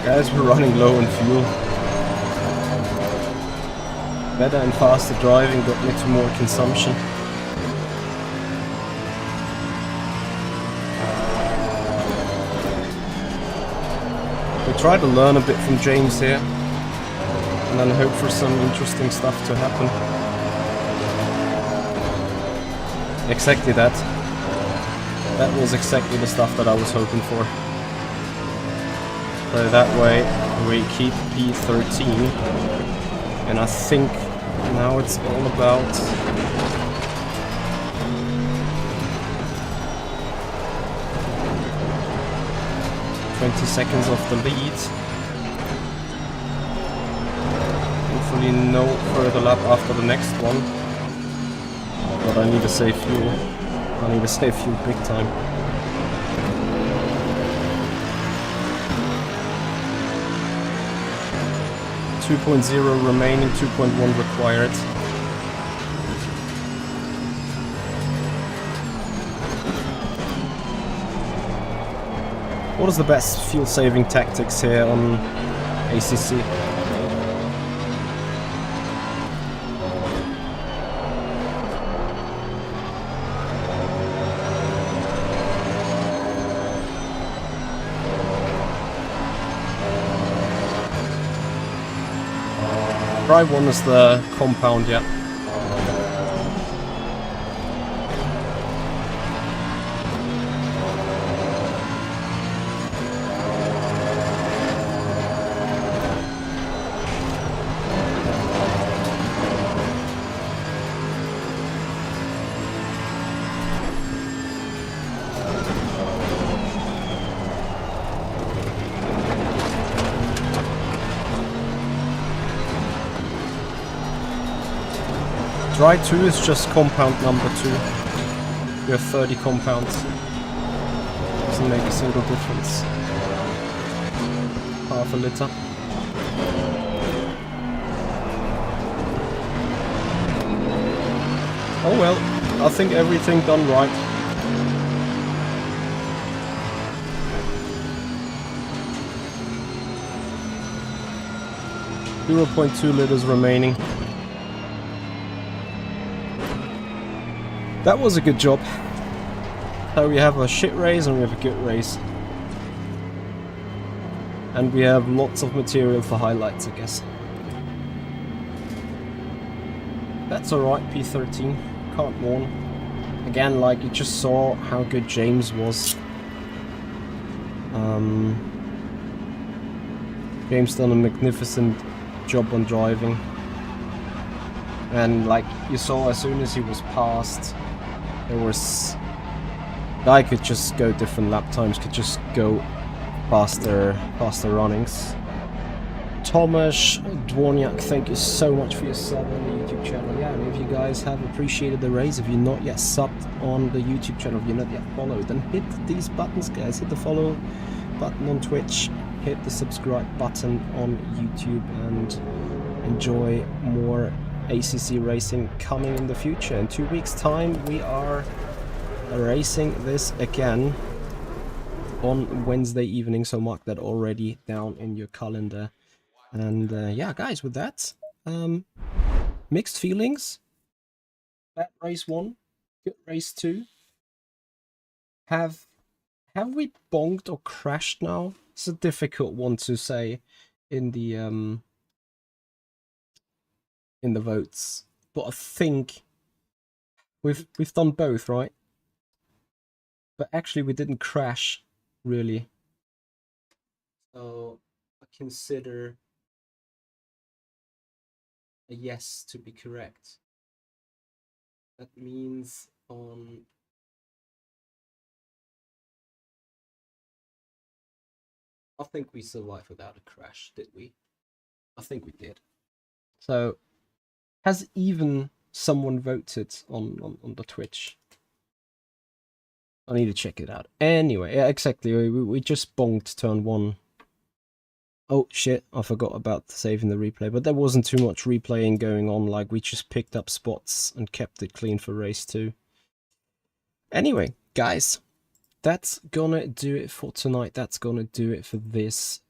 Speaker 1: Guys, we're running low on fuel. Better and faster driving got me to more consumption. We try to learn a bit from James here, and then hope for some interesting stuff to happen. Exactly that. That was exactly the stuff that I was hoping for. So that way we keep P13. And I think now it's all about 20 seconds off the lead. Hopefully no further lap after the next one. But I need to save fuel. I need to save fuel big time. .0 remaining, 2.1 required. What is the best fuel saving tactics here on ACC? Dry one is the compound, yeah. Dry 2 is just compound number 2. We have 30 compounds. Doesn't make a single difference. Half a liter. Oh well, I think everything done right. .2 liters remaining. That was a good job. So we have a shit race and we have a good race. And we have lots of material for highlights, I guess. That's alright, P13. Can't mourn. Again, like, you just saw how good James was. James done a magnificent job on driving. And like you saw, as soon as he was passed, there was... Guy could just go different lap times, could just go faster runnings. Tomasz Dworniak, thank you so much for your sub on the YouTube channel. Yeah, and if you guys have appreciated the race, if you're not yet subbed on the YouTube channel, if you're not yet followed, then hit these buttons, guys. Hit the follow button on Twitch, hit the subscribe button on YouTube, and enjoy more ACC racing coming in the future. In 2 weeks' time, we are racing this again on Wednesday evening, so mark that already down in your calendar. And yeah, guys, with that, mixed feelings. Bad race 1, good race 2. Have we bonked or crashed now? It's a difficult one to say in the votes, but I think we've done both, right? But actually we didn't crash, really. So I consider a yes to be correct. That means on... I think we survived without a crash, did we? I think we did. So, has even someone voted on the Twitch? I need to check it out. Anyway, yeah, exactly. We just bonked turn 1. Oh shit, I forgot about saving the replay, but there wasn't too much replaying going on. Like, we just picked up spots and kept it clean for race 2. Anyway, guys, that's gonna do it for tonight. That's gonna do it for this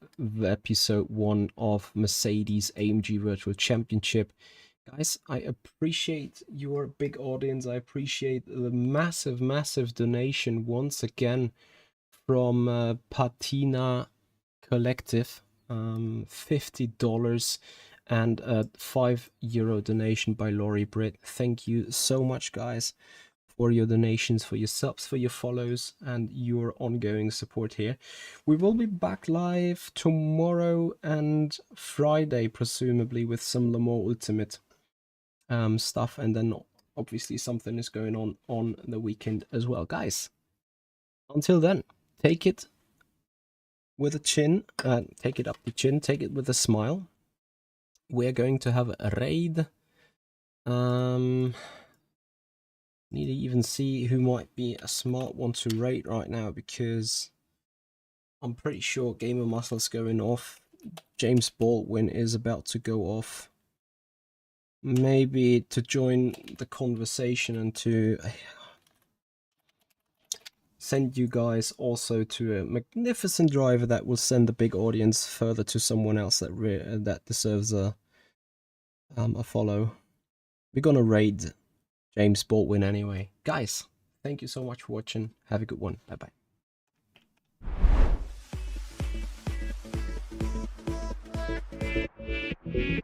Speaker 1: episode 1 of Mercedes AMG Virtual Championship. Guys, I appreciate your big audience. I appreciate the massive donation once again from Patina Collective. $50 and a €5 donation by Laurie Britt. Thank you so much, guys, for your donations, for your subs, for your follows, and your ongoing support here. We will be back live tomorrow and Friday, presumably, with some Le Mans Ultimate stuff, and then obviously something is going on the weekend as well. Guys, until then, take it with a chin, take it up the chin, take it with a smile. We're going to have a raid. Need to even see who might be a smart one to rate right now, because I'm pretty sure Gamer Muscle's going off. James Baldwin is about to go off. Maybe to join the conversation and to send you guys also to a magnificent driver that will send the big audience further to someone else that deserves a follow. We're gonna raid James Baldwin anyway. Guys, thank you so much for watching. Have a good one. Bye bye.